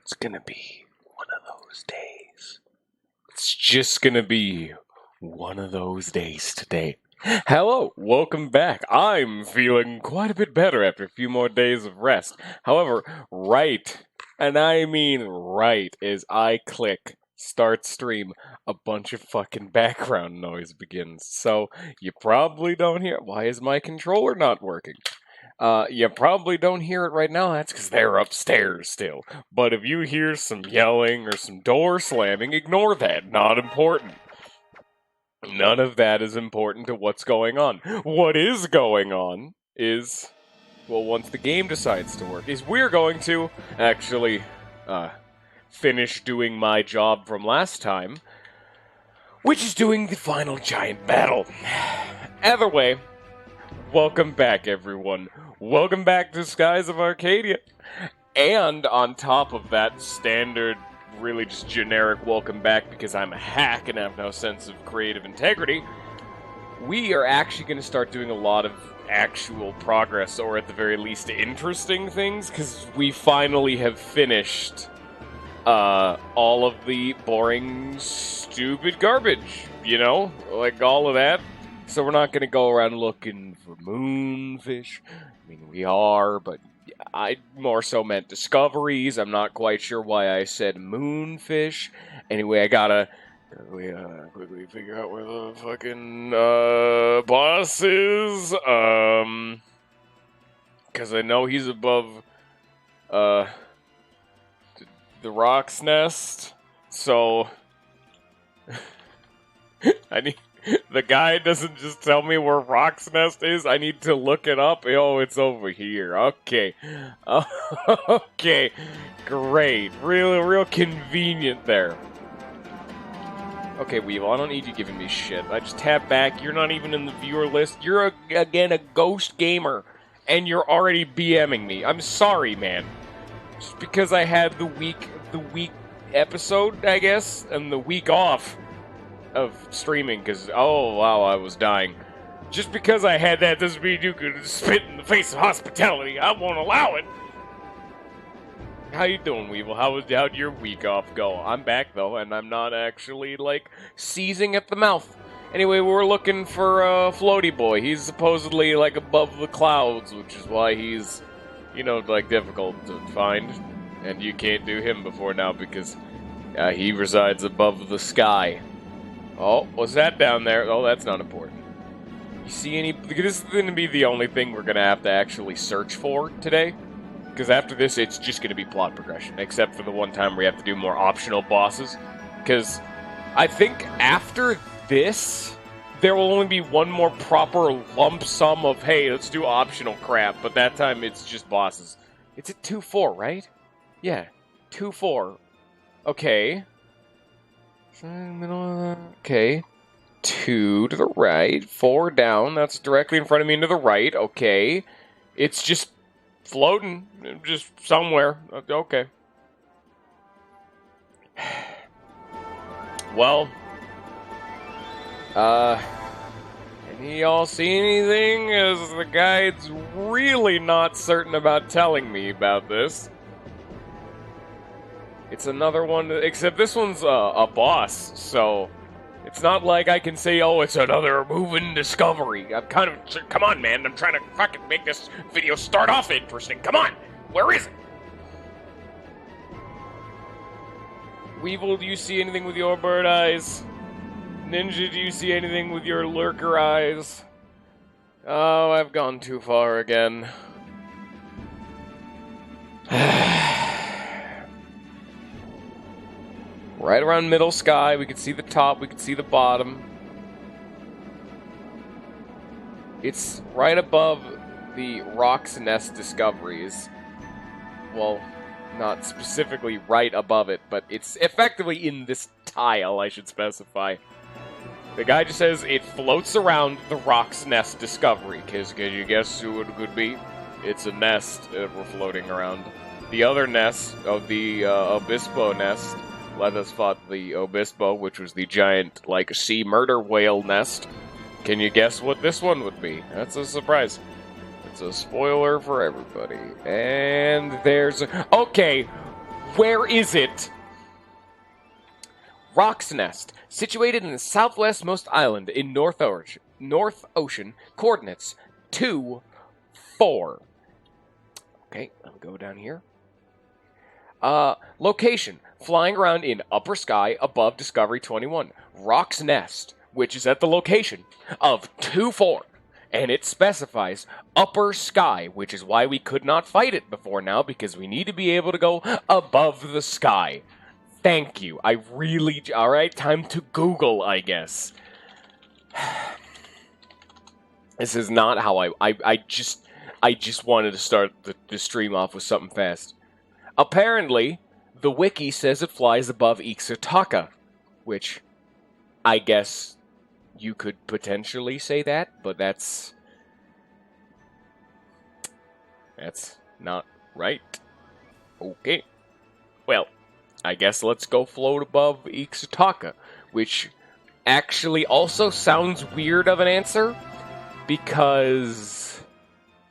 It's gonna be one of those days. It's just gonna be one of those days today. Hello, welcome back. I'm feeling quite a bit better after a few more days of rest. However, right, and I mean right, as I click start stream, a bunch of fucking background noise begins. So, you probably don't hear. Why is my controller not working? You probably don't hear it right now. That's because they're upstairs still. But if you hear some yelling or some door slamming, ignore that. Not important. None of that is important to what's going on. What is going on is, well, once the game decides to work, is we're going to actually finish doing my job from last time, which is doing the final giant battle. Either way, welcome back, everyone. Welcome back to Skies of Arcadia. And on top of that standard, really just generic welcome back because I'm a hack and have no sense of creative integrity, we are actually going to start doing a lot of actual progress, or at the very least interesting things, because we finally have finished all of the boring, stupid garbage, you know? Like all of that. So we're not going to go around looking for moonfish. I mean, we are, but I more so meant discoveries. I'm not quite sure why I said moonfish. Anyway, I gotta quickly figure out where the fucking boss is. Because I know he's above the rock's nest. So I need. The guy doesn't just tell me where Rock's Nest is. I need to look it up. Oh, it's over here. Okay. Okay. Great. Real convenient there. Okay, Weevil, I don't need you giving me shit. I just tap back. You're not even in the viewer list. You're, again, a ghost gamer. And you're already BMing me. I'm sorry, man. Just because I had the week episode, I guess, and the week off of streaming, because, oh, wow, I was dying. Just because I had that doesn't mean you could spit in the face of hospitality. I won't allow it. How you doing, Weevil? How'd your week off go? I'm back, though, and I'm not actually, like, seizing at the mouth. Anyway, we're looking for Floaty Boy. He's supposedly, like, above the clouds, which is why he's, you know, like, difficult to find. And you can't do him before now, because he resides above the sky. Oh, what's that down there? Oh, that's not important. You see any... This is going to be the only thing we're going to have to actually search for today. Because after this, it's just going to be plot progression. Except for the one time we have to do more optional bosses. Because I think after this, there will only be one more proper lump sum of, hey, let's do optional crap. But that time, it's just bosses. It's at 2-4, right? Yeah, 2-4. Okay. Okay. 2 to the right. 4 down. That's directly in front of me and to the right. Okay. It's just floating. Just somewhere. Okay. Well. Any y'all see anything? As the guide's really not certain about telling me about this. It's another one, except this one's a boss, so it's not like I can say, oh, it's another moving discovery. I'm kind of, come on, man, I'm trying to fucking make this video start off interesting. Come on, where is it? Weevil, do you see anything with your bird eyes? Ninja, do you see anything with your lurker eyes? Oh, I've gone too far again. Right around middle sky, we can see the top, we can see the bottom. It's right above the Rock's Nest discoveries. Well, not specifically right above it, but it's effectively in this tile, I should specify. The guy just says it floats around the Rock's Nest discovery. Can you guess who it could be? It's a nest that we're floating around. The other nest of the Obispo nest. Let us fought the Obispo, which was the giant, like, sea murder whale nest. Can you guess what this one would be? That's a surprise. It's a spoiler for everybody. And there's... Okay, Where is it? Rock's Nest, situated in the southwestmost island in North Ocean, coordinates 2, 4. Okay, I'll go down here. Location, flying around in upper sky above Discovery 21. Rock's Nest, which is at the location of 2-4. And it specifies upper sky, which is why we could not fight it before now, because we need to be able to go above the sky. Thank you. I really... Alright, time to Google, I guess. This is not how I just wanted to start the stream off with something fast. Apparently, the wiki says it flies above Ixutaka, which I guess you could potentially say that, but that's not right. Okay. Well, I guess let's go float above Ixutaka, which actually also sounds weird of an answer, because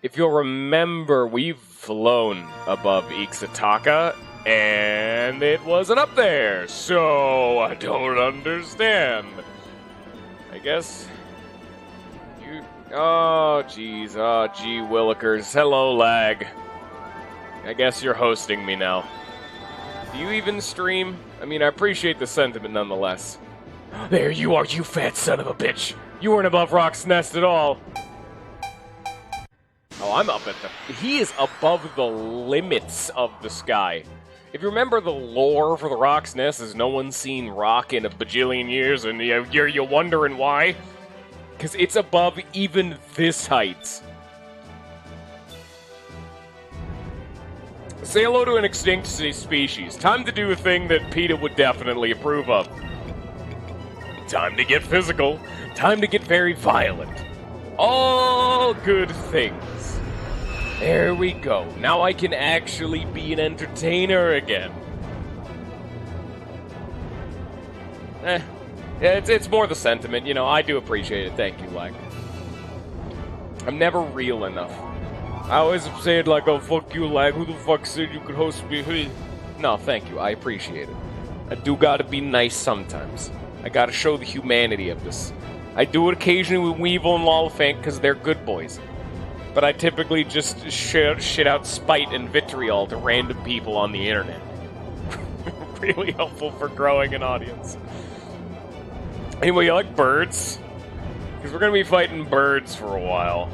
if you'll remember, we've flown above Ixutaka, and it wasn't up there, so I don't understand. I guess you... Oh, jeez. Oh, gee willikers. Hello, lag. I guess you're hosting me now. Do you even stream? I mean, I appreciate the sentiment nonetheless. There you are, you fat son of a bitch. You weren't above Rock's Nest at all. Oh, I'm up at the... He is above the limits of the sky. If you remember the lore for the Rock's Nest is no one's seen Rock in a bajillion years, and you're wondering why? Because it's above even this height. Say hello to an extinct species. Time to do a thing that PETA would definitely approve of. Time to get physical. Time to get very violent. All good things. There we go. Now I can actually be an entertainer again. It's more the sentiment, you know, I do appreciate it. Thank you, like. I'm never real enough. I always say it like, oh, fuck you, lag. Who the fuck said you could host me? No, thank you. I appreciate it. I do gotta be nice sometimes. I gotta show the humanity of this. I do it occasionally with Weevil and Lollifant because they're good boys. But I typically just shit out spite and vitriol to random people on the internet. Really helpful for growing an audience. Anyway, you like birds? Because we're going to be fighting birds for a while.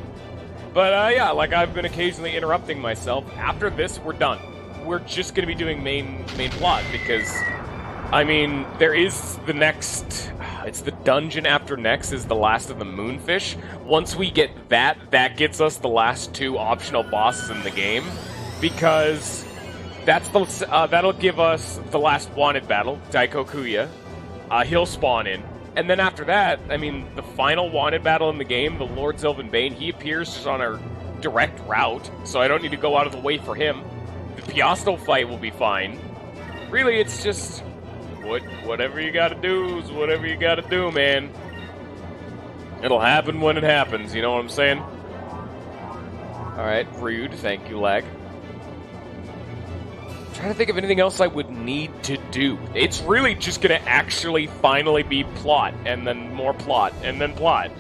But yeah, like I've been occasionally interrupting myself. After this, we're done. We're just going to be doing main plot because, I mean, there is the next... It's the dungeon after next is the last of the Moonfish. Once we get that gets us the last 2 optional bosses in the game. Because that's the that'll give us the last wanted battle, Daikokuya. He'll spawn in. And then after that, I mean, the final wanted battle in the game, the Lord Sylvan Bane, he appears just on our direct route, so I don't need to go out of the way for him. The Piastol fight will be fine. Really, it's just... Whatever you gotta do is whatever you gotta do, man. It'll happen when it happens, you know what I'm saying? Alright, rude. Thank you, lag. I'm trying to think of anything else I would need to do. It's really just gonna actually finally be plot, and then more plot, and then plot.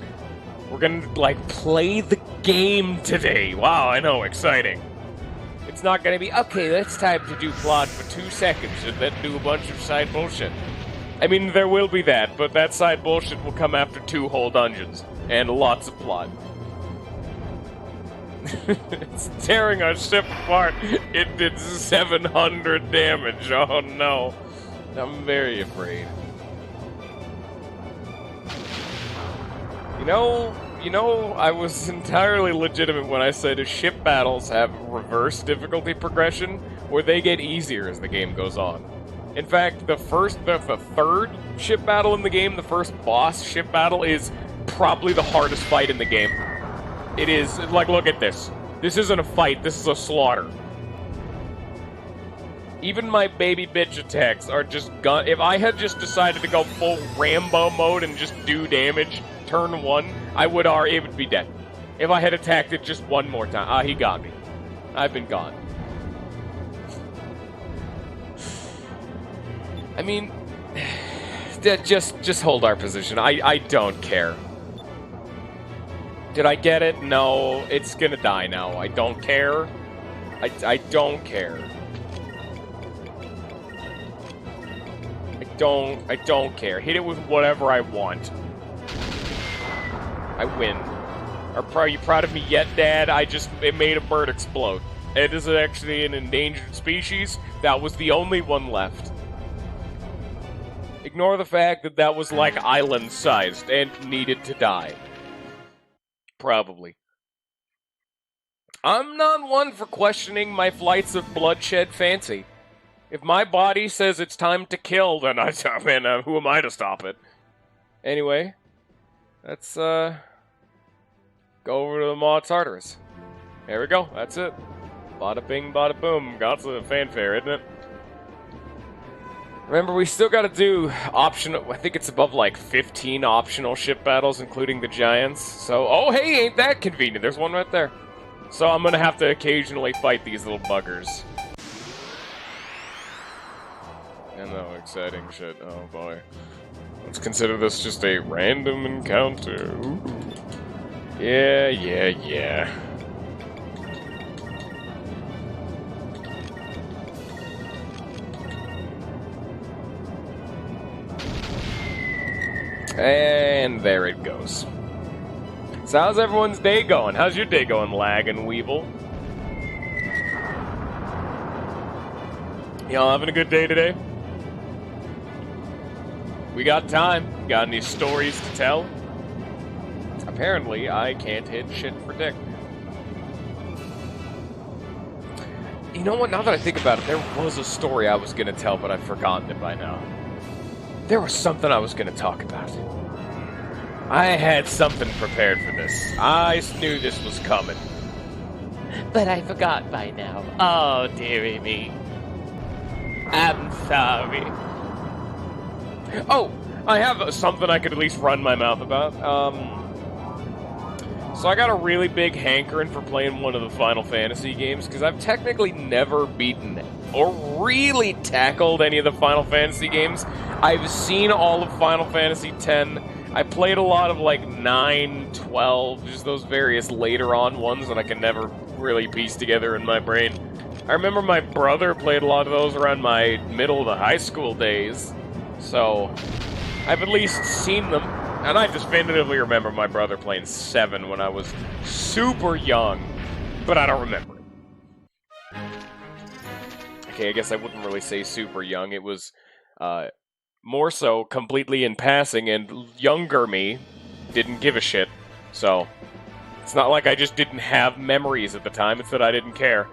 We're gonna, like, play the game today. Wow, I know, exciting. It's not going to be, okay, it's time to do plot for 2 seconds and then do a bunch of side bullshit. I mean, there will be that, but that side bullshit will come after 2 whole dungeons. And lots of plot. It's tearing our ship apart. It did 700 damage. Oh no. I'm very afraid. You know, I was entirely legitimate when I said ship battles have reverse difficulty progression, where they get easier as the game goes on. In fact, the third ship battle in the game, the first boss ship battle, is probably the hardest fight in the game. It is, like, look at this. This isn't a fight, this is a slaughter. Even my baby bitch attacks are just gun. If I had just decided to go full Rambo mode and just do damage turn 1, it would be dead. If I had attacked it just one more time. He got me. I've been gone. I mean, just hold our position. I don't care. Did I get it? No, it's gonna die now. I don't care. I don't care. I don't care. Hit it with whatever I want. I win. Are you proud of me yet, Dad? It made a bird explode. It is actually an endangered species. That was the only one left. Ignore the fact that that was like island-sized and needed to die. Probably. I'm not one for questioning my flights of bloodshed fancy. If my body says it's time to kill, then who am I to stop it? Anyway, let's go over to the Maw Tartarus. There we go, that's it. Bada bing, bada boom. Got the fanfare, isn't it? Remember, we still gotta do optional, I think it's above like 15 optional ship battles, including the giants. So, oh hey, ain't that convenient. There's one right there. So I'm gonna have to occasionally fight these little buggers. I know, exciting shit. Oh boy. Let's consider this just a random encounter. Ooh. Yeah. And there it goes. So how's everyone's day going? How's your day going, Lag and Weevil? Y'all having a good day today? We got time. Got any stories to tell? Apparently, I can't hit shit for dick. You know what? Now that I think about it, there was a story I was gonna tell, but I've forgotten it by now. There was something I was gonna talk about. I had something prepared for this. I knew this was coming. But I forgot by now. Oh, dearie me. I'm sorry. Oh, I have something I could at least run my mouth about. So I got a really big hankering for playing one of the Final Fantasy games, because I've technically never beaten or really tackled any of the Final Fantasy games. I've seen all of Final Fantasy X. I played a lot of like 9, 12, just those various later on ones that I can never really piece together in my brain. I remember my brother played a lot of those around my middle to high school days. So, I've at least seen them, and I definitively remember my brother playing 7 when I was super young, but I don't remember it. Okay, I guess I wouldn't really say super young. It was more so completely in passing, and younger me didn't give a shit. So, it's not like I just didn't have memories at the time, it's that I didn't care.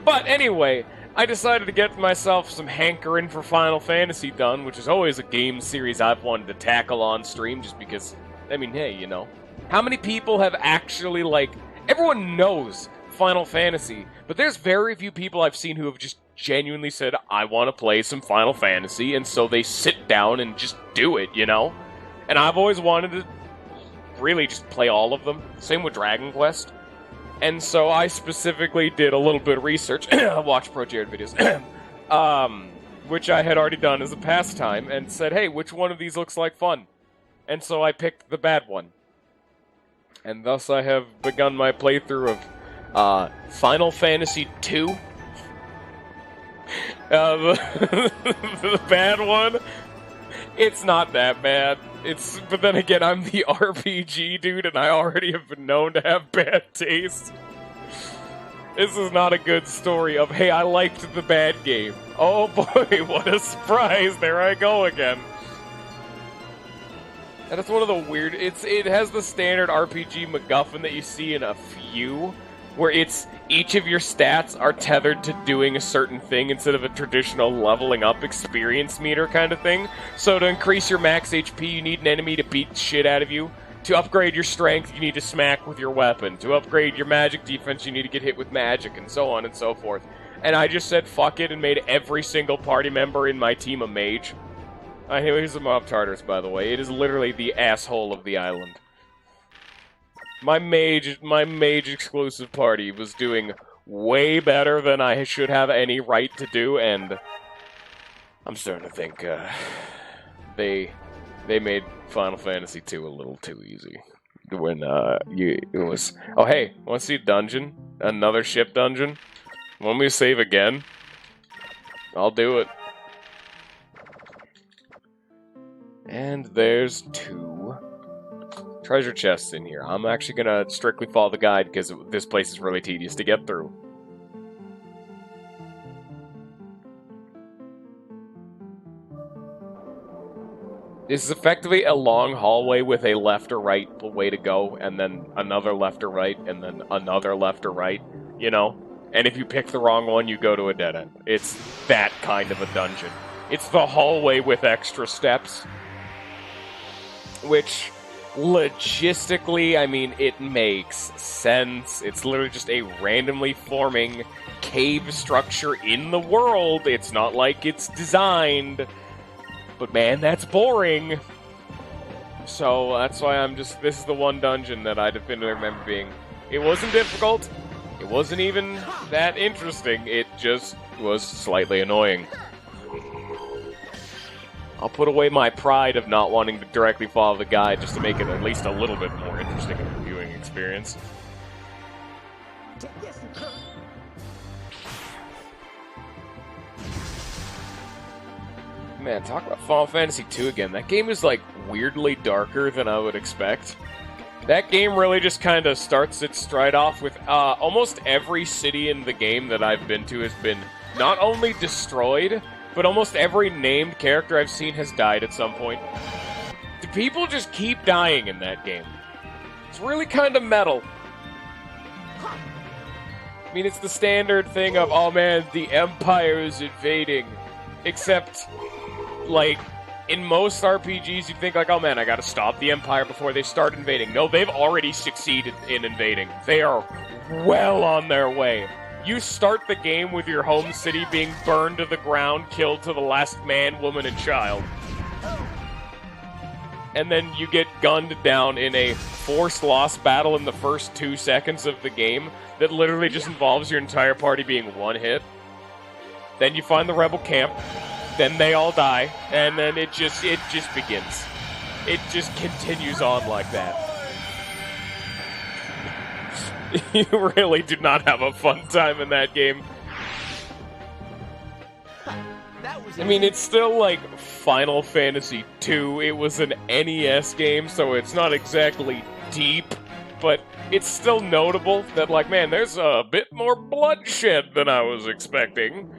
But anyway, I decided to get myself some hankering for Final Fantasy done, which is always a game series I've wanted to tackle on stream, just because, I mean, hey, you know. How many people have actually, like, everyone knows Final Fantasy, but there's very few people I've seen who have just genuinely said, I want to play some Final Fantasy, and so they sit down and just do it, you know? And I've always wanted to really just play all of them. Same with Dragon Quest. And so I specifically did a little bit of research. I watched Pro Jared videos. Which I had already done as a pastime, and said, hey, which one of these looks like fun? And so I picked the bad one. And thus I have begun my playthrough of Final Fantasy II. The bad one. It's not that bad. But then again, I'm the RPG dude, and I already have been known to have bad taste. This is not a good story of, hey, I liked the bad game. Oh boy, what a surprise, there I go again. And it's one of the weird, it has the standard RPG MacGuffin that you see in a few, where it's, each of your stats are tethered to doing a certain thing instead of a traditional leveling up experience meter kind of thing. So to increase your max HP, you need an enemy to beat the shit out of you. To upgrade your strength, you need to smack with your weapon. To upgrade your magic defense, you need to get hit with magic, and so on and so forth. And I just said fuck it and made every single party member in my team a mage. Here's the Mob Tartarus, by the way. It is literally the asshole of the island. My mage exclusive party was doing way better than I should have any right to do, and I'm starting to think they made Final Fantasy II a little too easy. When it was, oh hey, want to see a dungeon? Another ship dungeon? Want me to save again? I'll do it. And there's 2 treasure chests in here. I'm actually gonna strictly follow the guide because this place is really tedious to get through. This is effectively a long hallway with a left or right way to go, and then another left or right, and then another left or right, you know? And if you pick the wrong one, you go to a dead end. It's that kind of a dungeon. It's the hallway with extra steps. Which, logistically, I mean, it makes sense. It's literally just a randomly forming cave structure in the world. It's not like it's designed. But man, that's boring. So that's why this is the one dungeon that I definitively remember being. It wasn't difficult. It wasn't even that interesting. It just was slightly annoying. I'll put away my pride of not wanting to directly follow the guide just to make it at least a little bit more interesting of a viewing experience. Man, talk about Final Fantasy II again. That game is, like, weirdly darker than I would expect. That game really just kind of starts its stride off with almost every city in the game that I've been to has been not only destroyed, but almost every named character I've seen has died at some point. Do people just keep dying in that game? It's really kind of metal. I mean, it's the standard thing of, oh man, the Empire is invading. Except, like, in most RPGs, you'd think, like, oh man, I gotta stop the Empire before they start invading. No, they've already succeeded in invading. They are well on their way. You start the game with your home city being burned to the ground, killed to the last man, woman, and child. And then you get gunned down in a forced loss battle in the first 2 seconds of the game that literally just involves your entire party being one hit. Then you find the rebel camp, then they all die, and then it just begins. It just continues on like that. You really did not have a fun time in that game. I mean, it's still like Final Fantasy II. It was an NES game, so it's not exactly deep, but it's still notable that, like, man, there's a bit more bloodshed than I was expecting.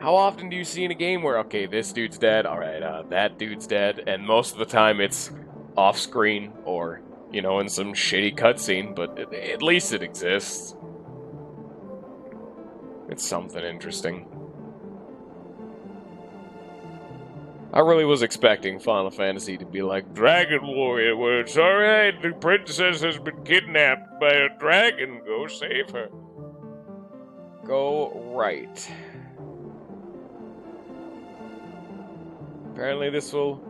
How often do you see in a game where, okay, this dude's dead, alright, that dude's dead, and most of the time it's off-screen or, you know, in some shitty cutscene, but at least it exists. It's something interesting. I really was expecting Final Fantasy to be like Dragon Warrior, where it's alright, the princess has been kidnapped by a dragon, go save her. Go right. Apparently this will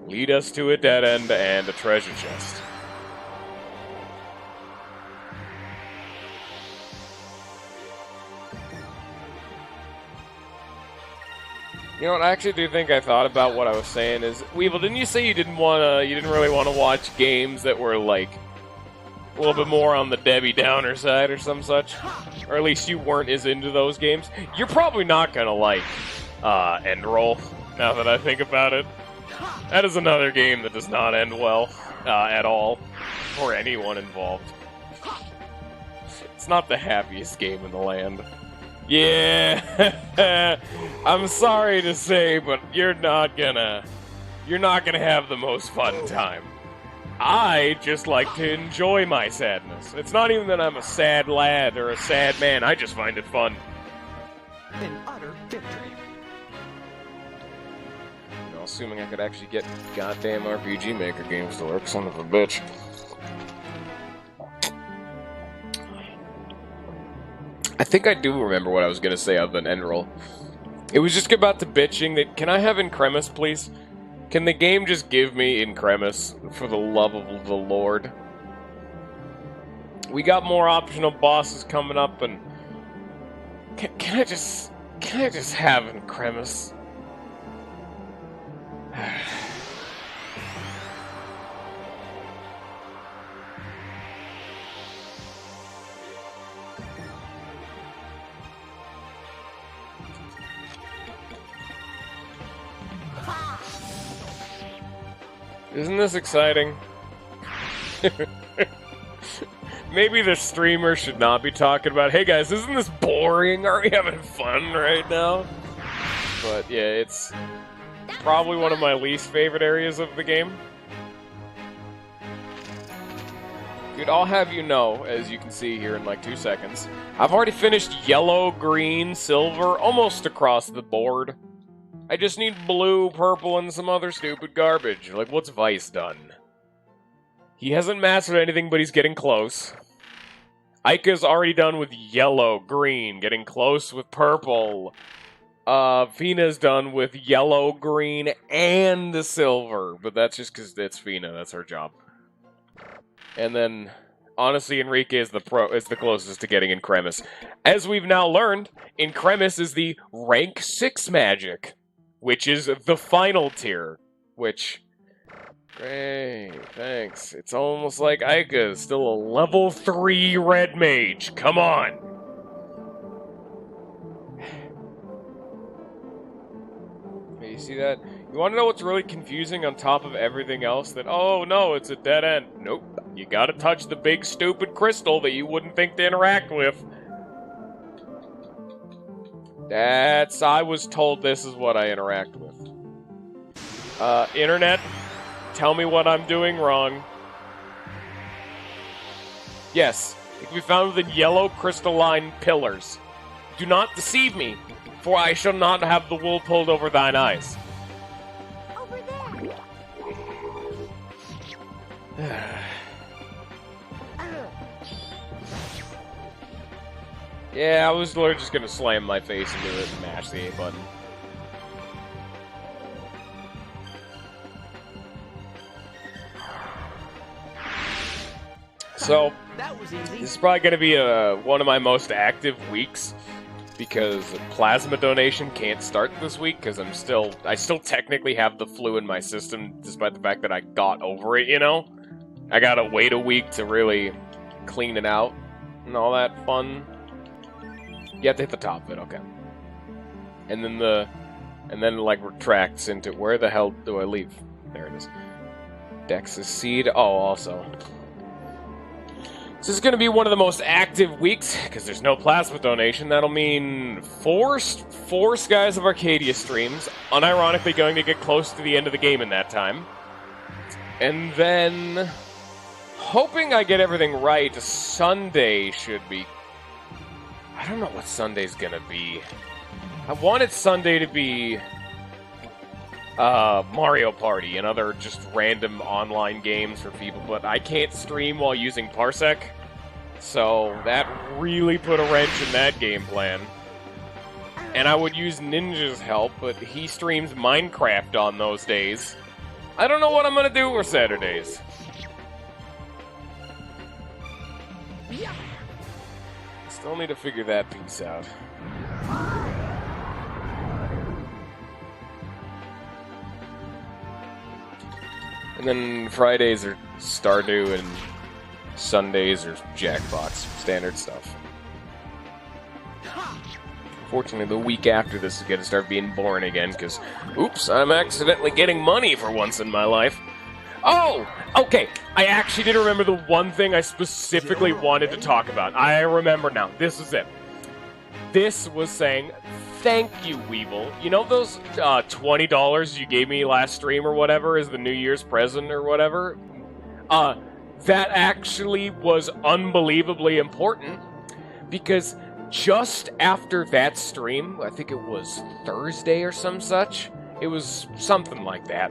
lead us to a dead end and a treasure chest. You know what, I actually do think I thought about what I was saying is, Weevil, didn't you say you didn't really want to watch games that were, like, a little bit more on the Debbie Downer side or some such? Or at least you weren't as into those games? You're probably not gonna like, End Roll, now that I think about it. That is another game that does not end well, at all, for anyone involved. It's not the happiest game in the land. Yeah, I'm sorry to say, but you're not gonna have the most fun time. I just like to enjoy my sadness. It's not even that I'm a sad lad or a sad man, I just find it fun. An utter victory. You know, assuming I could actually get goddamn RPG Maker games to work, son of a bitch. I think I do remember what I was going to say other than end roll. It was just about the bitching that, can I have Incremis, please? Can the game just give me Incremis, for the love of the Lord? We got more optional bosses coming up, and can I just have Incremis? Isn't this exciting? Maybe the streamer should not be talking about, hey guys, isn't this boring? Are we having fun right now? But yeah, it's probably one of my least favorite areas of the game. Dude, I'll have you know, as you can see here in like 2 seconds, I've already finished yellow, green, silver, almost across the board. I just need blue, purple, and some other stupid garbage. Like, what's Vice done? He hasn't mastered anything, but he's getting close. Ika's already done with yellow, green, getting close with purple. Fina's done with yellow, green, and the silver. But that's just because it's Fina, that's her job. And then, honestly, Enrique is the closest to getting Incremis. As we've now learned, Incremis is the rank 6 magic, which is the final tier, which... Great, thanks. It's almost like Ika is still a level 3 red mage. Come on! Hey, you see that? You want to know what's really confusing on top of everything else? That, oh no, it's a dead end. Nope. You gotta touch the big stupid crystal that you wouldn't think to interact with. I was told this is what I interact with. Internet, tell me what I'm doing wrong. Yes, it can be found within yellow crystalline pillars. Do not deceive me, for I shall not have the wool pulled over thine eyes. Over there. Yeah, I was literally just gonna slam my face into it and mash the A button. So, That was easy. this is probably gonna be one of my most active weeks because plasma donation can't start this week because I still technically have the flu in my system despite the fact that I got over it, you know? I gotta wait a week to really clean it out and all that fun. You have to hit the top of it, okay. And then like retracts into, where the hell do I leave? There it is. Dex's Seed, oh, also. This is going to be one of the most active weeks, because there's no plasma donation. That'll mean four Skies of Arcadia streams, unironically going to get close to the end of the game in that time. And then, hoping I get everything right, Sunday should be... I don't know what Sunday's gonna be. I wanted Sunday to be Mario Party and other just random online games for people, but I can't stream while using Parsec, so that really put a wrench in that game plan. And I would use Ninja's help, but he streams Minecraft on those days. I don't know what I'm gonna do for Saturdays. Still need to figure that piece out. And then Fridays are Stardew and Sundays are Jackbox. Standard stuff. Fortunately, the week after this is going to start being boring again, because, oops, I'm accidentally getting money for once in my life. Oh! Okay, I actually did remember the one thing I specifically wanted to talk about. I remember now. This is it. This was saying, thank you, Weevil. You know those $20 you gave me last stream or whatever as the New Year's present or whatever? That actually was unbelievably important, because just after that stream, I think it was Thursday or some such, it was something like that.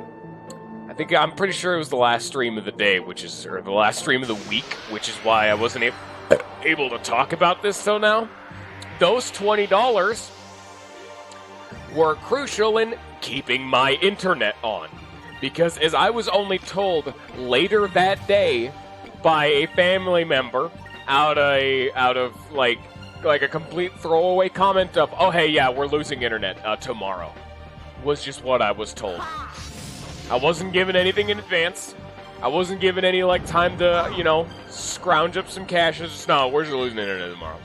I'm pretty sure it was the last stream of the day, or the last stream of the week, which is why I wasn't able to talk about this till now. Those $20 were crucial in keeping my internet on, because as I was only told later that day by a family member out of like a complete throwaway comment of, oh hey, yeah, we're losing internet tomorrow, was just what I was told. I wasn't given anything in advance. I wasn't given any, like, time to, you know, scrounge up some cash. It's just, no, we're just losing internet tomorrow.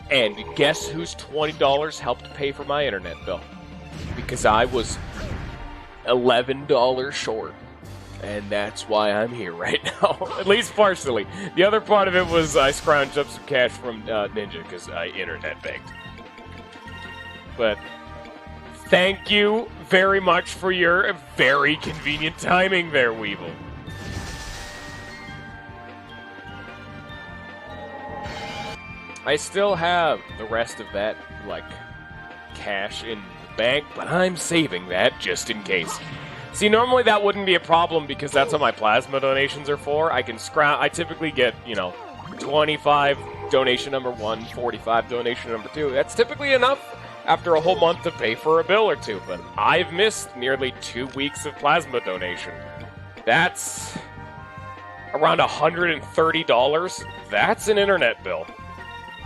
And guess whose $20 helped pay for my internet bill? Because I was $11 short. And that's why I'm here right now. At least partially. The other part of it was I scrounged up some cash from Ninja because I internet begged. But thank you very much for your very convenient timing there, Weevil. I still have the rest of that, like, cash in the bank, but I'm saving that just in case. See, normally that wouldn't be a problem because that's what my plasma donations are for. I typically get, you know, 25 donation number 1, 45 donation number 2. That's typically enough after a whole month to pay for a bill or two, but I've missed nearly 2 weeks of plasma donation. That's around $130. That's an internet bill.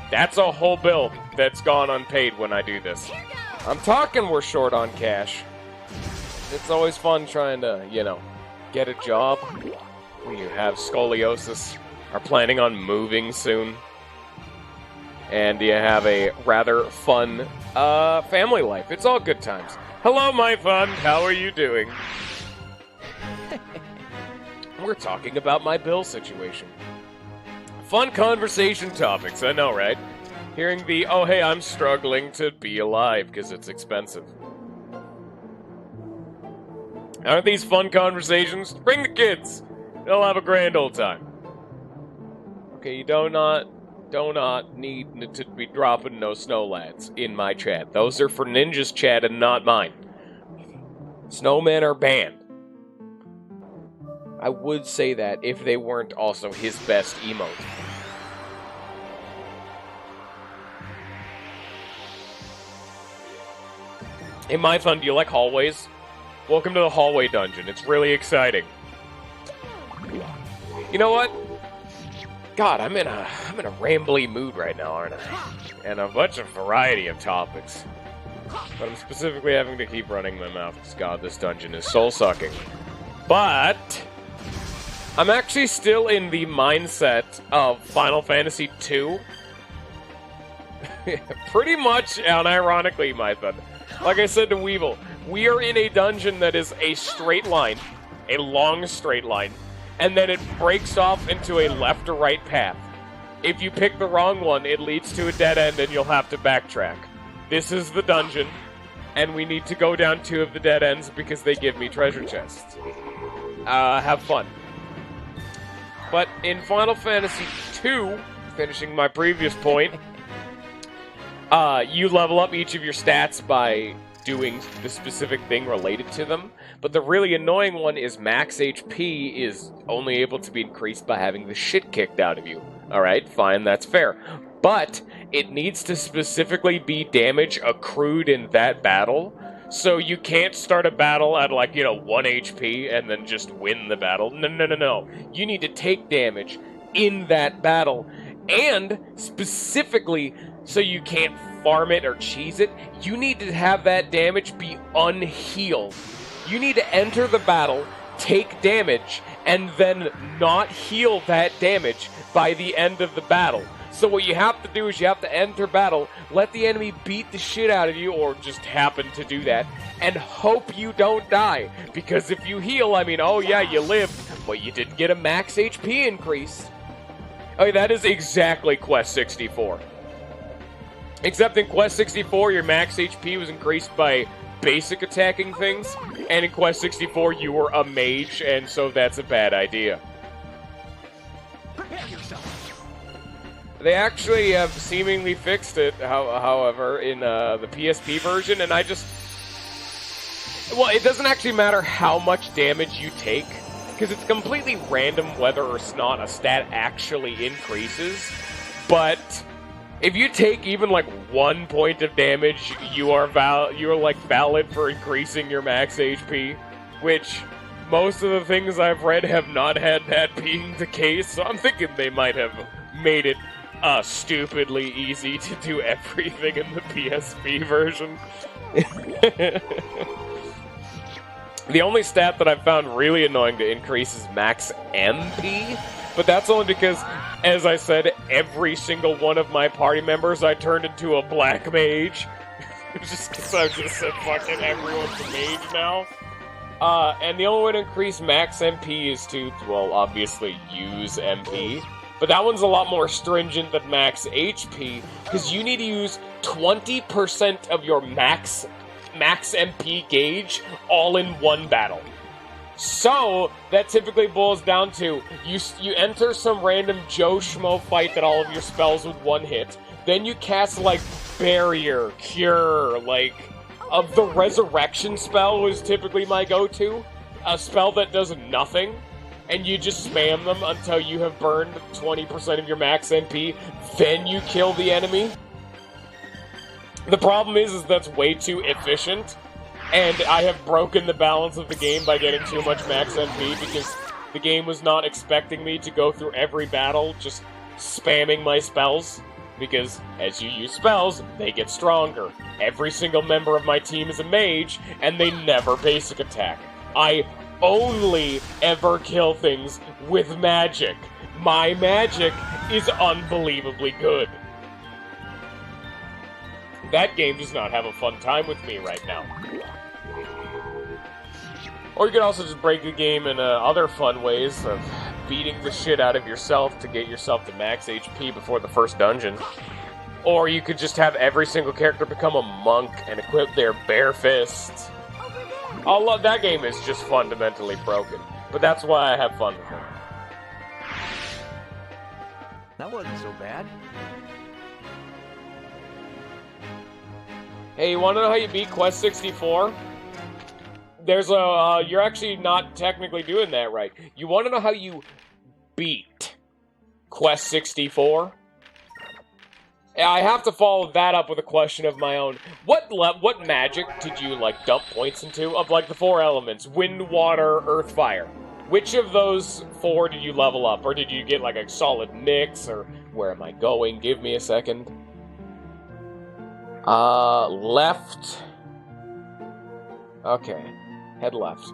That's a whole bill that's gone unpaid when I do this. I'm talking we're short on cash. It's always fun trying to, you know, get a job when you have scoliosis, are planning on moving soon, and you have a rather fun family life. It's all good times. Hello, my fun. How are you doing? We're talking about my bill situation. Fun conversation topics, I know, right? Hearing the, oh, hey, I'm struggling to be alive because it's expensive. Aren't these fun conversations? Bring the kids. They'll have a grand old time. Okay, you do not need to be dropping no snow lads in my chat. Those are for Ninja's chat and not mine. Snowmen are banned. I would say that if they weren't also his best emote. Hey, my fun, do you like hallways? Welcome to the hallway dungeon. It's really exciting. You know what? God, I'm in a rambly mood right now, aren't I? And a bunch of variety of topics. But I'm specifically having to keep running my mouth because, God, this dungeon is soul-sucking. But I'm actually still in the mindset of Final Fantasy II. Pretty much unironically, my fun. Like I said to Weevil, we are in a dungeon that is a straight line, a long straight line, and then it breaks off into a left or right path. If you pick the wrong one, it leads to a dead end and you'll have to backtrack. This is the dungeon, and we need to go down 2 of the dead ends because they give me treasure chests. Have fun. But in Final Fantasy II, finishing my previous point, you level up each of your stats by doing the specific thing related to them, but the really annoying one is max HP is only able to be increased by having the shit kicked out of you. Alright, fine, that's fair. But it needs to specifically be damage accrued in that battle, so you can't start a battle at, like, you know, 1 HP and then just win the battle. No. You need to take damage in that battle, and specifically, so you can't farm it or cheese it, you need to have that damage be unhealed. You need to enter the battle, take damage, and then not heal that damage by the end of the battle. So what you have to do is you have to enter battle, let the enemy beat the shit out of you, or just happen to do that, and hope you don't die. Because if you heal, I mean, oh yeah, you lived, but you didn't get a max HP increase. Okay, that is exactly Quest 64. Except in Quest 64, your max HP was increased by basic attacking things, and in Quest 64, you were a mage, and so that's a bad idea. Prepare yourself. They actually have seemingly fixed it, however, in the PSP version, and I just... Well, it doesn't actually matter how much damage you take, because it's completely random whether or not a stat actually increases, but if you take even like 1 point of damage, you're like valid for increasing your max HP, which most of the things I've read have not had that being the case, so I'm thinking they might have made it stupidly easy to do everything in the PSP version. The only stat that I've found really annoying to increase is max MP, but that's only because, as I said, every single one of my party members I turned into a black mage. Just because I've just said fucking everyone's a mage now. And the only way to increase max MP is to, well, obviously use MP. But that one's a lot more stringent than max HP, because you need to use 20% of your max MP gauge all in one battle. So, that typically boils down to, you enter some random Joe Schmo fight that all of your spells with one hit, then you cast, like, Barrier, Cure, like, the Resurrection spell was typically my go-to, a spell that does nothing, and you just spam them until you have burned 20% of your max MP, then you kill the enemy. The problem is that's way too efficient, and I have broken the balance of the game by getting too much max MP because the game was not expecting me to go through every battle just spamming my spells, because as you use spells, they get stronger. Every single member of my team is a mage, and they never basic attack. I only ever kill things with magic. My magic is unbelievably good. That game does not have a fun time with me right now. Or you could also just break the game in other fun ways of beating the shit out of yourself to get yourself to max HP before the first dungeon. Or you could just have every single character become a monk and equip their bare fists. That game is just fundamentally broken, but that's why I have fun with it. That wasn't so bad. Hey, you want to know how you beat Quest 64? There's a, you're actually not technically doing that right. You want to know how you beat Quest 64? I have to follow that up with a question of my own. What magic did you, like, dump points into? Of, like, the 4 elements. Wind, water, earth, fire. Which of those 4 did you level up? Or did you get, like, a solid mix? Or where am I going? Give me a second. Left. Okay. Head left.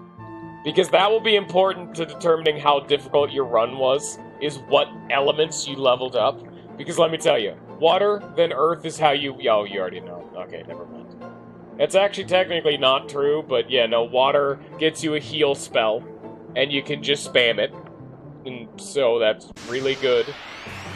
Because that will be important to determining how difficult your run was, is what elements you leveled up. Because let me tell you, water, then earth is how you... Oh, you already know. Okay, never mind. It's actually technically not true, but yeah, no, water gets you a heal spell, and you can just spam it. And so that's really good.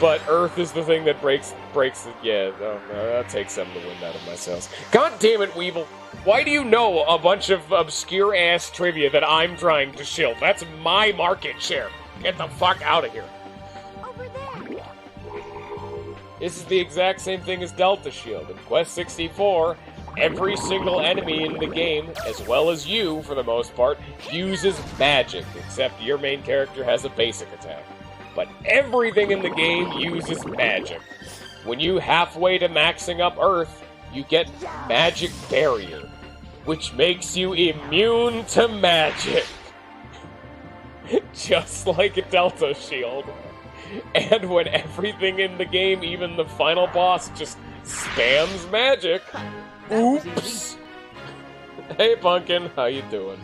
But earth is the thing that breaks it. Yeah, no, that takes some of the wind out of my sails. God damn it, Weevil. Why do you know a bunch of obscure-ass trivia that I'm trying to shield? That's my market share. Get the fuck out of here. Over there. This is the exact same thing as Delta Shield. In Quest 64, every single enemy in the game, as well as you, for the most part, uses magic, except your main character has a basic attack. But everything in the game uses magic. When you halfway to maxing up Earth, you get Magic Barrier, which makes you immune to magic. Just like a Delta Shield. And when everything in the game, even the final boss, just spams magic, oops! Hey Pumpkin, how you doing?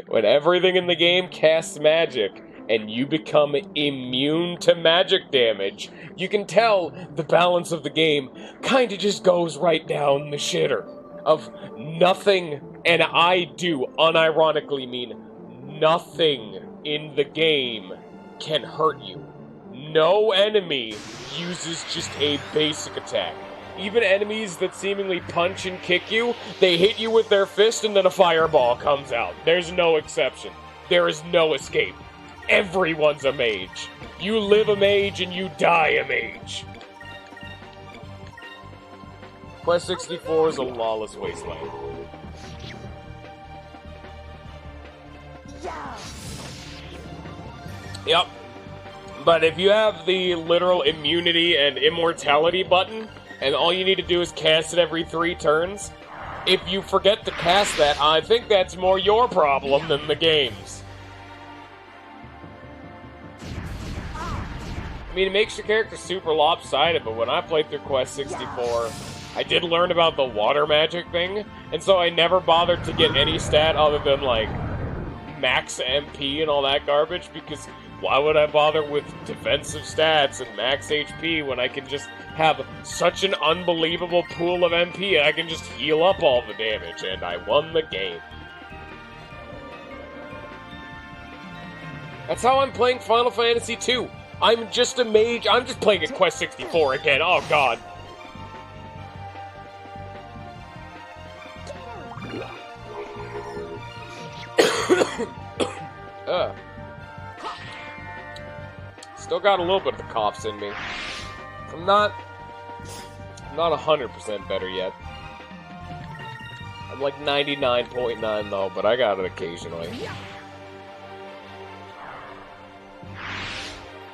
When everything in the game casts magic, and you become immune to magic damage, you can tell the balance of the game kinda just goes right down the shitter. Of nothing, and I do unironically mean nothing in the game can hurt you. No enemy uses just a basic attack. Even enemies that seemingly punch and kick you, they hit you with their fist and then a fireball comes out. There's no exception. There is no escape. Everyone's a mage. You live a mage and you die a mage. Quest 64 is a lawless wasteland. Yep. But if you have the literal immunity and immortality button, and all you need to do is cast it every 3 turns, if you forget to cast that, I think that's more your problem than the game's. I mean, it makes your character super lopsided, but when I played through Quest 64, I did learn about the water magic thing, and so I never bothered to get any stat other than, like, max MP and all that garbage, because why would I bother with defensive stats and max HP when I can just have such an unbelievable pool of MP and I can just heal up all the damage, and I won the game. That's how I'm playing Final Fantasy II. I'm just a mage. I'm just playing at Quest 64 again. Oh, God. Still got a little bit of the coughs in me. I'm not 100% better yet. I'm like 99.9 though, but I got it occasionally.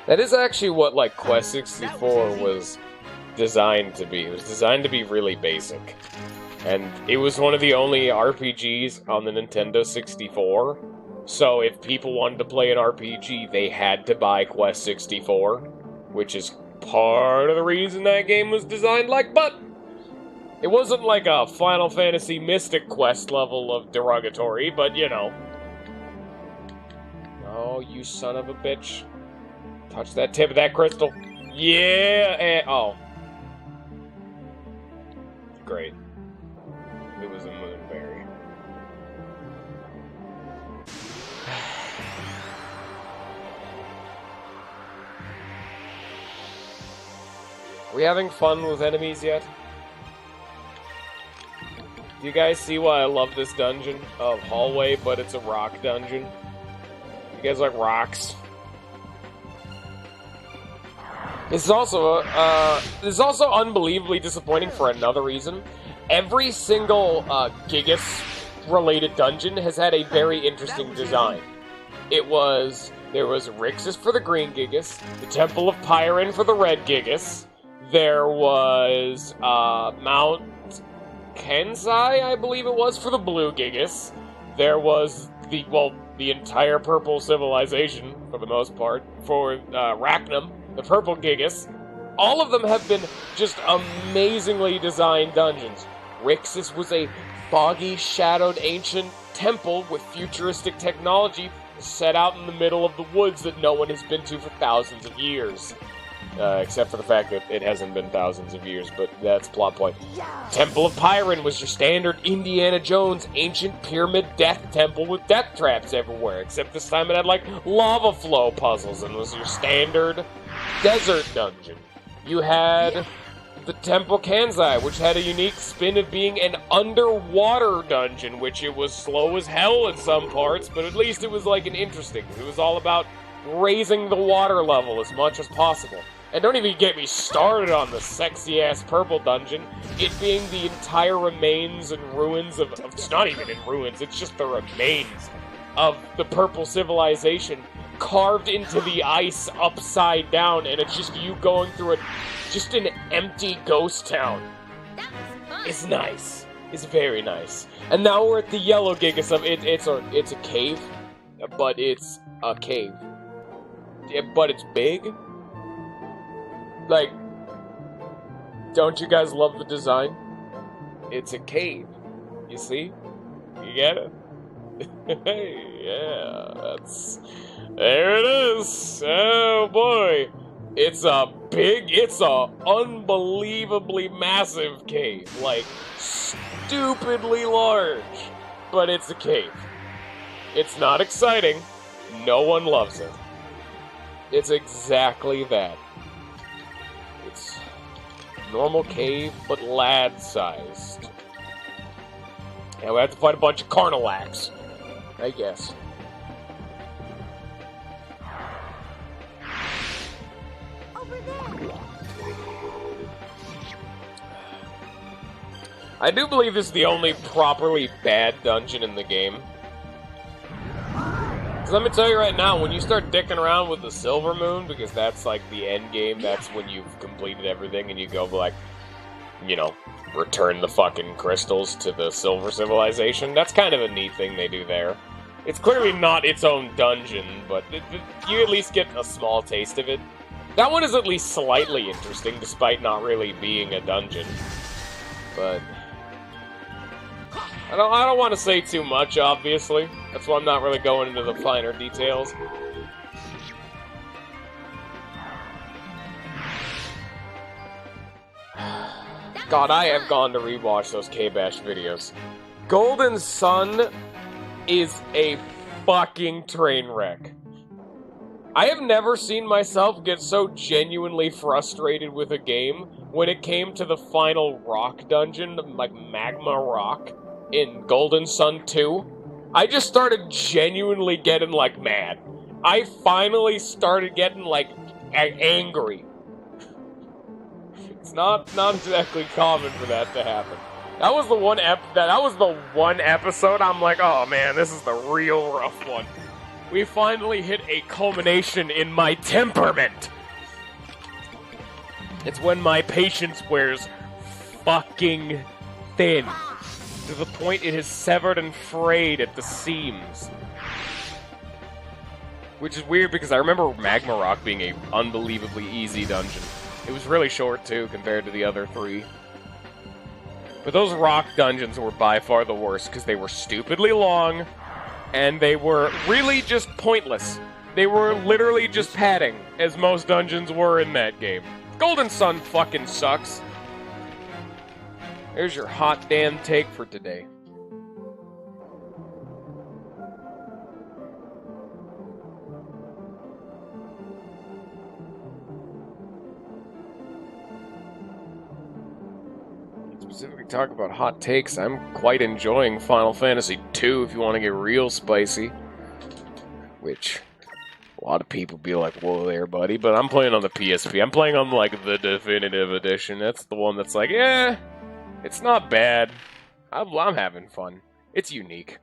That is actually what, like, Quest 64 was designed to be. It was designed to be really basic. And it was one of the only RPGs on the Nintendo 64. So if people wanted to play an RPG, they had to buy Quest 64, which is part of the reason that game was designed like, but it wasn't like a Final Fantasy Mystic Quest level of derogatory, but you know. Oh, you son of a bitch. Touch that tip of that crystal. Yeah, and, oh. Great. It was a moonberry. Are we having fun with enemies yet? Do you guys see why I love this dungeon of hallway, but it's a rock dungeon? You guys like rocks? This is also unbelievably disappointing for another reason. Every single Gigas-related dungeon has had a very interesting design. There was Rixus for the green Gigas, the Temple of Pyron for the red Gigas, there was Mount Kensai, I believe it was, for the blue Gigas, there was the entire purple civilization, for the most part, for Racnum, the purple Gigas. All of them have been just amazingly designed dungeons. Rixus was a foggy, shadowed ancient temple with futuristic technology set out in the middle of the woods that no one has been to for thousands of years. Except for the fact that it hasn't been thousands of years, but that's plot point. Temple of Pyron was your standard Indiana Jones ancient pyramid death temple with death traps everywhere, except this time it had, like, lava flow puzzles and was your standard desert dungeon. You had the Temple Kanzai, which had a unique spin of being an underwater dungeon, which it was slow as hell in some parts, but at least it was, like, an interesting. It was all about raising the water level as much as possible. And don't even get me started on the sexy-ass purple dungeon, it being the entire remains and ruins of it's not even in ruins, it's just the remains of the purple civilization carved into the ice upside down, and it's just you going through just an empty ghost town. That was fun. It's nice. It's very nice. And now we're at the yellow Gigas of it's a cave, but it's a cave. Yeah, but it's big. Like, don't you guys love the design? It's a cave. You see? You get it? Yeah, there it is. Oh boy. It's a unbelievably massive cave. Like, stupidly large. But it's a cave. It's not exciting. No one loves it. It's exactly that. It's normal cave, but lad-sized. And we have to fight a bunch of Carnilacs, I guess. Over there. I do believe this is the only properly bad dungeon in the game. Because let me tell you right now, when you start dicking around with the Silver Moon, because that's like the end game, that's when you've completed everything and you go like, you know, return the fucking crystals to the Silver Civilization. That's kind of a neat thing they do there. It's clearly not its own dungeon, but you at least get a small taste of it. That one is at least slightly interesting, despite not really being a dungeon. but I don't want to say too much, obviously. That's why I'm not really going into the finer details. God, I have gone to rewatch those K-Bash videos. Golden Sun is a fucking train wreck. I have never seen myself get so genuinely frustrated with a game when it came to the final rock dungeon, like Magma Rock, in Golden Sun 2. I just started genuinely getting, like, mad. I finally started getting, like, angry. It's not exactly common for that to happen. That was the one episode I'm like, oh man, this is the real rough one. We finally hit a culmination in my temperament. It's when my patience wears fucking thin, to the point it is severed and frayed at the seams. Which is weird because I remember Magma Rock being a unbelievably easy dungeon. It was really short too compared to the other three. But those rock dungeons were by far the worst because they were stupidly long and they were really just pointless. They were literally just padding, as most dungeons were in that game. Golden Sun fucking sucks. There's your hot damn take for today. Specifically talk about hot takes, I'm quite enjoying Final Fantasy II if you want to get real spicy. Which, a lot of people be like, whoa there, buddy, but I'm playing on the PSP. I'm playing on, like, the Definitive Edition. That's the one that's like, yeah, it's not bad. I'm having fun. It's unique.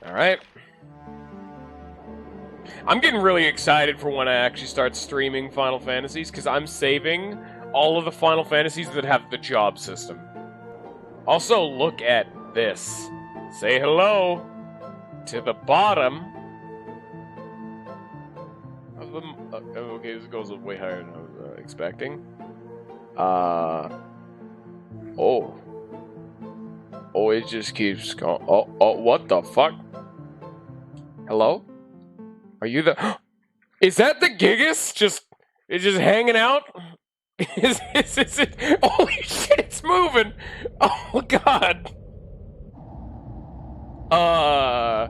Alright. I'm getting really excited for when I actually start streaming Final Fantasies, because I'm saving all of the Final Fantasies that have the job system. Also, look at this. Say hello to the bottom of the... okay, this goes way higher than I was expecting. Oh, it just keeps going. Oh, what the fuck? Hello? Are you the... Is that the Gigas? It's just hanging out? Is it... Holy shit, it's moving! Oh, God. Hi.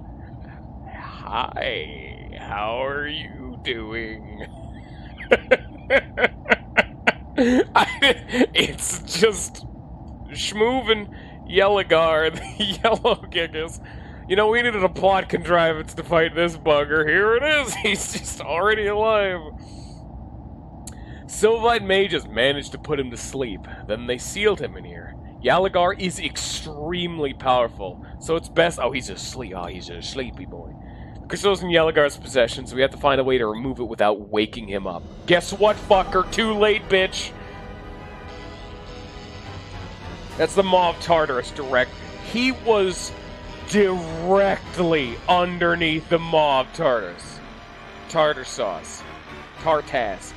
How are you doing? It's just... schmoovin' Yellogar, the yellow Gigas. You know, we needed a plot contrivance to fight this bugger. Here it is. He's just already alive. Sylphite mages managed to put him to sleep. Then they sealed him in here. Yalagar is extremely powerful, so it's best... Oh, he's asleep. Oh, he's a sleepy boy. The crystal's in Yalagar's possession, so we have to find a way to remove it without waking him up. Guess what, fucker? Too late, bitch. That's the Maw of Tartarus direct. He was... directly underneath the Maw of Tartarus. Tartar sauce. Tartask.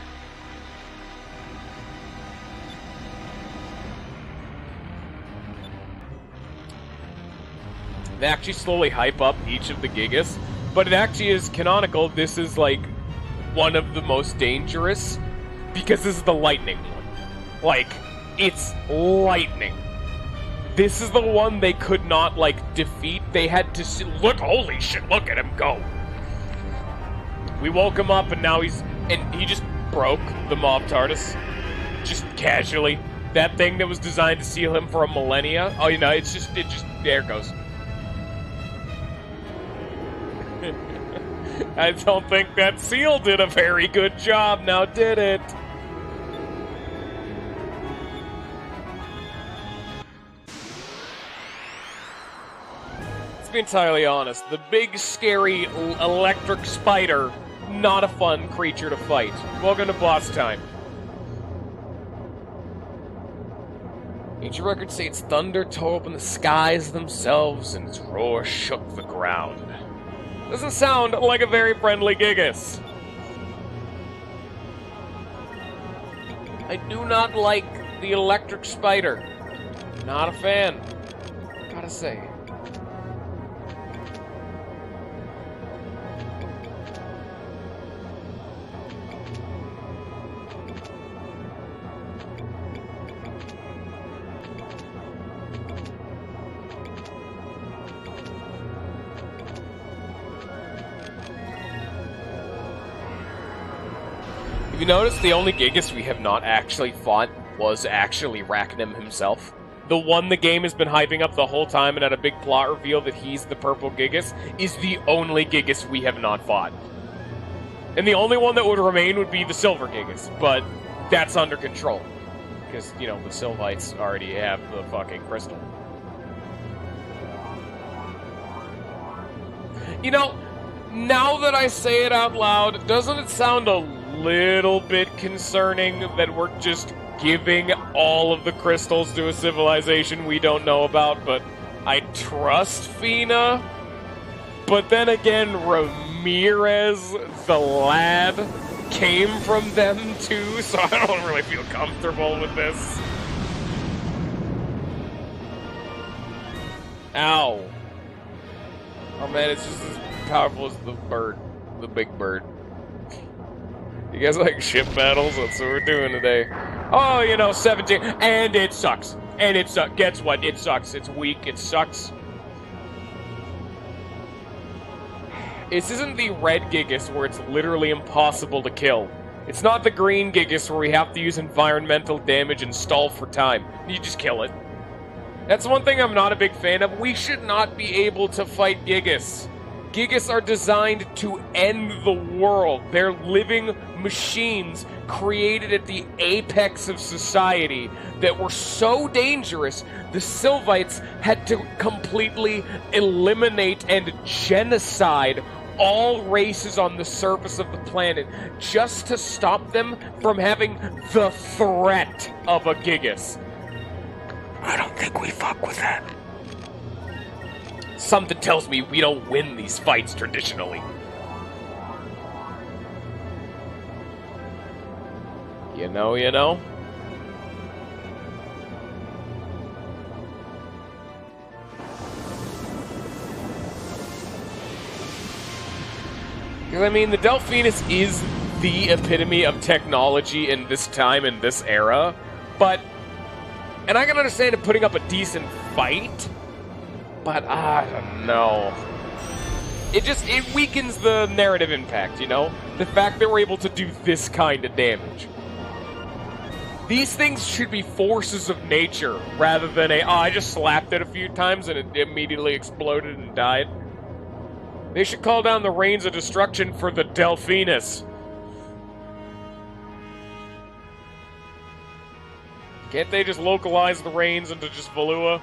They actually slowly hype up each of the Gigas, but it actually is canonical. This is like one of the most dangerous because this is the lightning one. Like, it's lightning. This is the one they could not, like, defeat. They had to look, holy shit, look at him go. We woke him up and now he just broke the Maw of Tartarus. Just casually. That thing that was designed to seal him for a millennia. Oh, you know, it just, there it goes. I don't think that seal did a very good job now, did it? To be entirely honest, the big, scary, electric spider, not a fun creature to fight. Welcome to boss time. Ancient records say its thunder tore open the skies themselves, and its roar shook the ground. Doesn't sound like a very friendly Gigas. I do not like the electric spider. Not a fan. Gotta say. If you notice, the only Gigas we have not actually fought was actually Rackham himself. The one the game has been hyping up the whole time and had a big plot reveal that he's the purple Gigas is the only Gigas we have not fought. And the only one that would remain would be the silver Gigas, but that's under control. Because, you know, the Sylvites already have the fucking crystal. You know, now that I say it out loud, doesn't it sound a little bit concerning that we're just giving all of the crystals to a civilization we don't know about, but I trust Fina? But then again, Ramirez, the lad, came from them too, so I don't really feel comfortable with this. Ow. Oh man, it's just as powerful as the bird. The big bird. You guys like ship battles? That's what we're doing today. Oh, you know, 17. And it sucks. And it sucks. Guess what? It sucks. It's weak. It sucks. This isn't the red Gigas where it's literally impossible to kill. It's not the green Gigas where we have to use environmental damage and stall for time. You just kill it. That's one thing I'm not a big fan of. We should not be able to fight Gigas. Gigas are designed to end the world. They're living machines created at the apex of society that were so dangerous, the Sylvites had to completely eliminate and genocide all races on the surface of the planet just to stop them from having the threat of a Gigas. I don't think we fuck with that. Something tells me we don't win these fights traditionally. You know. Because, I mean, the Delphinus is the epitome of technology in this time, in this era, but... And I can understand it putting up a decent fight, but I don't know. It weakens the narrative impact, you know? The fact that we're able to do this kind of damage. These things should be forces of nature, rather than I just slapped it a few times and it immediately exploded and died. They should call down the rains of destruction for the Delphinus. Can't they just localize the rains into just Valua?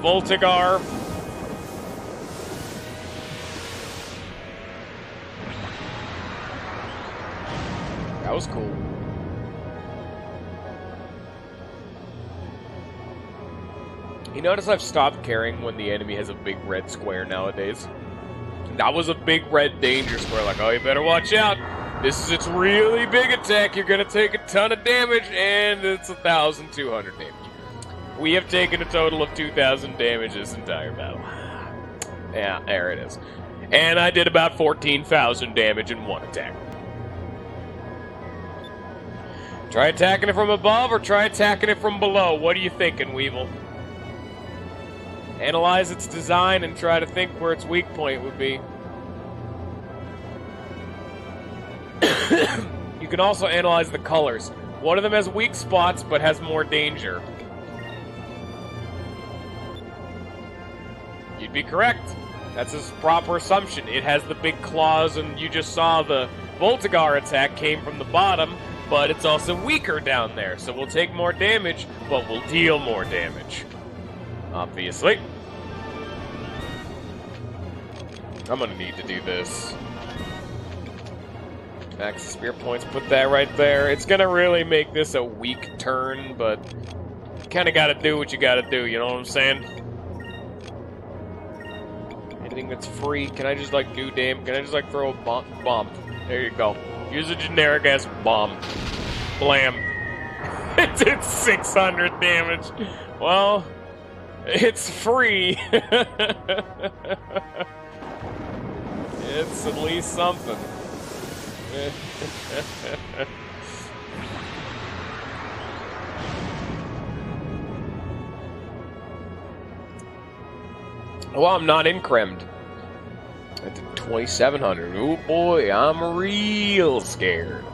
Voltigar. That was cool. You notice I've stopped caring when the enemy has a big red square nowadays? That was a big red danger square, like, oh, you better watch out. This is its really big attack. You're going to take a ton of damage, and it's 1,200 damage. We have taken a total of 2,000 damage this entire battle. Yeah, there it is. And I did about 14,000 damage in one attack. Try attacking it from above or try attacking it from below. What are you thinking, Weevil? Analyze its design and try to think where its weak point would be. You can also analyze the colors. One of them has weak spots, but has more danger. You'd be correct. That's a proper assumption. It has the big claws, and you just saw the Voltigar attack came from the bottom, but it's also weaker down there. So we'll take more damage, but we'll deal more damage. Obviously. I'm gonna need to do this. Max spear points, put that right there. It's gonna really make this a weak turn, but you kinda gotta do what you gotta do, you know what I'm saying? Anything that's free, can I just like do damn? Can I just like throw a bomb? There you go. Use a generic ass bomb. Blam. It did 600 damage. Well, it's free. It's at least something. Well, I'm not incremed. I did 2,700. Oh boy, I'm real scared.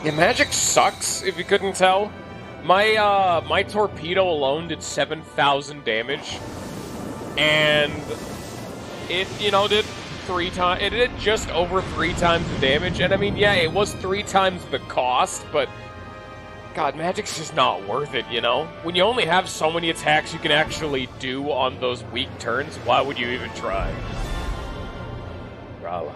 Yeah, magic sucks, if you couldn't tell. My torpedo alone did 7,000 damage. And it, did 3 times. It did just over 3 times the damage. And I mean, yeah, it was 3 times the cost, but God, magic's just not worth it, When you only have so many attacks you can actually do on those weak turns, why would you even try? Rala.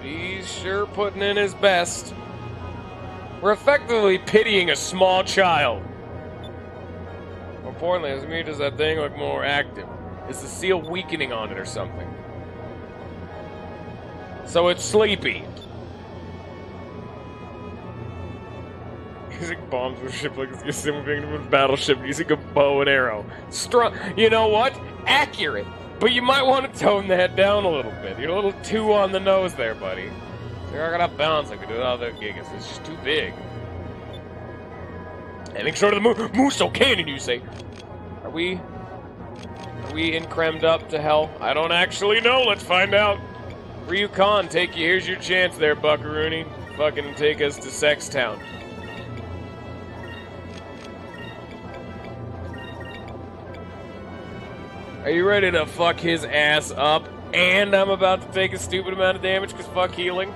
He's sure putting in his best. We're effectively pitying a small child. More importantly, as me does that thing look more active? Is the seal weakening on it or something? So it's sleepy. Using bombs with a ship like this, you're being a battleship using a bow and arrow. Strong. You know what? Accurate. But you might want to tone that down a little bit. You're a little too on the nose there, buddy. You're not gonna bounce like we do with other gigas. It's just too big. Aiming short of the Moonstone Cannon, you say? Are we incremed up to hell? I don't actually know. Let's find out. Ryukan, here's your chance there, Buckaroony. Fucking take us to Sextown. Are you ready to fuck his ass up? And I'm about to take a stupid amount of damage because fuck healing?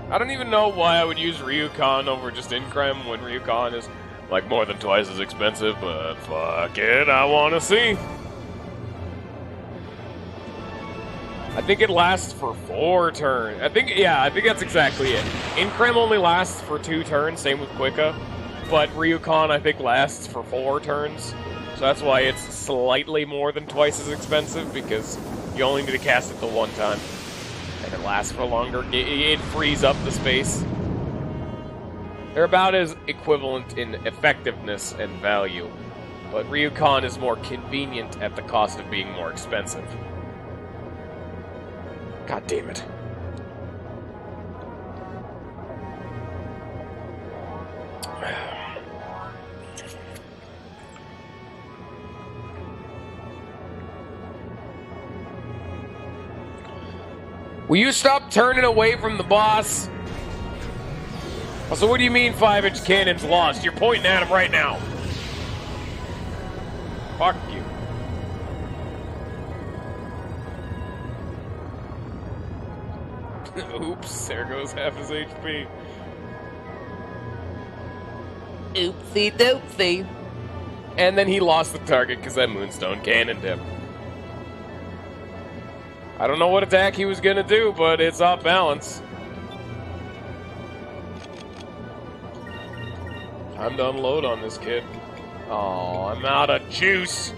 I don't even know why I would use Ryukan over just Increm when Ryukan is like more than twice as expensive, but fuck it, I want to see. I think it lasts for 4 turns. I think that's exactly it. Increm only lasts for 2 turns, same with Quicka. But Ryukan, I think, lasts for 4 turns. So that's why it's slightly more than twice as expensive, because you only need to cast it the 1 time. And it lasts for longer. It frees up the space. They're about as equivalent in effectiveness and value. But Ryukan is more convenient at the cost of being more expensive. God damn it. Will you stop turning away from the boss? Also, what do you mean 5-inch cannon's lost? You're pointing at him right now. Fuck you. Oops, there goes half his HP. Oopsie doopsie. And then he lost the target because that Moonstone cannoned him. I don't know what attack he was gonna do, but it's off balance. Time to unload on this kid. Oh, I'm out of juice.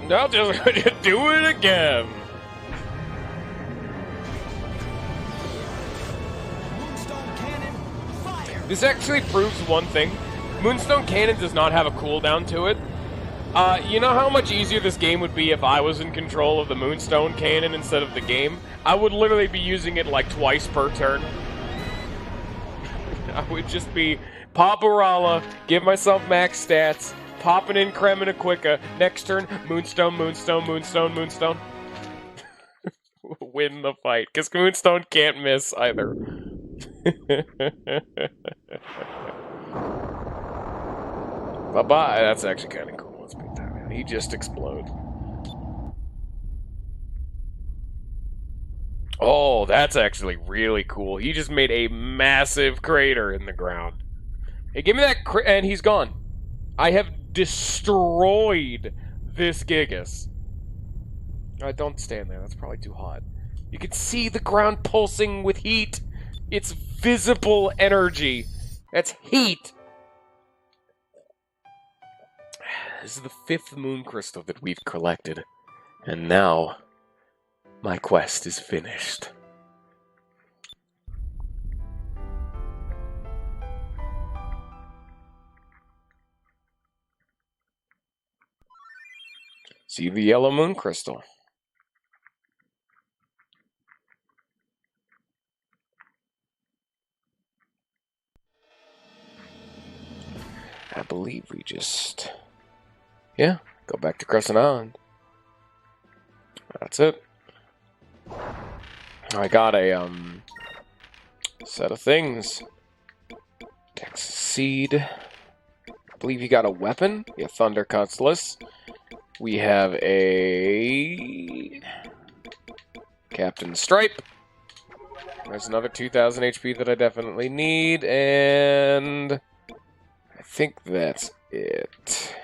Now just gonna do it again. Moonstone Cannon, fire! This actually proves one thing. Moonstone Cannon does not have a cooldown to it. You know how much easier this game would be if I was in control of the Moonstone Cannon instead of the game? I would literally be using it like twice per turn. I would just be pop a Rala, give myself max stats, pop an Increm and a Quicka, next turn, Moonstone, Moonstone, Moonstone, Moonstone. Win the fight, because Moonstone can't miss either. Bye-bye. That's actually kind of cool. Let's put that in. He just explode. Oh, that's actually really cool. He just made a massive crater in the ground. Hey, give me that and he's gone. I have destroyed this Gigas. Alright, don't stand there. That's probably too hot. You can see the ground pulsing with heat. It's visible energy. That's heat. This is the 5th moon crystal that we've collected. And now, my quest is finished. See the yellow moon crystal. I believe we just... Yeah, go back to Crescent Island. That's it. I got a, set of things. Texas Seed. I believe you got a weapon. Yeah, Thunder Cutlass. We have a... Captain Stripe. There's another 2,000 HP that I definitely need, and... I think that's it.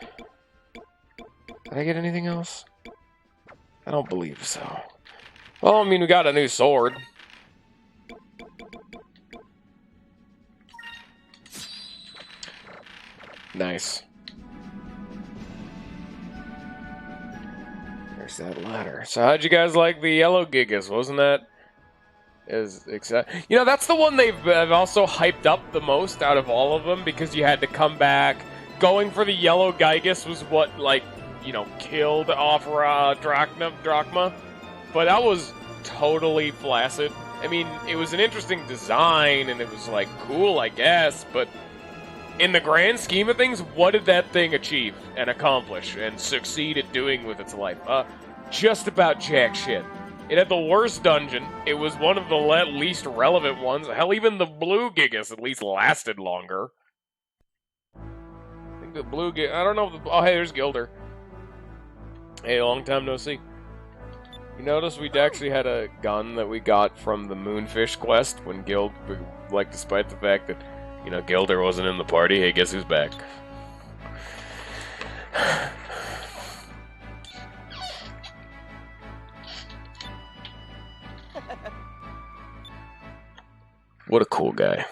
Did I get anything else? I don't believe so. Well, I mean, we got a new sword. Nice. There's that ladder. So how'd you guys like the yellow Gigas? Wasn't that as exciting? You know, that's the one they've also hyped up the most out of all of them, because you had to come back. Going for the yellow Gigas was what, like, you know, killed off Drachma. But that was totally flaccid. I mean, it was an interesting design, and it was, like, cool, I guess, but in the grand scheme of things, what did that thing achieve and accomplish and succeed at doing with its life? Just about jack shit. It had the worst dungeon. It was one of the least relevant ones. Hell, even the blue Gigas at least lasted longer. I think the blue Gigas... I don't know if the... Oh, hey, there's Gilder. Hey, long time no see. You notice we actually had a gun that we got from the Moonfish quest when like, despite the fact that, you know, Gilder wasn't in the party. Hey, guess who's back? What a cool guy.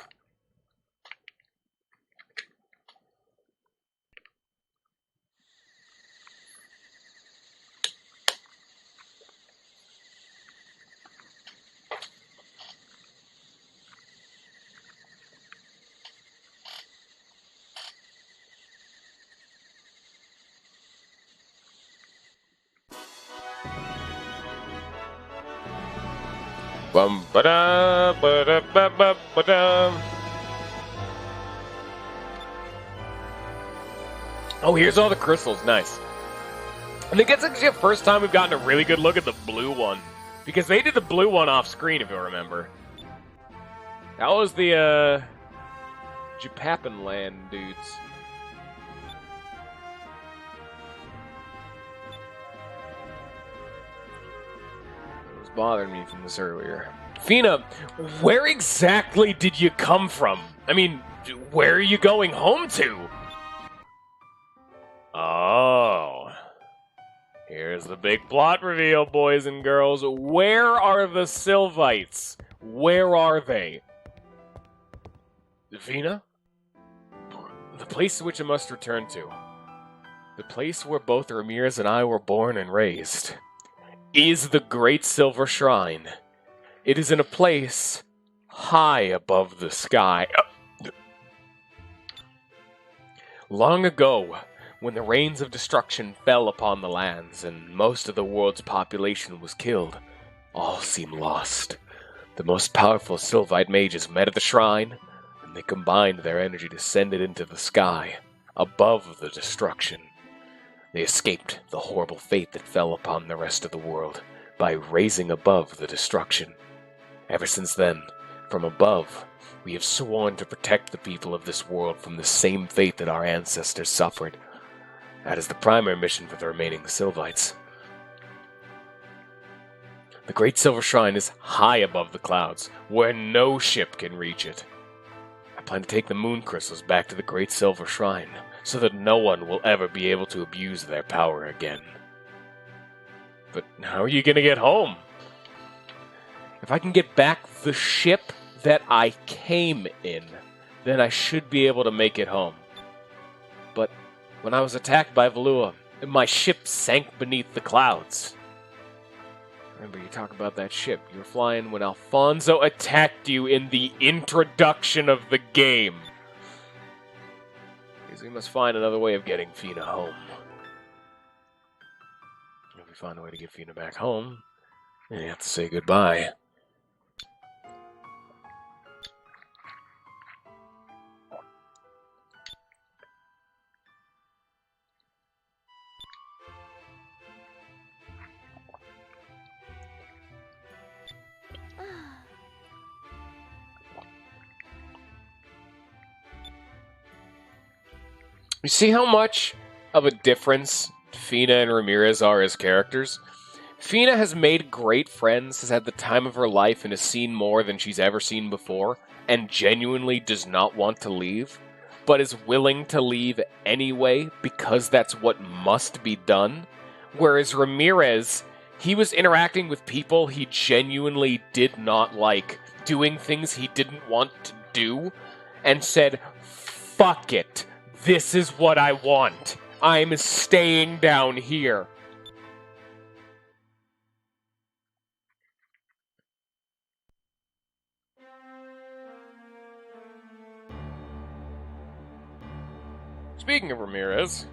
Bum ba da ba da ba ba ba da. Oh, here's all the crystals. Nice. I think it's actually the first time we've gotten a really good look at the blue one, because they did the blue one off screen, if you remember. That was the Japapan land dudes. Bothering me from this earlier. Fina, where exactly did you come from? I mean, where are you going home to? Oh. Here's the big plot reveal, boys and girls. Where are the Sylvites? Where are they? Fina? The place to which I must return to. The place where both Ramirez and I were born and raised. Is the Great Silver Shrine. It is in a place high above the sky. Long ago, when the rains of destruction fell upon the lands and most of the world's population was killed, all seemed lost. The most powerful Sylvite mages met at the shrine, and they combined their energy to send it into the sky, above the destruction. They escaped the horrible fate that fell upon the rest of the world by raising above the destruction. Ever since then, From above, we have sworn to protect the people of this world from the same fate that our ancestors suffered. That is the primary mission for the remaining Sylvites. The Great Silver Shrine is high above the clouds, where no ship can reach it. I plan to take the moon crystals back to the Great Silver Shrine, so that no one will ever be able to abuse their power again. But how are you going to get home? If I can get back the ship that I came in, then I should be able to make it home. But when I was attacked by Valua, my ship sank beneath the clouds. Remember, you talk about that ship. You were flying when Alfonso attacked you in the introduction of the game. Because we must find another way of getting Fina home. If we find a way to get Fina back home, then you have to say goodbye. You see how much of a difference Fina and Ramirez are as characters? Fina has made great friends, has had the time of her life, and has seen more than she's ever seen before, and genuinely does not want to leave, but is willing to leave anyway because that's what must be done. Whereas Ramirez, he was interacting with people he genuinely did not like, doing things he didn't want to do, and said, "Fuck it. This is what I want. I'm staying down here." Speaking of Ramirez,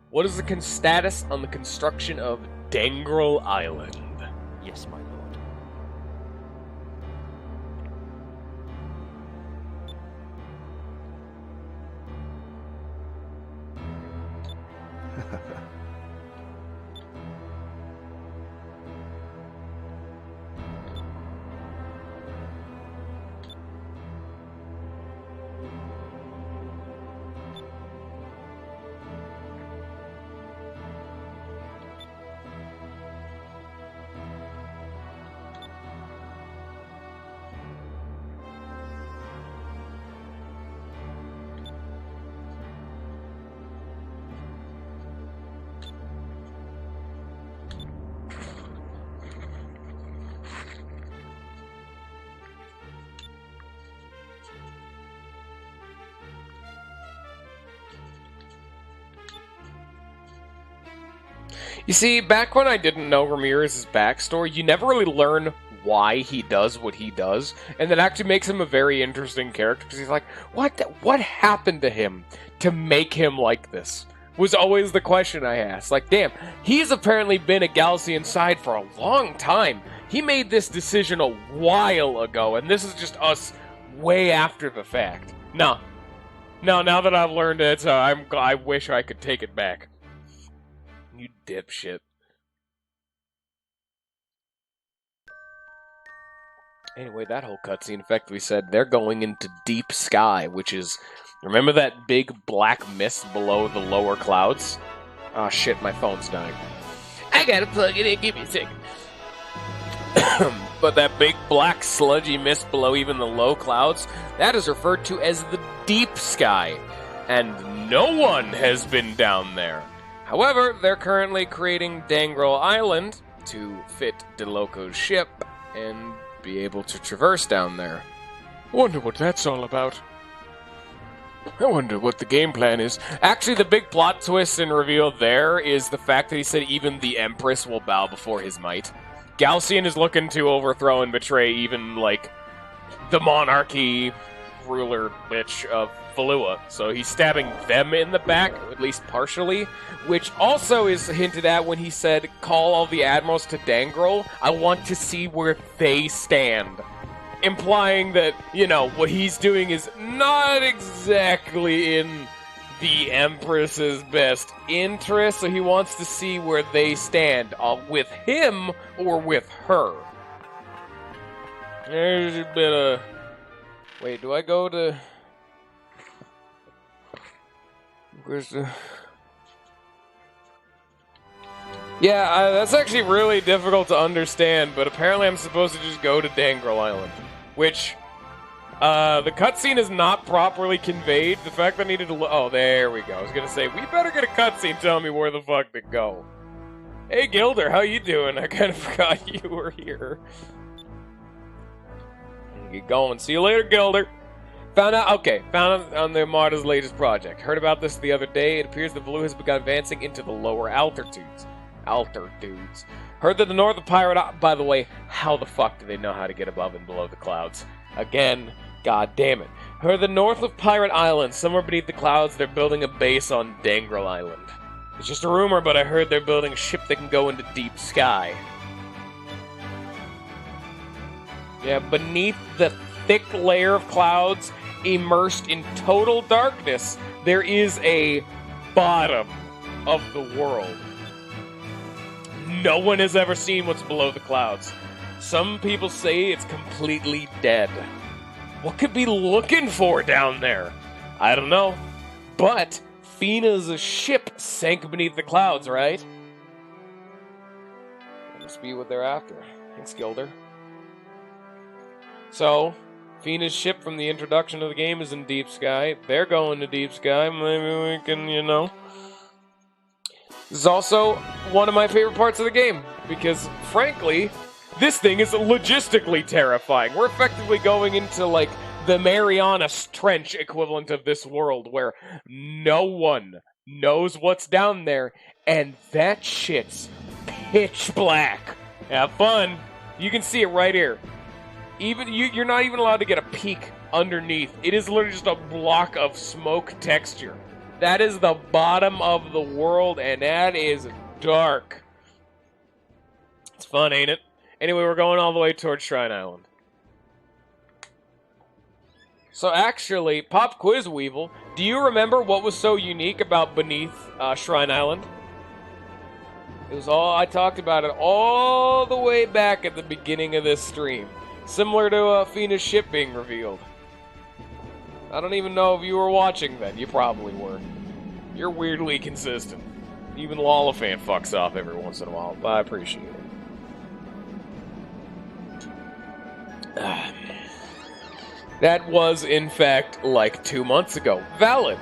what is the status on the construction of Dangrel Island? Yes, my lord. You see, back when I didn't know Ramirez's backstory, you never really learn why he does what he does, and that actually makes him a very interesting character, because he's like, what happened to him to make him like this? Was always the question I asked. Like, damn, he's apparently been a Galcian side for a long time. He made this decision a while ago, and this is just us way after the fact. No, now that I've learned it, I wish I could take it back. You dipshit. Anyway, that whole cutscene effectively said they're going into deep sky, which is... Remember that big black mist below the lower clouds? Oh shit, my phone's dying. I gotta plug it in, give me a second. But that big black sludgy mist below even the low clouds, that is referred to as the deep sky. And no one has been down there. However, they're currently creating Dangrel Island to fit DeLoco's ship and be able to traverse down there. Wonder what that's all about. I wonder what the game plan is. Actually, the big plot twist and reveal there is the fact that he said even the Empress will bow before his might. Galcian is looking to overthrow and betray even, like, the monarchy ruler bitch of Valua. So he's stabbing them in the back, at least partially, which also is hinted at when he said, call all the admirals to Dangrel. I want to see where they stand. Implying that, you know, what he's doing is not exactly in the Empress's best interest, so he wants to see where they stand, with him or with her. There's a bit of... Wait, do I go to... Where's the... Yeah, that's actually really difficult to understand, but apparently I'm supposed to just go to Dangrel Island. Which, the cutscene is not properly conveyed. The fact that I needed to... Oh, there we go. I was gonna say, we better get a cutscene telling me where the fuck to go. Hey, Gilder, how you doing? I kind of forgot you were here. Get going. See you later, Gilder. Found out on the Armada's latest project. Heard about this the other day. It appears the Blue has begun advancing into the lower altitudes. Heard that the north of Pirate... By the way, how the fuck do they know how to get above and below the clouds? Again, god damn it. Heard the north of Pirate Island, somewhere beneath the clouds, they're building a base on Dangrel Island. It's just a rumor, but I heard they're building a ship that can go into deep sky. Yeah, beneath the thick layer of clouds, immersed in total darkness, there is a bottom of the world. No one has ever seen what's below the clouds. Some people say it's completely dead. What could be looking for down there? I don't know. But Fina's ship sank beneath the clouds, right? That must be what they're after. Thanks, Gilder. So, Fina's ship from the introduction of the game is in deep sky. They're going to deep sky. Maybe we can, you know... This is also one of my favorite parts of the game, because, frankly, this thing is logistically terrifying. We're effectively going into, like, the Mariana Trench equivalent of this world, where no one knows what's down there, and that shit's pitch black. Have fun. You can see it right here. Even you're not even allowed to get a peek underneath. It is literally just a block of smoke texture. That is the bottom of the world, and that is dark. It's fun, ain't it? Anyway, we're going all the way towards Shrine Island. So actually, Pop Quiz Weevil, do you remember what was so unique about beneath Shrine Island? It was all, I talked about it all the way back at the beginning of this stream. Similar to Fina's ship being revealed. I don't even know if you were watching then. You probably were. You're weirdly consistent. Even Lollifan fucks off every once in a while, but I appreciate it. That was, in fact, like 2 months ago. Valid.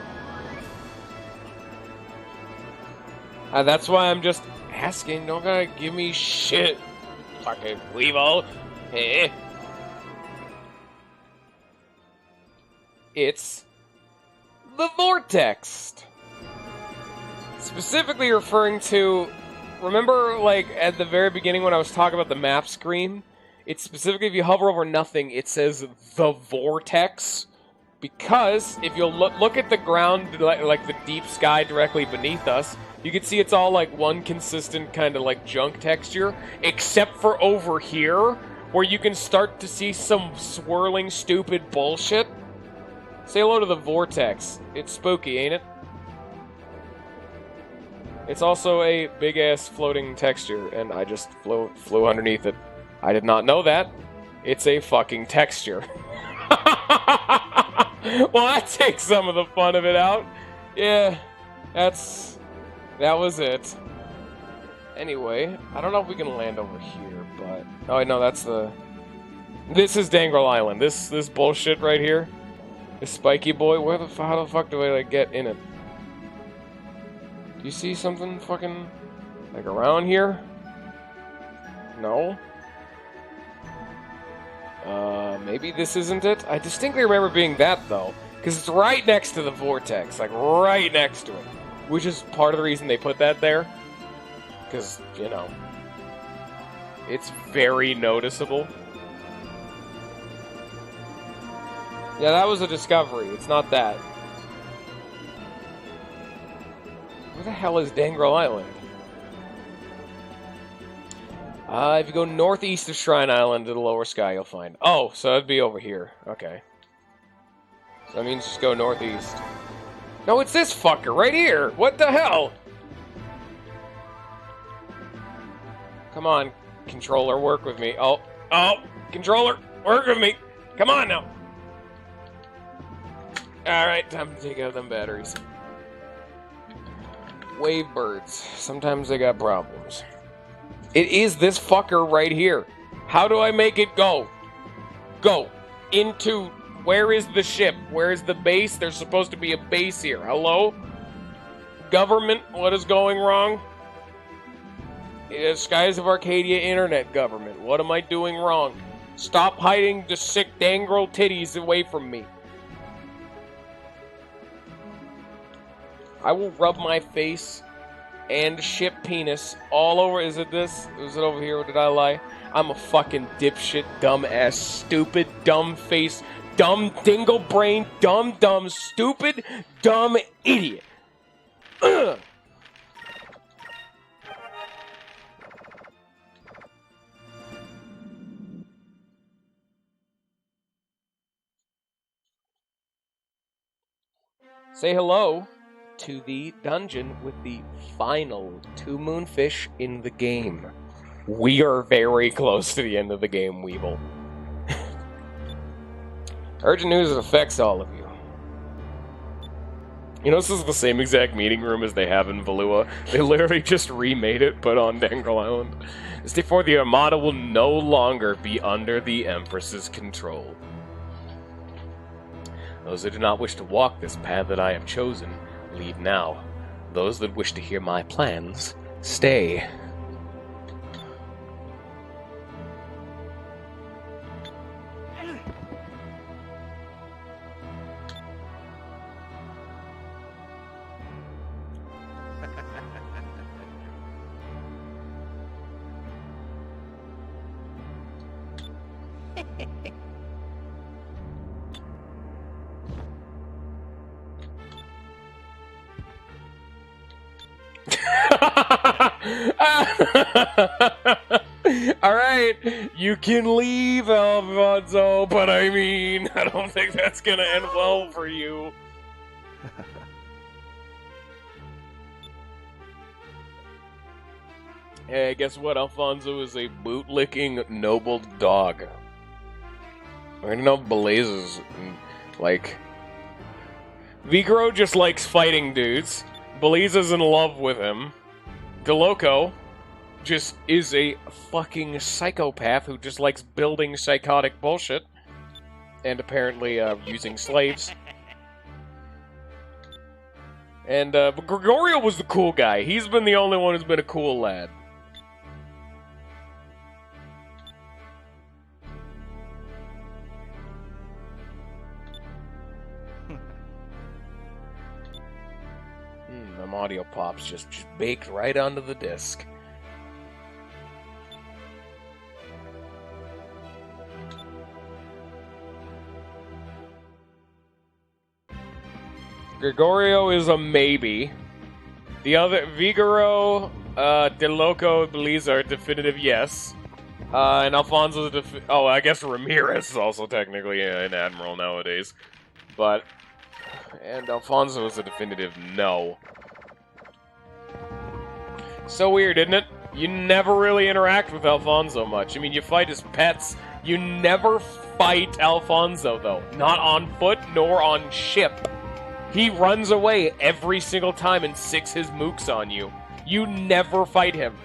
That's why I'm just asking. Don't gotta give me shit. Fucking Weevil. Hey. It's the Vortex. Specifically referring to, remember, like, at the very beginning when I was talking about the map screen? It's specifically, if you hover over nothing, it says the Vortex. Because, if you'll look at the ground, like the deep sky directly beneath us, you can see it's all, like, one consistent kind of, like, junk texture. Except for over here, where you can start to see some swirling, stupid bullshit. Say hello to the Vortex. It's spooky, ain't it? It's also a big-ass floating texture, and I just flew underneath it. I did not know that. It's a fucking texture. Well, that takes some of the fun of it out. Yeah, that was it. Anyway, I don't know if we can land over here, but... Oh, no, that's the... This is Dangrel Island. This bullshit right here. This spiky boy. How the fuck do I, like, get in it? Do you see something fucking, like, around here? No? Maybe this isn't it? I distinctly remember being that, though. Because it's right next to the Vortex. Like, right next to it. Which is part of the reason they put that there. Because, you know, it's very noticeable. Yeah, that was a discovery. It's not that. Where the hell is Dangrel Island? If you go northeast of Shrine Island to the lower sky, you'll find... Oh, so it'd be over here. Okay. So that means just go northeast. No, it's this fucker right here! What the hell? Come on, controller, work with me. Oh, controller! Work with me. Come on now. Alright, time to take out them batteries. Wave birds. Sometimes they got problems. It is this fucker right here. How do I make it go? Go. Into... Where is the ship? Where is the base? There's supposed to be a base here. Hello? Government, what is going wrong? Skies of Arcadia internet government. What am I doing wrong? Stop hiding the sick dangrel titties away from me. I will rub my face and ship penis all over. Is it this? Is it over here? Or did I lie? I'm a fucking dipshit, dumb ass, stupid, dumb face, dumb dingle brain, dumb, stupid, dumb idiot. Ugh. Say hello to the dungeon with the final 2 moonfish in the game. We are very close to the end of the game, Weevil. Urgent news affects all of you. You know, this is the same exact meeting room as they have in Valua. They literally just remade it, but on Dangle Island. Therefore, the Armada will no longer be under the Empress's control. Those who do not wish to walk this path that I have chosen, leave now. Those that wish to hear my plans, stay. Alright, you can leave, Alfonso, but I mean, I don't think that's gonna end well for you. Hey, guess what? Alfonso is a bootlicking, noble dog. I know Blazes, like... Vigoro just likes fighting dudes. Belize is in love with him. DeLoco just is a fucking psychopath who just likes building psychotic bullshit. And apparently using slaves. And but Gregorio was the cool guy. He's been the only one who's been a cool lad. Them audio pops just baked right onto the disc. Gregorio is a maybe. The other, Vigoro, DeLoco, Belize are definitive yes. And Alfonso's oh, I guess Ramirez is also technically an admiral nowadays. But, and Alfonso is a definitive no. So weird, isn't it? You never really interact with Alfonso much. I mean, you fight his pets. You never fight Alfonso, though. Not on foot, nor on ship. He runs away every single time and sicks his mooks on you. You never fight him.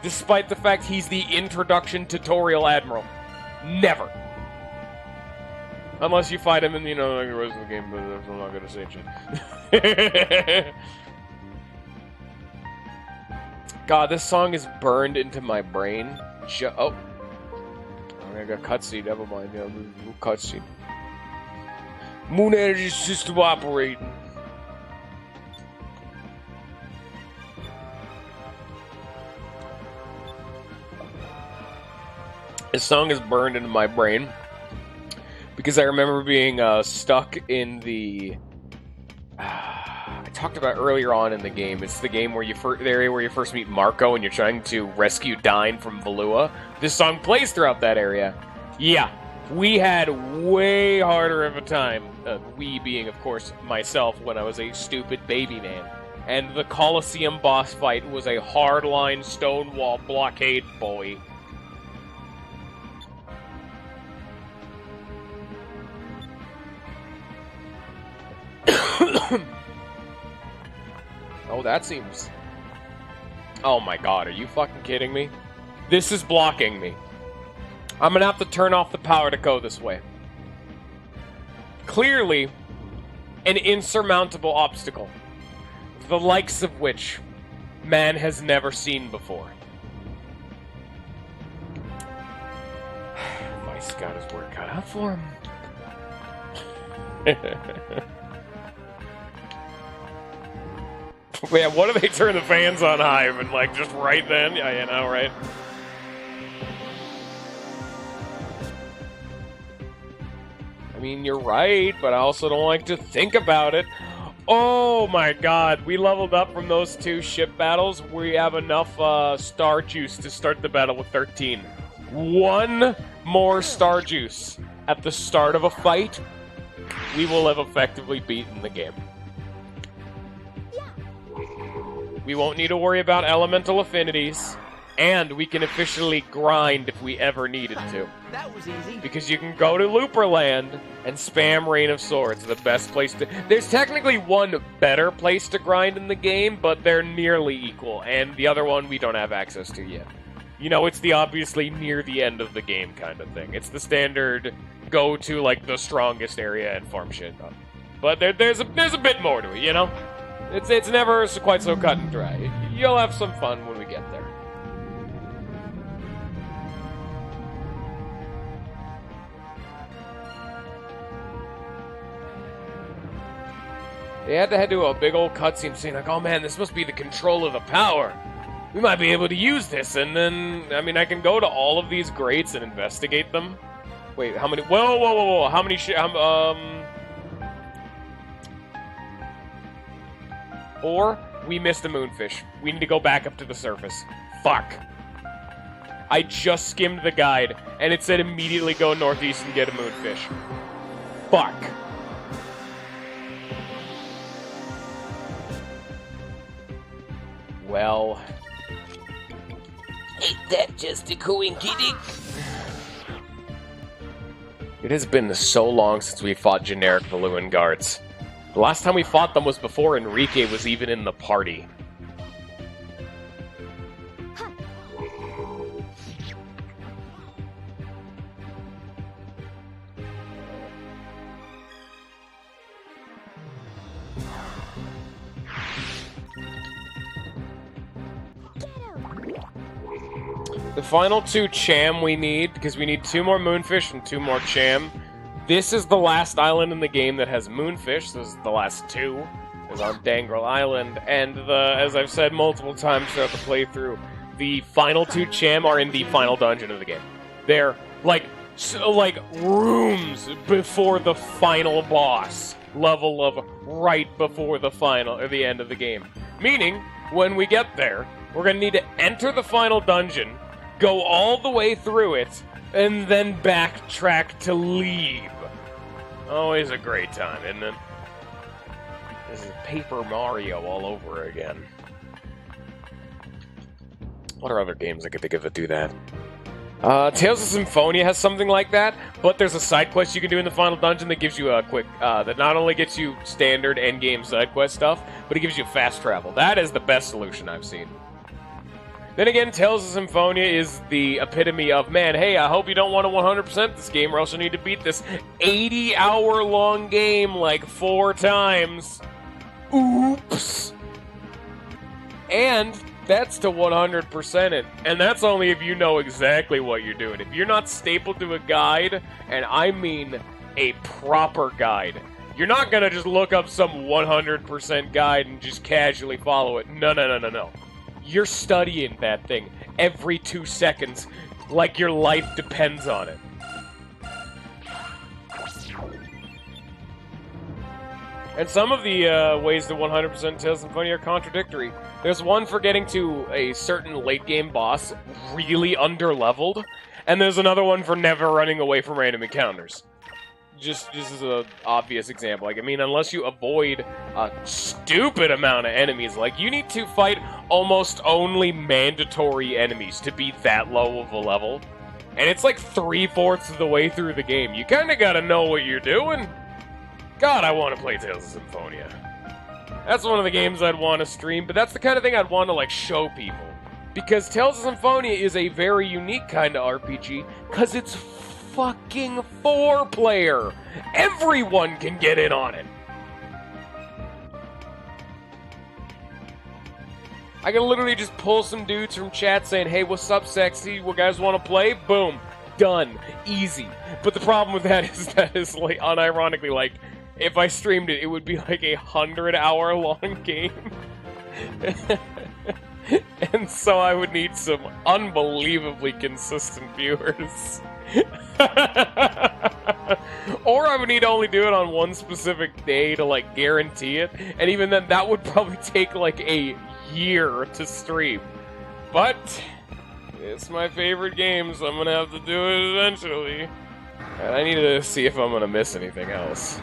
Despite the fact he's the introduction tutorial admiral. Never. Unless you fight him in, you know, like the rest of the game, but I'm not gonna say shit. God, this song is burned into my brain. Oh. I got cutscene, never mind. Yeah, cutscene. Moon energy system operating. This song is burned into my brain because I remember being stuck in the... I talked about earlier on in the game. It's the game where the area where you first meet Marco and you're trying to rescue Dine from Valua. This song plays throughout that area. Yeah, we had way harder of a time. We being, of course, myself when I was a stupid baby man. And the Colosseum boss fight was a hardline stonewall blockade, boy. Oh, that seems... Oh my god, are you fucking kidding me? This is blocking me. I'm gonna have to turn off the power to go this way. Clearly, an insurmountable obstacle. The likes of which man has never seen before. Vice got his work cut out for him. Yeah, what if they turn the fans on high and like just right then? Yeah, you know, right? I mean, you're right, but I also don't like to think about it. Oh my god, we leveled up from those 2 ship battles. We have enough star juice to start the battle with 13. 1 more star juice at the start of a fight, we will have effectively beaten the game. We won't need to worry about elemental affinities, and we can officially grind if we ever needed to. That was easy. Because you can go to Looperland and spam Rain of Swords, the best place to... There's technically one better place to grind in the game, but they're nearly equal, and the other one we don't have access to yet. You know, it's the obviously near the end of the game kind of thing. It's the standard go to, like, the strongest area and farm shit up. But there's a bit more to it, you know? It's never quite so cut and dry. You'll have some fun when we get there. They had to head to a big old cutscene saying like, oh man, this must be the control of the power. We might be able to use this, and then, I mean, I can go to all of these grates and investigate them. Wait, how many? Whoa! How many? Or we missed a moonfish. We need to go back up to the surface. Fuck. I just skimmed the guide, and it said immediately go northeast and get a moonfish. Fuck. Well... Ain't that just a coinkydink? It has been so long since we fought generic Valuan guards. The last time we fought them was before Enrique was even in the party. The final 2 Cham we need, because we need 2 more Moonfish and 2 more Cham. This is the last island in the game that has Moonfish. This is the last 2. Is on Dangrel Island, and as I've said multiple times throughout the playthrough, the final 2 Cham are in the final dungeon of the game. They're like rooms before the final boss level of right before the final or the end of the game. Meaning, when we get there, we're gonna need to enter the final dungeon, go all the way through it, and then backtrack to leave. Always a great time, isn't it? This is Paper Mario all over again. What are other games I could think of that do that? Tales of Symphonia has something like that, but there's a side quest you can do in the final dungeon that gives you a quick, that not only gets you standard endgame side quest stuff, but it gives you fast travel. That is the best solution I've seen. Then again, Tales of Symphonia is the epitome of, man, hey, I hope you don't want to 100% this game, or else you need to beat this 80-hour-long game like 4 times. Oops. And that's to 100% it. And that's only if you know exactly what you're doing. If you're not stapled to a guide, and I mean a proper guide, you're not going to just look up some 100% guide and just casually follow it. No. You're studying that thing every 2 seconds like your life depends on it. And some of the ways to 100% Tales of Symphonia are contradictory. There's one for getting to a certain late-game boss really under-leveled, and there's another one for never running away from random encounters. Just as an obvious example. Like, I mean, unless you avoid a stupid amount of enemies, like, you need to fight almost only mandatory enemies to be that low of a level. And it's like 3/4 of the way through the game. You kinda gotta know what you're doing. God, I want to play Tales of Symphonia. That's one of the games I'd want to stream, but that's the kind of thing I'd want to, like, show people. Because Tales of Symphonia is a very unique kind of RPG, because it's fucking 4-player. Everyone can get in on it. I can literally just pull some dudes from chat saying, hey, what's up, sexy? What guys want to play? Boom. Done. Easy. But the problem with that is like, unironically, like, if I streamed it, it would be like a 100-hour-long game. And so I would need some unbelievably consistent viewers. Or I would need to only do it on one specific day to, like, guarantee it. And even then, that would probably take, like, a year to stream. But it's my favorite game, so I'm gonna have to do it eventually. And I need to see if I'm gonna miss anything else.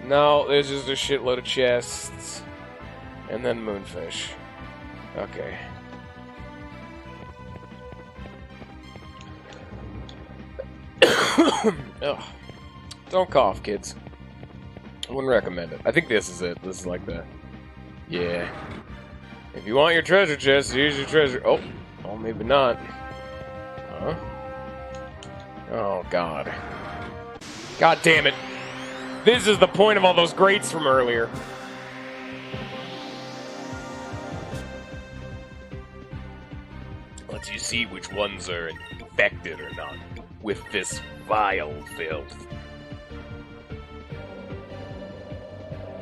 No, there's just a shitload of chests. And then moonfish. Okay. Ugh. Don't cough, kids. I wouldn't recommend it. I think this is it. This is like the... Yeah. If you want your treasure chest, here's your treasure... Oh. Oh, maybe not. Huh? Oh, God. God damn it. This is the point of all those grates from earlier. Lets you see which ones are infected or not with this vile filth.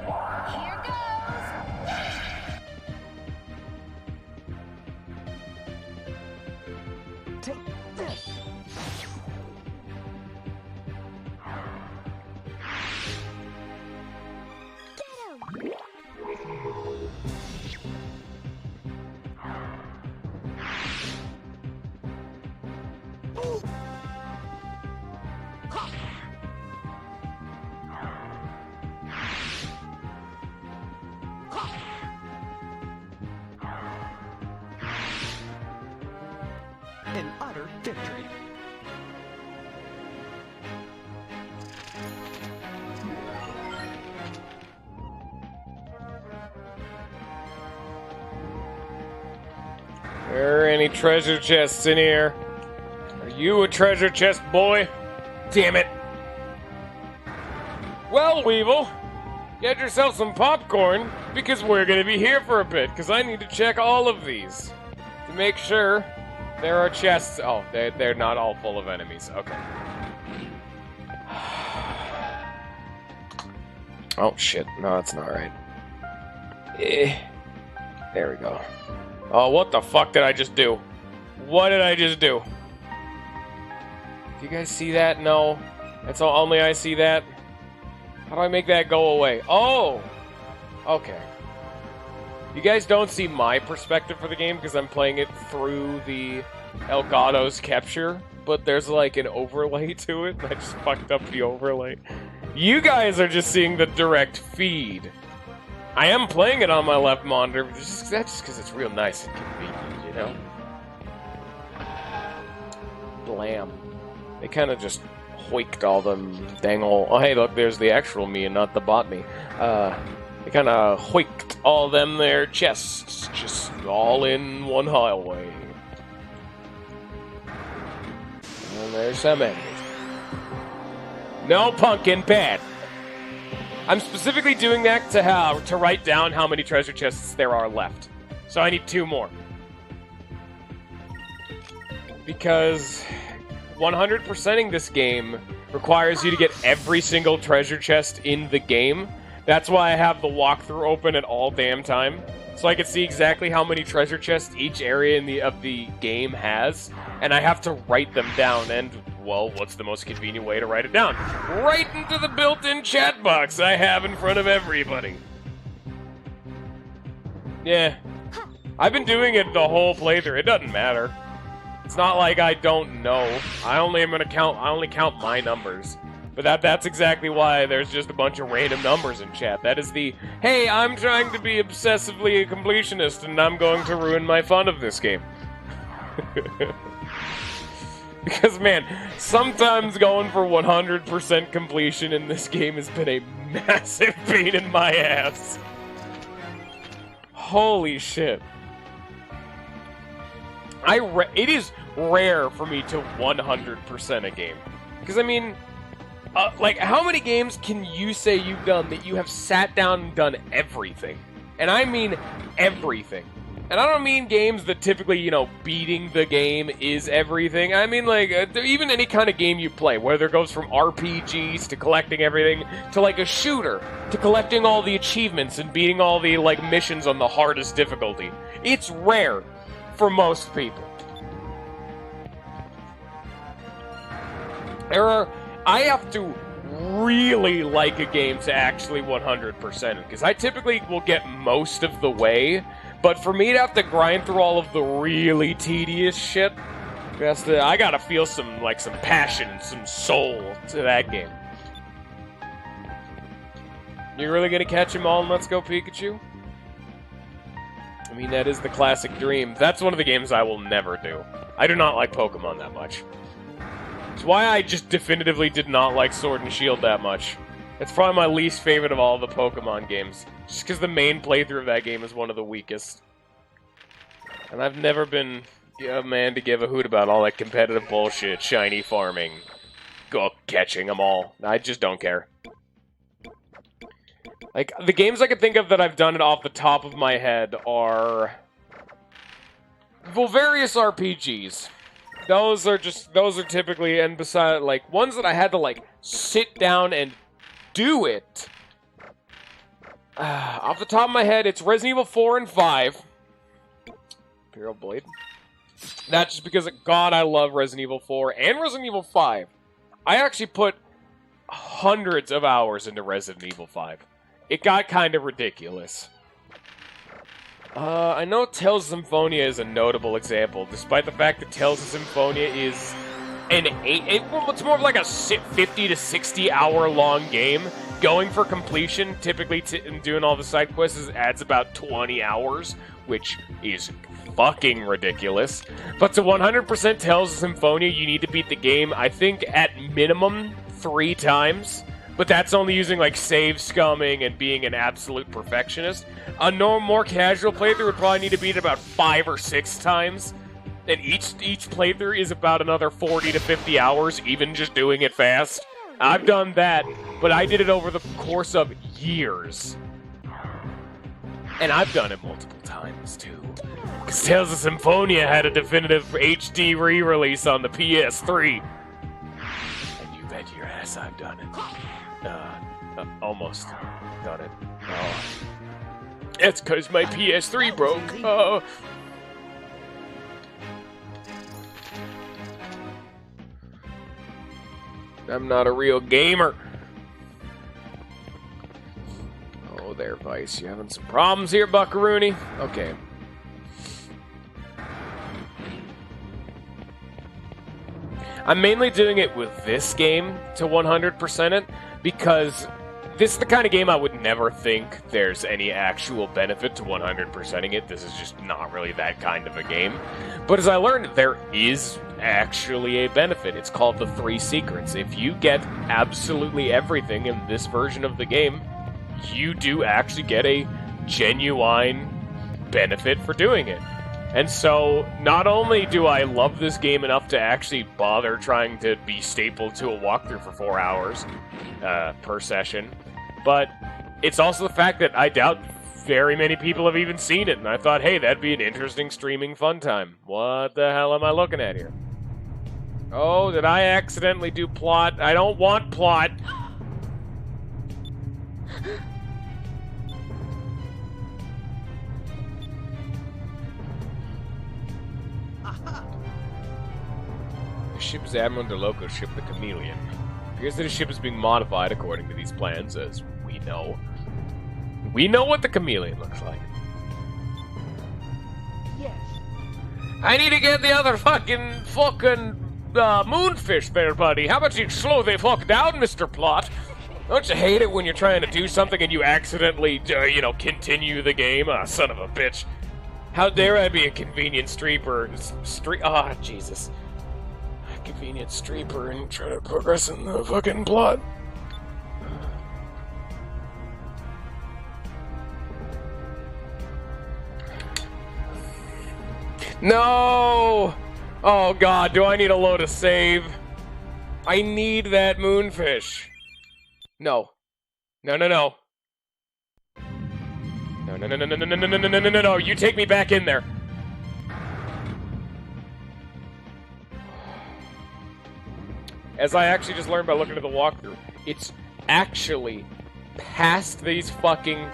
Here goes. Take this. Get him. An utter victory. Are any treasure chests in here? Are you a treasure chest boy? Damn it. Well, Weevil, get yourself some popcorn, because we're gonna be here for a bit, because I need to check all of these to make sure there are chests. Oh, they're not all full of enemies. Okay. Oh, shit. No, that's not right. There we go. Oh, what the fuck did I just do? What did I just do? Do you guys see that? No. That's all, only I see that. How do I make that go away? Oh! Okay. You guys don't see my perspective for the game because I'm playing it through the Elgato's capture, but there's like an overlay to it. I just fucked up the overlay. You guys are just seeing the direct feed. I am playing it on my left monitor, but that's just because it's real nice and convenient, you know? Blam. They kind of just hoiked all them dang old... Oh, hey, look, there's the actual me and not the bot me. They kind of hoiked all them there chests, just all in one hallway. And there's some enemies. No pumpkin pad. I'm specifically doing that to write down how many treasure chests there are left. So I need 2 more. Because 100%ing this game requires you to get every single treasure chest in the game. That's why I have the walkthrough open at all damn time. So I can see exactly how many treasure chests each area of the game has. And I have to write them down. And, well, what's the most convenient way to write it down? Right into the built-in chat box I have in front of everybody. Yeah. I've been doing it the whole playthrough. It doesn't matter. It's not like I don't know. I only count my numbers. But that's exactly why there's just a bunch of random numbers in chat. That is the, hey, I'm trying to be obsessively a completionist and I'm going to ruin my fun of this game. Because, man, sometimes going for 100% completion in this game has been a massive pain in my ass. Holy shit. It is rare for me to 100% a game. Because, I mean, like, how many games can you say you've done that you have sat down and done everything? And I mean everything. And I don't mean games that typically, you know, beating the game is everything. I mean, like, even any kind of game you play, whether it goes from RPGs to collecting everything, to, like, a shooter, to collecting all the achievements and beating all the, like, missions on the hardest difficulty. It's rare for most people. I have to really like a game to actually 100% it, because I typically will get most of the way. But for me to have to grind through all of the really tedious shit, I gotta feel some passion and some soul to that game. You really gonna catch them all in Let's Go Pikachu? I mean, that is the classic dream. That's one of the games I will never do. I do not like Pokemon that much. It's why I just definitively did not like Sword and Shield that much. It's probably my least favorite of all the Pokemon games. Just because the main playthrough of that game is one of the weakest. And I've never been a man to give a hoot about all that competitive bullshit, shiny farming, catching them all. I just don't care. Like, the games I can think of that I've done it off the top of my head are... well, various RPGs. Those are typically, and besides, like, ones that I had to, like, sit down and do it. Off the top of my head, it's Resident Evil 4 and 5. Imperial Blade. That's just because, God, I love Resident Evil 4 and Resident Evil 5. I actually put hundreds of hours into Resident Evil 5. It got kind of ridiculous. I know Tales of Symphonia is a notable example, despite the fact that Tales of Symphonia is it's more of like a 50 to 60 hour long game. Going for completion, typically and doing all the side quests, adds about 20 hours, which is fucking ridiculous. But to 100% Tales of Symphonia, you need to beat the game, I think, at minimum 3 times. But that's only using, like, save scumming and being an absolute perfectionist. A more casual playthrough would probably need to beat it about 5 or 6 times. And each playthrough is about another 40 to 50 hours, even just doing it fast. I've done that, but I did it over the course of years. And I've done it multiple times, too. Because Tales of Symphonia had a definitive HD re-release on the PS3. And you bet your ass I've done it. Almost done it. Oh. It's because my PS3 broke. Oh. I'm not a real gamer. Oh, there, Vice. You having some problems here, Buckaroony? Okay. I'm mainly doing it with this game to 100% it, because this is the kind of game I would never think there's any actual benefit to 100%ing it. This is just not really that kind of a game. But as I learned, there is actually a benefit. It's called the 3 secrets. If you get absolutely everything in this version of the game, you do actually get a genuine benefit for doing it. And so, not only do I love this game enough to actually bother trying to be stapled to a walkthrough for 4 hours per session, but it's also the fact that I doubt very many people have even seen it, and I thought, hey, that'd be an interesting streaming fun time. What the hell am I looking at here? Oh, did I accidentally do plot? I don't want plot! The ship is Admiral DeLoco's ship, the Chameleon. Appears that his ship is being modified according to these plans, as we know. We know what the Chameleon looks like. Yes. I need to get the other fucking moonfish there, buddy. How about you slow the fuck down, Mr. Plot? Don't you hate it when you're trying to do something and you accidentally, continue the game? Ah, son of a bitch. How dare I be a convenience streamer? Oh, Jesus. convenient streeper and try to progress in the fucking plot. No! Oh god, do I need a load of save? I need that moonfish. No. No, no, no. No, no, no, no, no, no, no, no, no, no, no, no, no, you take me back in there. As I actually just learned by looking at the walkthrough, it's actually past these fucking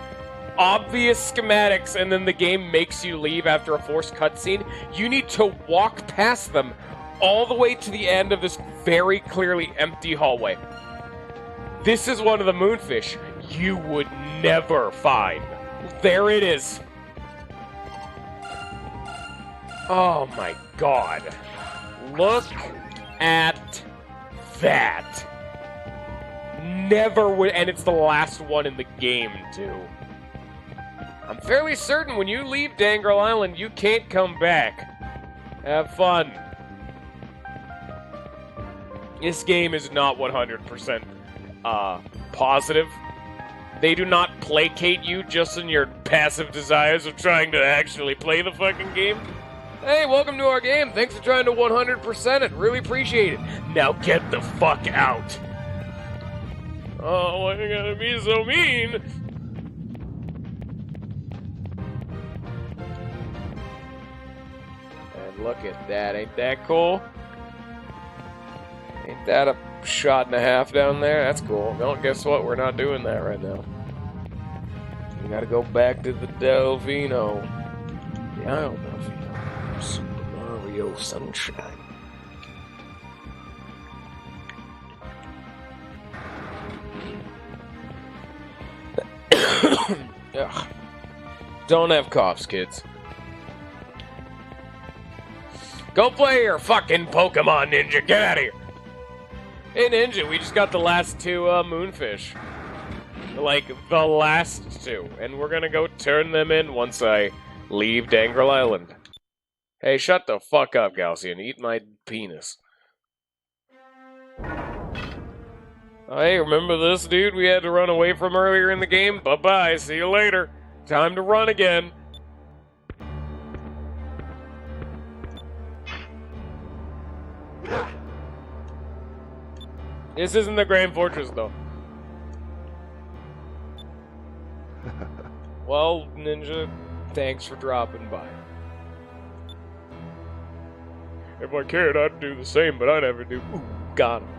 obvious schematics and then the game makes you leave after a forced cutscene. You need to walk past them all the way to the end of this very clearly empty hallway. This is one of the moonfish you would never find. There it is. Oh my god. Look at that. Never would, and it's the last one in the game, too. I'm fairly certain when you leave Dangrel Island, you can't come back. Have fun. This game is not 100% positive. They do not placate you just in your passive desires of trying to actually play the fucking game. Hey, welcome to our game. Thanks for trying to 100% it. Really appreciate it. Now get the fuck out. Oh, why you gotta be so mean? And look at that. Ain't that cool? Ain't that a shot and a half down there? That's cool. Well, guess what? We're not doing that right now. We gotta go back to the Delfino. The Isle Delfino. Super Mario Sunshine. Ugh. Don't have coughs, kids. Go play your fucking Pokemon, Ninja. Get out of here. Hey, Ninja, we just got the last two moonfish. Like, the last two. And we're gonna go turn them in once I leave Dangrel Island. Hey, shut the fuck up, Galcian. Eat my penis. Hey, remember this dude we had to run away from earlier in the game? Bye-bye, see you later. Time to run again. This isn't the Grand Fortress, though. Well, Ninja, thanks for dropping by. If I cared, I'd do the same, but I never do. Ooh, got him.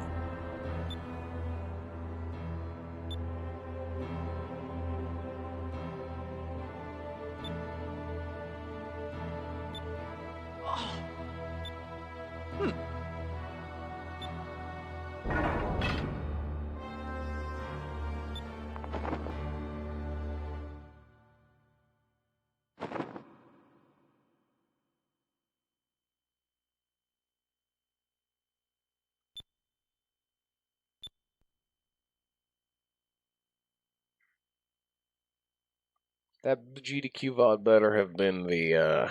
That GDQ VOD better have been the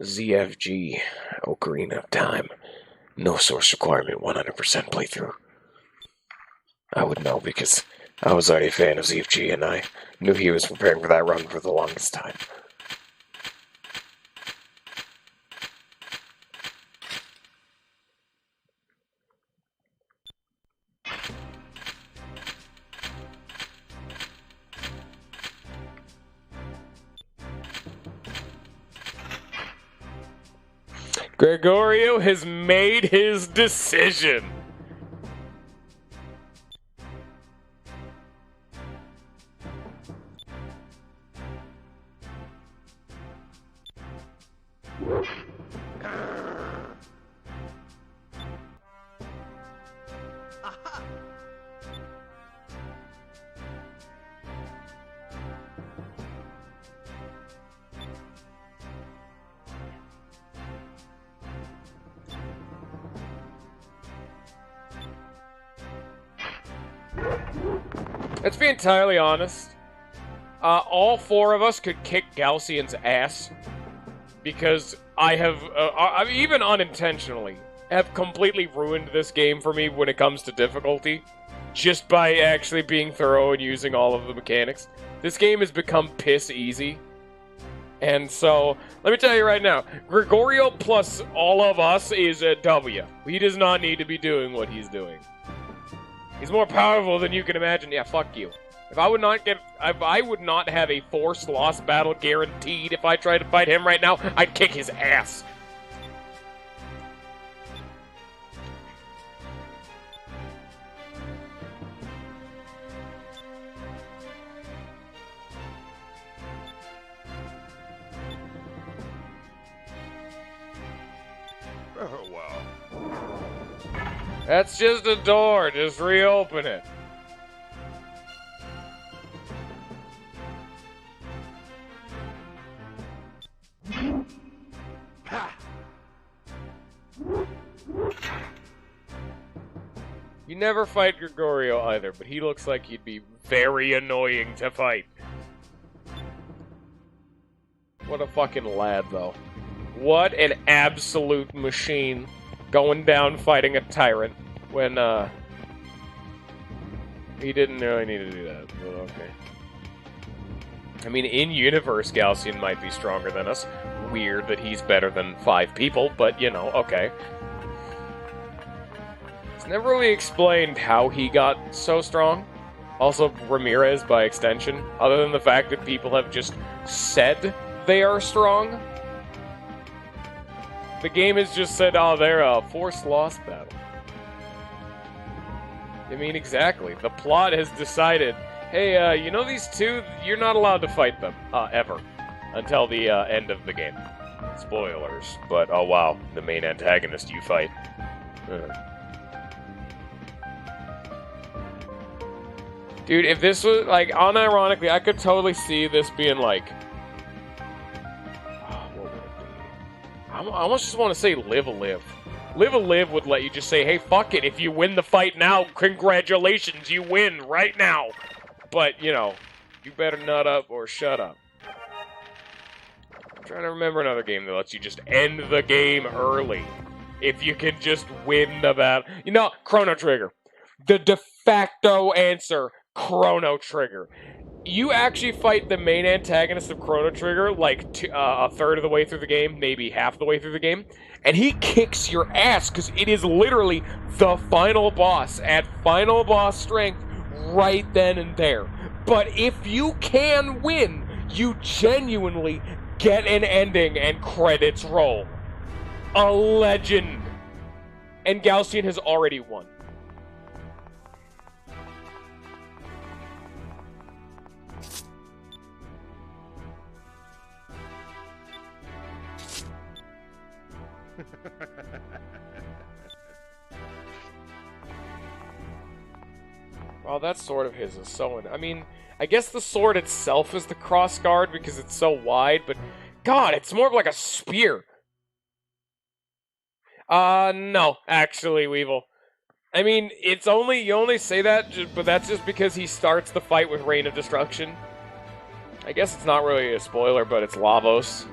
ZFG Ocarina of Time. No source requirement, 100% playthrough. I would know because I was already a fan of ZFG and I knew he was preparing for that run for the longest time. Gregorio has made his decision. Let's be entirely honest. All four of us could kick Galcian's ass because I have, even unintentionally, have completely ruined this game for me when it comes to difficulty, just by actually being thorough and using all of the mechanics. This game has become piss easy. And so, let me tell you right now, Gregorio plus all of us is a W. He does not need to be doing what he's doing. He's more powerful than you can imagine. Yeah, fuck you. If I would not have a forced loss battle guaranteed if I tried to fight him right now, I'd kick his ass. Oh, wow. That's just a door. Just reopen it. Ha! You never fight Gregorio either, but he looks like he'd be very annoying to fight. What a fucking lad, though. What an absolute machine. Going down fighting a tyrant when, he didn't really need to do that, but okay. I mean, in-universe, Galcian might be stronger than us. Weird that he's better than 5 people, but, you know, okay. It's never really explained how he got so strong. Also, Ramirez, by extension. Other than the fact that people have just said they are strong. The game has just said, oh, they're a forced loss battle. I mean, exactly. The plot has decided, hey, you know these two? You're not allowed to fight them, ever. Until the end of the game. Spoilers. But, oh wow, the main antagonist you fight. Dude, if this was, like, unironically, I could totally see this being like... what would it be? I almost just want to say Live a Live. Live a Live would let you just say, hey, fuck it, if you win the fight now, congratulations, you win right now. But, you know, you better nut up or shut up. I'm trying to remember another game that lets you just end the game early. If you can just win the battle. You know, Chrono Trigger. The de facto answer, Chrono Trigger. You actually fight the main antagonist of Chrono Trigger like a third of the way through the game, maybe half the way through the game, and he kicks your ass because it is literally the final boss at final boss strength right then and there. But if you can win, you genuinely get an ending and credits roll. A legend. And Galcian has already won. Well, that sword of his is so... I mean, I guess the sword itself is the cross guard because it's so wide, but... God, it's more of like a spear. No, actually, Weevil. I mean, it's only... You only say that, but that's just because he starts the fight with Rain of Destruction. I guess it's not really a spoiler, but it's Lavos.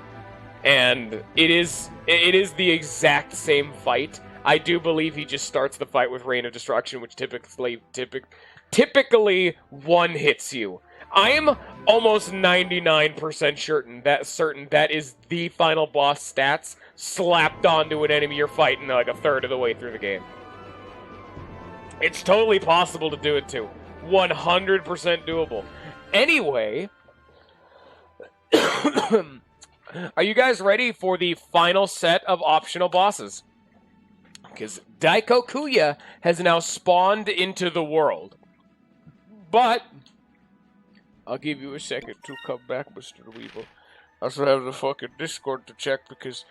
And it is the exact same fight. I do believe he just starts the fight with Rain of Destruction, which typically one hits you. I am almost 99% certain that is the final boss stats slapped onto an enemy you're fighting like a third of the way through the game. It's totally possible to do it too. 100% doable. Anyway, are you guys ready for the final set of optional bosses? Because Daikokuya has now spawned into the world. But I'll give you a second to come back, Mr. Weevil. I also have the fucking Discord to check because...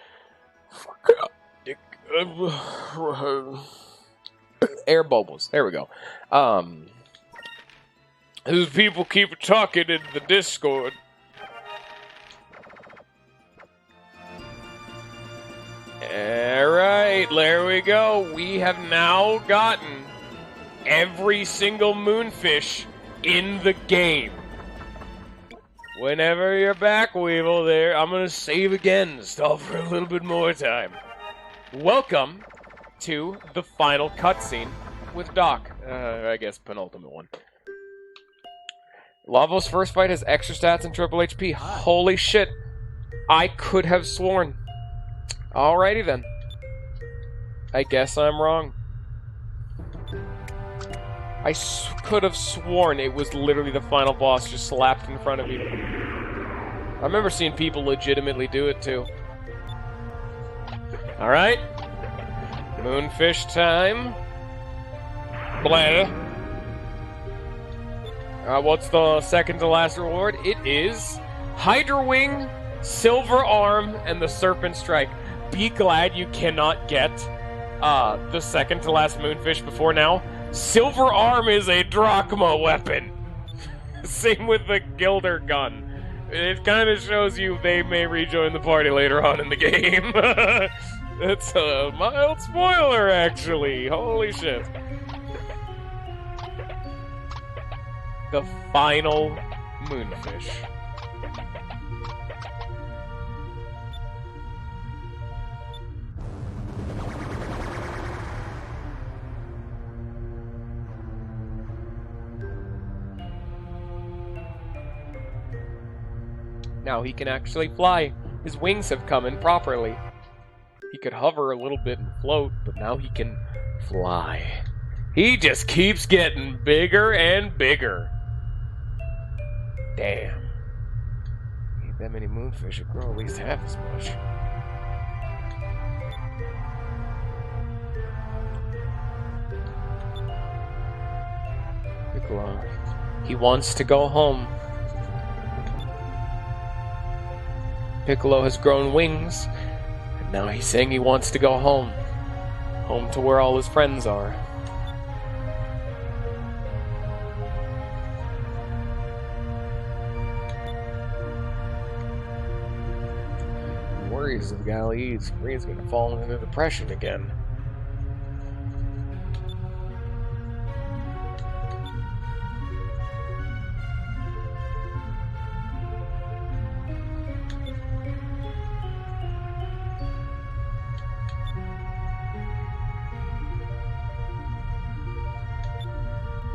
Fuck up. Air bubbles. There we go. These people keep talking in the Discord. Alright, there we go. We have now gotten every single moonfish in the game. Whenever you're back, Weevil, there, I'm gonna save again. Stall for a little bit more time. Welcome to the final cutscene with Doc. I guess penultimate one. Lavo's first fight has extra stats and triple HP. Holy shit. I could have sworn. Alrighty then. I guess I'm wrong. I could have sworn it was literally the final boss just slapped in front of you. I remember seeing people legitimately do it too. Alright. Moonfish time. Blah. What's the second to last reward? It is Hydra Wing, Silver Arm, and the Serpent Strike. Be glad you cannot get the second to last Moonfish before now. Silver Arm is a Drachma weapon. Same with the Gilder gun. It kind of shows you they may rejoin the party later on in the game. It's a mild spoiler, actually. Holy shit. The final Moonfish. Now he can actually fly. His wings have come in properly. He could hover a little bit and float, but now he can fly. He just keeps getting bigger and bigger. Damn. Ain't that many Moonfish would grow at least half as much. Piccolo. He wants to go home. Piccolo has grown wings, and now he's saying he wants to go home. Home to where all his friends are. Worries of Galley's Green's gonna fall into depression again.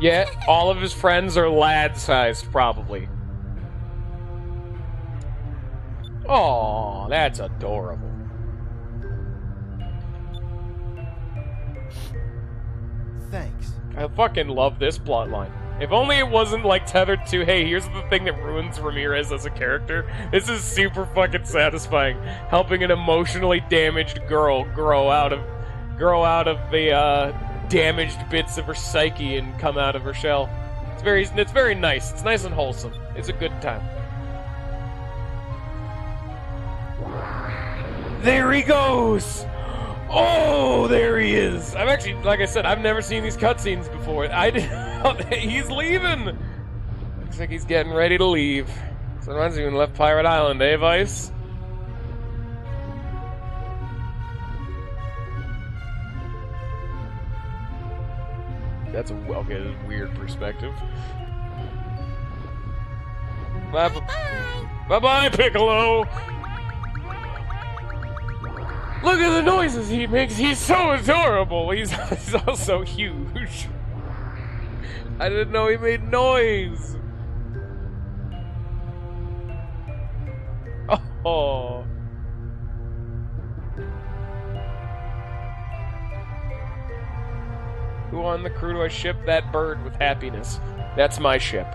Yet, all of his friends are lad-sized, probably. Aw, that's adorable. Thanks. I fucking love this plotline. If only it wasn't, like, tethered to, hey, here's the thing that ruins Ramirez as a character. This is super fucking satisfying. Helping an emotionally damaged girl grow out of the, damaged bits of her psyche and come out of her shell. It's very nice. It's nice and wholesome. It's a good time. There he goes! Oh, there he is! I've actually, like I said, I've never seen these cutscenes before. He's leaving! Looks like he's getting ready to leave. So it reminds me when left Pirate Island, eh, Vice? That's a weird perspective. Bye-bye, Piccolo! Look at the noises he makes. He's so adorable. He's also huge. I didn't know he made noise. Oh. Who on the crew do I ship that bird with happiness? That's my ship.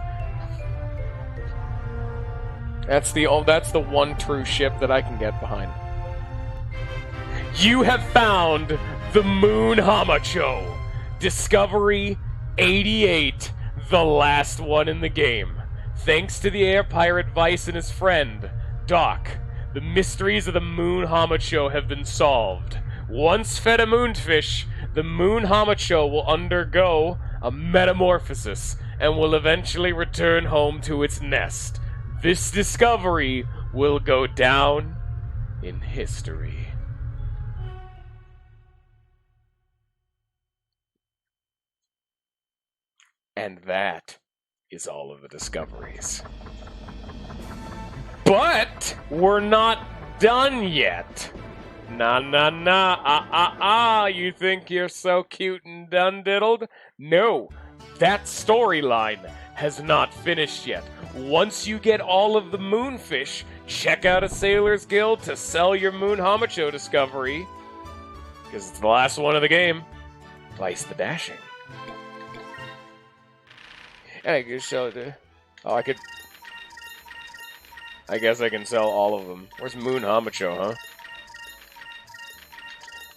That's the one true ship that I can get behind. You have found the Moon Hamacho. Discovery 88, the last one in the game. Thanks to the air pirate Vice and his friend, Doc, the mysteries of the Moon Hamacho have been solved. Once fed a moonfish, the Moon Hamacho will undergo a metamorphosis and will eventually return home to its nest. This discovery will go down in history. And that is all of the discoveries. But we're not done yet. Nah, nah, nah. You think you're so cute and done-diddled? No, that storyline has not finished yet. Once you get all of the moonfish, check out a Sailor's Guild to sell your Moon Hamacho discovery. Because it's the last one of the game. Vice the Dashing. And I can sell it. Oh, I could. I guess I can sell all of them. Where's Moon Hamacho, huh?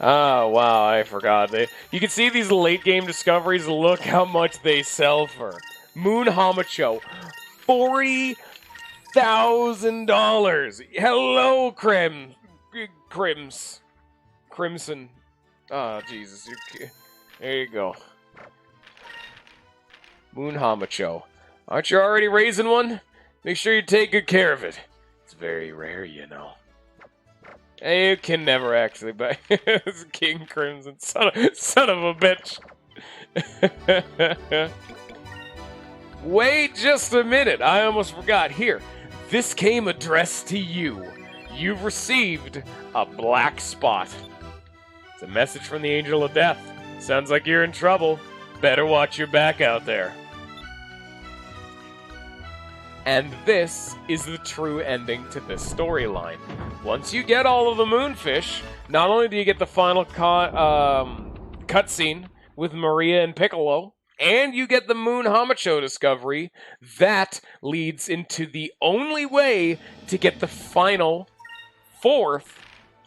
Oh, wow, I forgot. You can see these late game discoveries. Look how much they sell for. Moon Hamacho, $40,000. Hello, Crimson. Oh, Jesus. There you go. Moon Hamacho. Aren't you already raising one? Make sure you take good care of it. It's very rare, you know. You can never actually buy King Crimson. Son of a bitch. Wait just a minute. I almost forgot. Here. This came addressed to you. You've received a black spot. It's a message from the Angel of Death. Sounds like you're in trouble. Better watch your back out there. And this is the true ending to this storyline. Once you get all of the moonfish, not only do you get the final cutscene with Maria and Piccolo, and you get the Moon Hamacho discovery, that leads into the only way to get the final 4th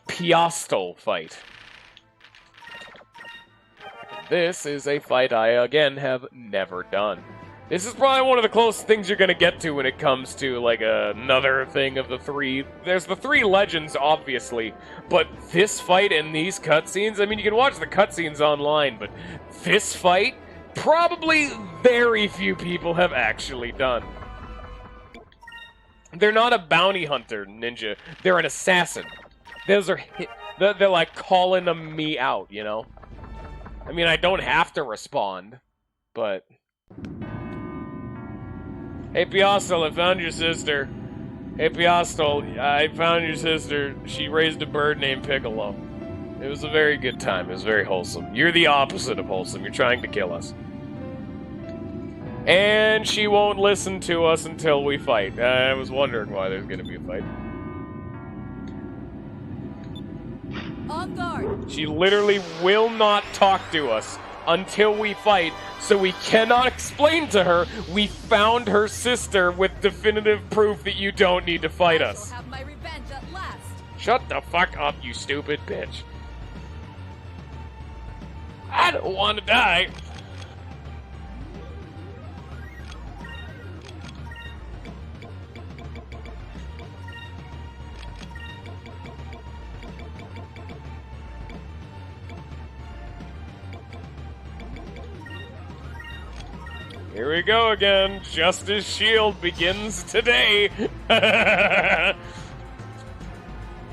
Piastol fight. This is a fight I, again, have never done. This is probably one of the closest things you're going to get to when it comes to, like, another thing of the 3. There's the 3 legends, obviously, but this fight and these cutscenes, I mean, you can watch the cutscenes online, but this fight, probably very few people have actually done. They're not a bounty hunter ninja, they're an assassin. Those are they're like calling me out, you know? I mean, I don't have to respond, but... Hey, Piastol, I found your sister. Hey, Piastol, I found your sister. She raised a bird named Piccolo. It was a very good time. It was very wholesome. You're the opposite of wholesome. You're trying to kill us. And she won't listen to us until we fight. I was wondering why there's going to be a fight. On guard. She literally will not talk to us until we fight, so we cannot explain to her we found her sister with definitive proof that you don't need to fight us. I shall have my revenge at last. Shut the fuck up, you stupid bitch. I don't want to die. Here we go again. Justice Shield begins today. Hey,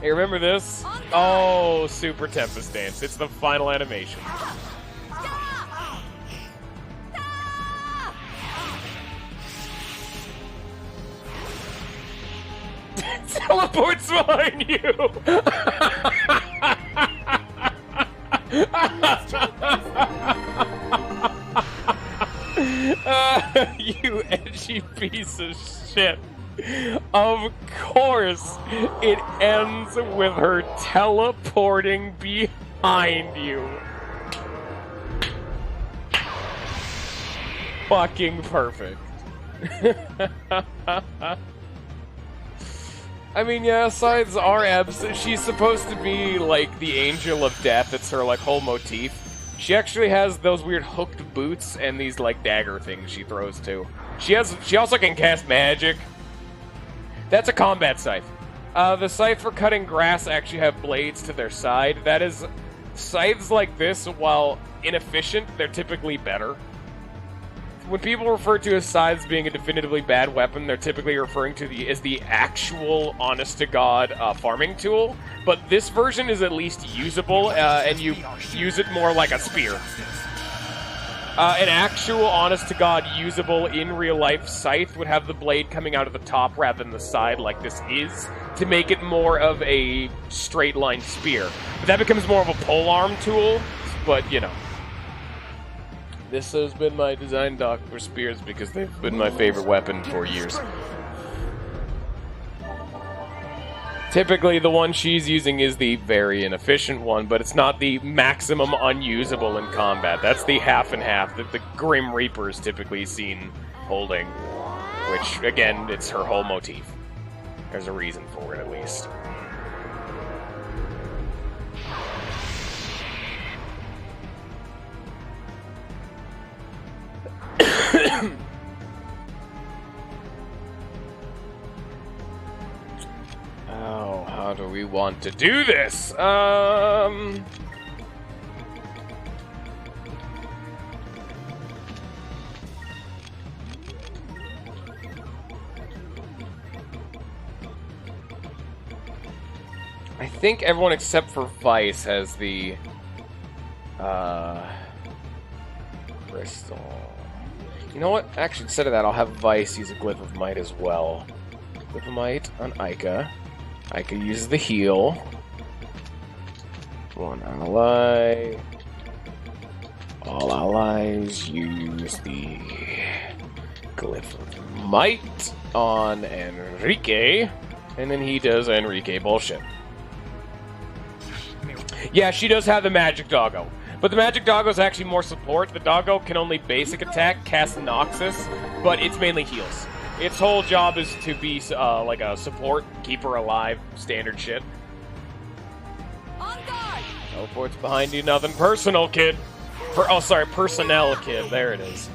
remember this? Oh, Super Tempest Dance. It's the final animation. Teleports behind you. You edgy piece of shit. Of course, it ends with her teleporting behind you. Fucking perfect. I mean, yeah, besides our Ebs, she's supposed to be, like, the Angel of Death. It's her, like, whole motif. She actually has those weird hooked boots and these, like, dagger things she throws, too. She also can cast magic. That's a combat scythe. The scythe for cutting grass actually have blades to their side. That is, scythes like this, while inefficient, they're typically better. When people refer to as scythes being a definitively bad weapon, they're typically referring to the actual, honest-to-God farming tool. But this version is at least usable, and you use it more like a spear. An actual, honest-to-God, usable, in-real-life scythe would have the blade coming out of the top rather than the side like this is. to make it more of a straight line spear. But that becomes more of a polearm tool, but you know. This has been my design doc for spears because they've been my favorite weapon for years. Typically, the one she's using is the very inefficient one, but it's not the maximum unusable in combat. That's the half and half that the Grim Reaper is typically seen holding, which, again, it's her whole motif. There's a reason for it, at least. Oh, how do we want to do this? I think everyone except for Vice has the crystal. You know what? Actually, instead of that, I'll have Vice use a Glyph of Might as well. Glyph of Might on Ica. Ica uses the heal. One ally. All allies use the Glyph of Might on Enrique. And then he does Enrique bullshit. Yeah, she does have the Magic Doggo. But the Magic Doggo is actually more support. The Doggo can only basic attack, cast Noxus, but it's mainly heals. Its whole job is to be like a support, keep her alive, standard shit. On guard! Teleport's behind you, nothing personal, kid. Personnel, kid. There it is.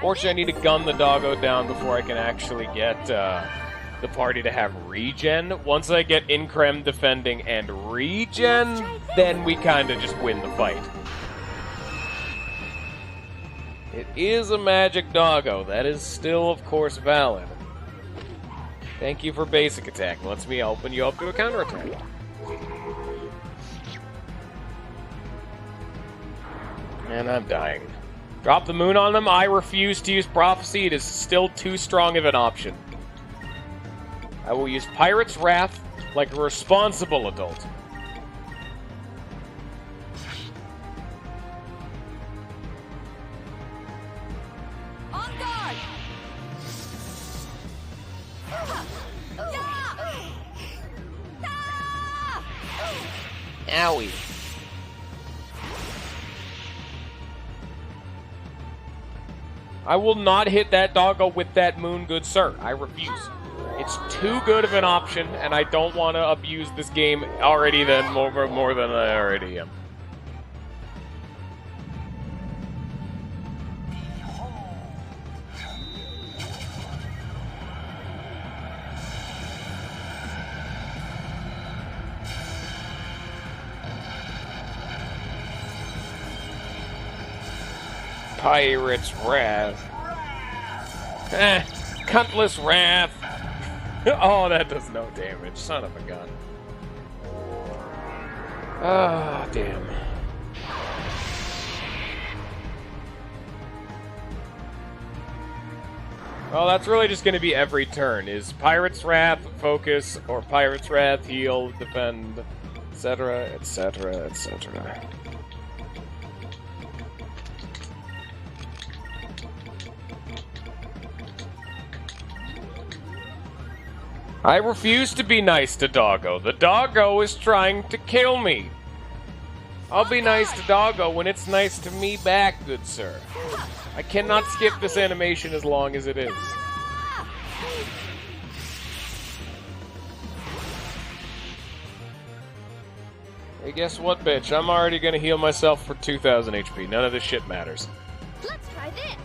Fortunately, I need to gun the Doggo down before I can actually get the party to have regen. Once I get Increm defending and regen, then we kind of just win the fight. It is a Magic Doggo. That is still, of course, valid. Thank you for basic attack. Lets me open you up to a counterattack. And I'm dying. Drop the moon on them. I refuse to use Prophecy. It is still too strong of an option. I will use Pirate's Wrath like a responsible adult. On guard! Owie. I will not hit that Doggo with that moon, good sir. I refuse. It's too good of an option, and I don't want to abuse this game already than more than I already am. Pirate's Wrath. Cuntless Wrath. Oh, that does no damage. Son of a gun. Ah, damn. Well, that's really just going to be every turn. Is Pirate's Wrath focus, or Pirate's Wrath heal, defend, etc., etc., etc. I refuse to be nice to Doggo. The Doggo is trying to kill me. I'll be nice to Doggo when it's nice to me back, good sir. I cannot skip this animation as long as it is. Hey, guess what, bitch? I'm already gonna heal myself for 2,000 HP. None of this shit matters. Let's try this.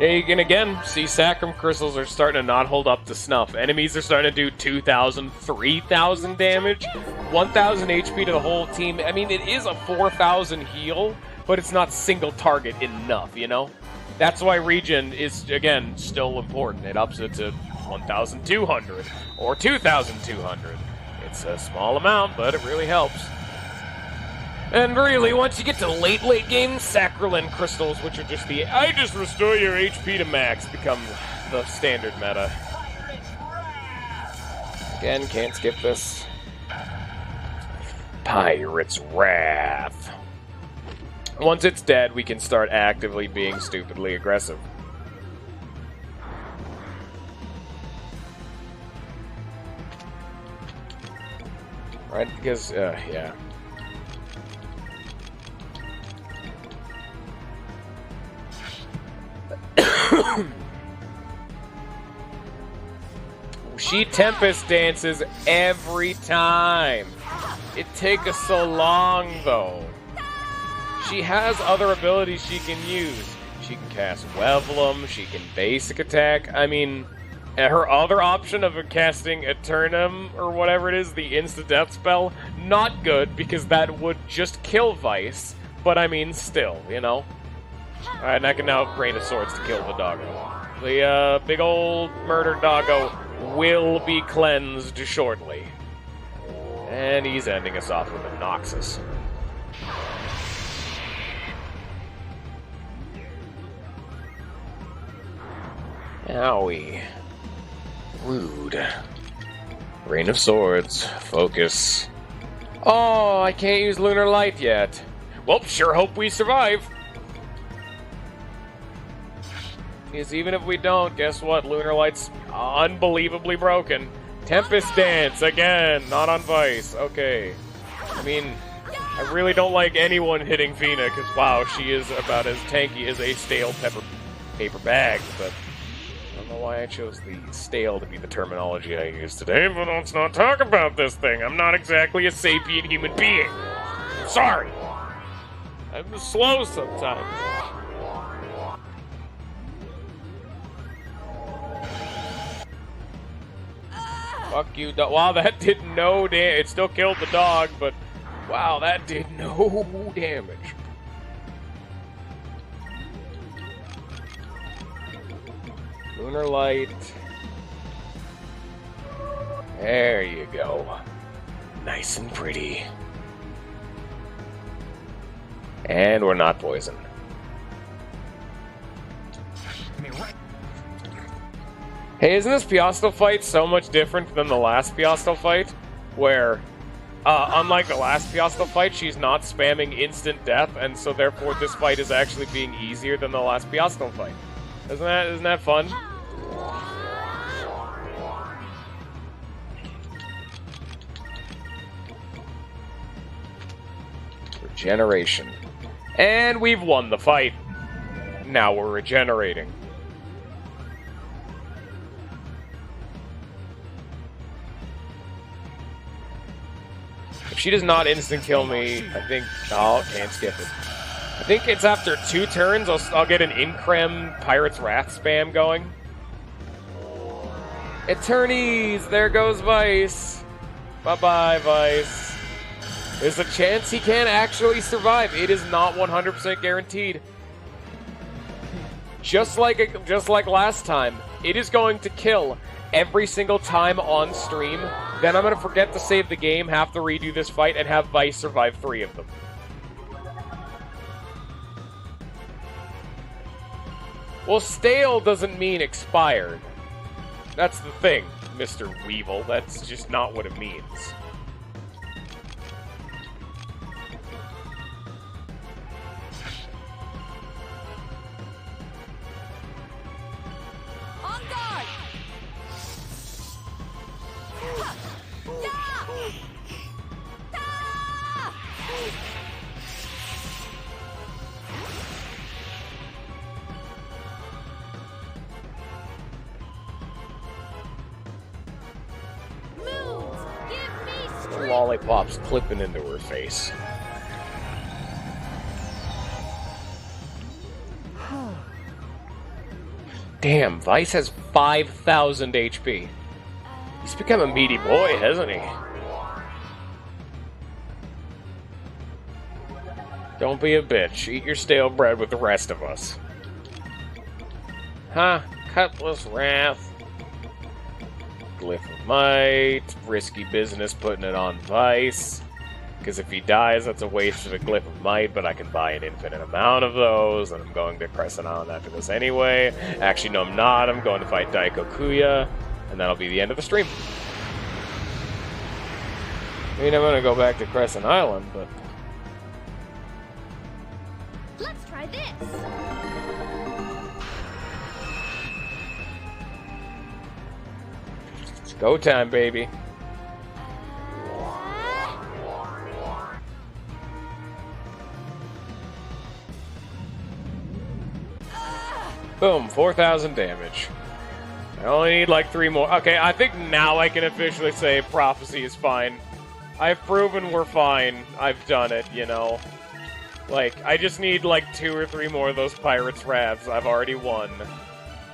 Yeah, you can again see Sacrum Crystals are starting to not hold up to snuff. Enemies are starting to do 2,000, 3,000 damage, 1,000 HP to the whole team. I mean, it is a 4,000 heal, but it's not single target enough, you know? That's why regen is, again, still important. It ups it to 1,200 or 2,200. It's a small amount, but it really helps. And really, once you get to late game, Sacralin crystals, which are just the I just restore your HP to max, become the standard meta. Again, can't skip this. Pirate's Wrath. Once it's dead, we can start actively being stupidly aggressive. Right? Because, yeah. She Tempest dances every time. It takes us so long, though. She has other abilities she can use. She can cast Wevelum, she can basic attack. I mean, her other option of casting Eternum, or whatever it is, the insta-death spell, not good, because that would just kill Vice. But I mean, still, you know? Alright, and I can now Rain of Swords to kill the doggo. The big old murder doggo will be cleansed shortly. And he's ending us off with a Noxus. Owie. Rude. Rain of Swords. Focus. Oh, I can't use Lunar Light yet. Well, sure hope we survive. Because even if we don't, guess what? Lunar Light's unbelievably broken. Tempest Dance, again, not on Vice. Okay. I mean, I really don't like anyone hitting Fina, because, wow, she is about as tanky as a stale paper bag, but I don't know why I chose the stale to be the terminology I use today, but let's not talk about this thing. I'm not exactly a sapient human being. Sorry. I'm slow sometimes. Fuck you, dog. Wow, that did no damage. It still killed the dog, but wow, that did no damage. Lunar Light. There you go. Nice and pretty. And we're not poisoned. Hey, isn't this Piastol fight so much different than the last Piastol fight? Where, unlike the last Piastol fight, she's not spamming instant death, and so therefore this fight is actually being easier than the last Piastol fight. Isn't that fun? Regeneration. And we've won the fight. Now we're regenerating. If she does not instant kill me, I think... Oh, can't skip it. I think it's after 2 turns, I'll get an Increm Pirate's Wrath spam going. Eternies! There goes Vice! Bye-bye, Vice. There's a chance he can actually survive. It is not 100% guaranteed. Just like last time, it is going to kill every single time on stream. Then I'm going to forget to save the game, have to redo this fight, and have Vice survive 3 of them. Well, stale doesn't mean expired. That's the thing, Mr. Weevil. That's just not what it means. On guard! Lollipops clipping into her face. Damn, Vice has 5,000 HP. He's become a meaty boy, hasn't he? Don't be a bitch. Eat your stale bread with the rest of us. Huh? Cutlass Wrath. Glyph of Might. Risky business putting it on Vice. Because if he dies, that's a waste of a Glyph of Might, but I can buy an infinite amount of those, and I'm going to Crescent Island after this anyway. Actually, no, I'm not. I'm going to fight Daiko Kuya, and that'll be the end of the stream. I mean, I'm going to go back to Crescent Island, but... Let's try this. It's go time, baby. Boom, 4,000 damage. I only need like 3 more. Okay, I think now I can officially say Prophecy is fine. I've proven we're fine. I've done it, you know. Like, I just need like 2 or 3 more of those Pirates Ravs. I've already won.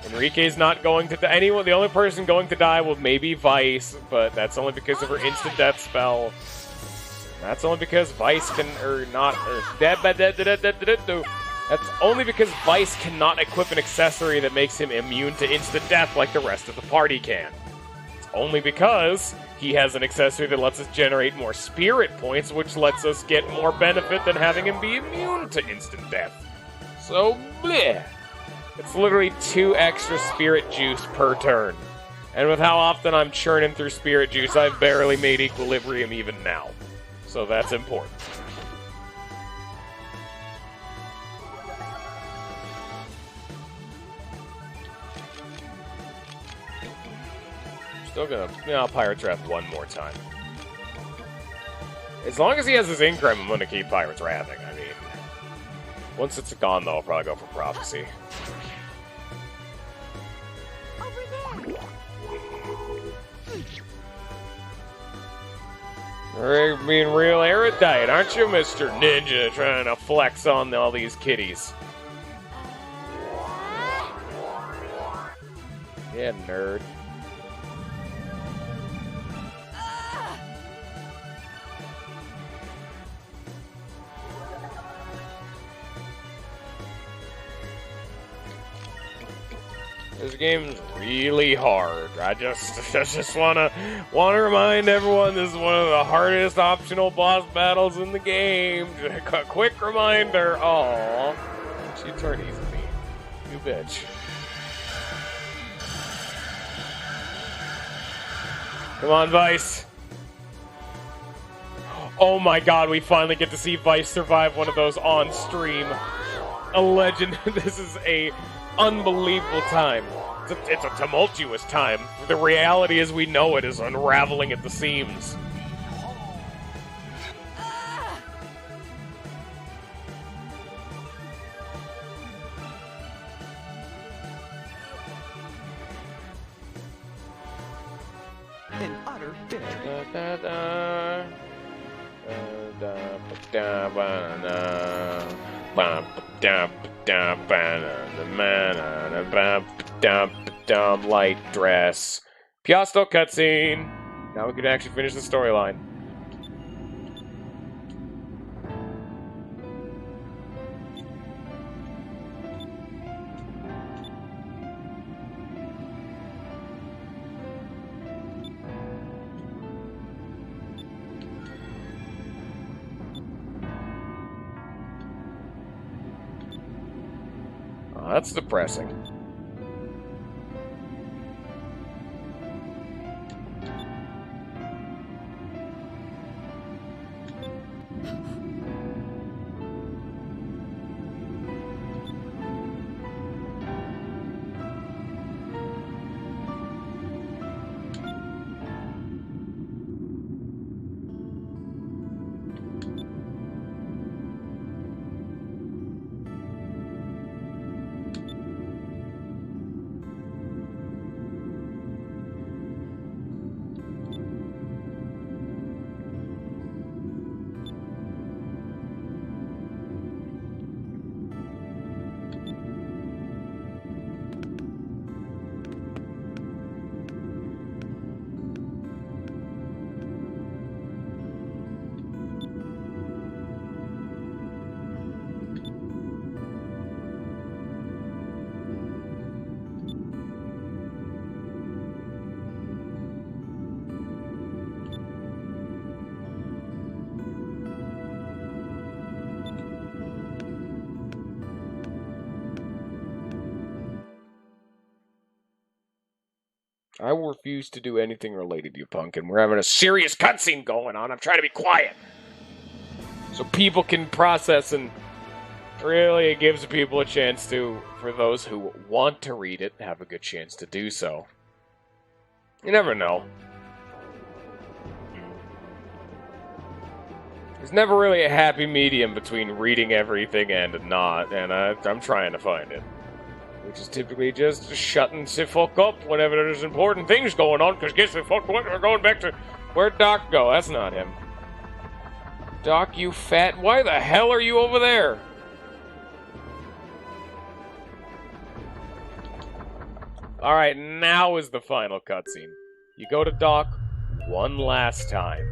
Enrique's not going to die. Anyone, the only person going to die will maybe Vice, but that's only because of her instant death spell. That's only because Vice can, That's only because Vice cannot equip an accessory that makes him immune to instant death like the rest of the party can. It's only because he has an accessory that lets us generate more spirit points, which lets us get more benefit than having him be immune to instant death. So, bleh. It's literally 2 extra spirit juice per turn. And with how often I'm churning through spirit juice, I've barely made equilibrium even now. So that's important. Still gonna, I'll Pirates Wrath one more time. As long as he has his Increm, I'm gonna keep Pirates Wrathing. I mean, once it's gone, though, I'll probably go for Prophecy. You're being real erudite, aren't you, Mr. Ninja, trying to flex on all these kitties? Yeah, nerd. This game's really hard. I just wanna remind everyone this is one of the hardest optional boss battles in the game. A quick reminder. Aww. She turned easy to me. You bitch. Come on, Vice. Oh my god, we finally get to see Vice survive one of those on stream. A legend. This is a unbelievable time. It's a tumultuous time. The reality as we know it is unraveling at the seams. An utter victory. Light dress. Piastol cutscene. Now we can actually finish the storyline. Oh, that's depressing. I will refuse to do anything related to you, Pumpkin. We're having a serious cutscene going on. I'm trying to be quiet. So people can process, and really it gives people a chance to, for those who want to read it, have a good chance to do so. You never know. There's never really a happy medium between reading everything and not, and I'm trying to find it. Which is typically just shutting the fuck up whenever there's important things going on, because guess the fuck what? We're going back to... Where'd Doc go? That's not him. Doc, you fat... Why the hell are you over there? Alright, now is the final cutscene. You go to Doc one last time.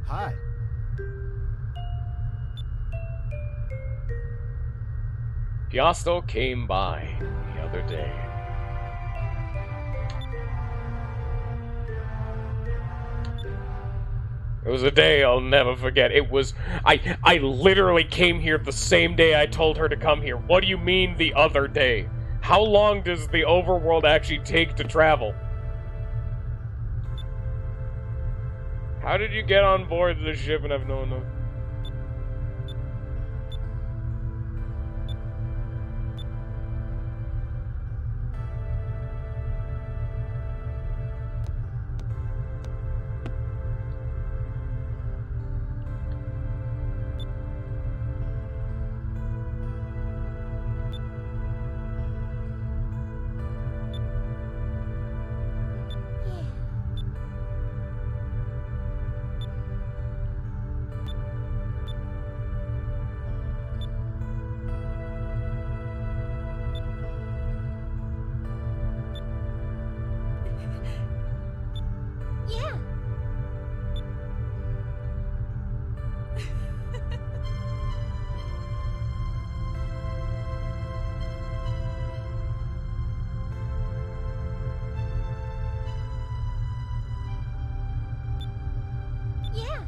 Hi. Piastol came by the other day. It was a day I'll never forget. It was... I literally came here the same day I told her to come here. What do you mean the other day? How long does the overworld actually take to travel? How did you get on board the ship and have no... Yeah. Yeah.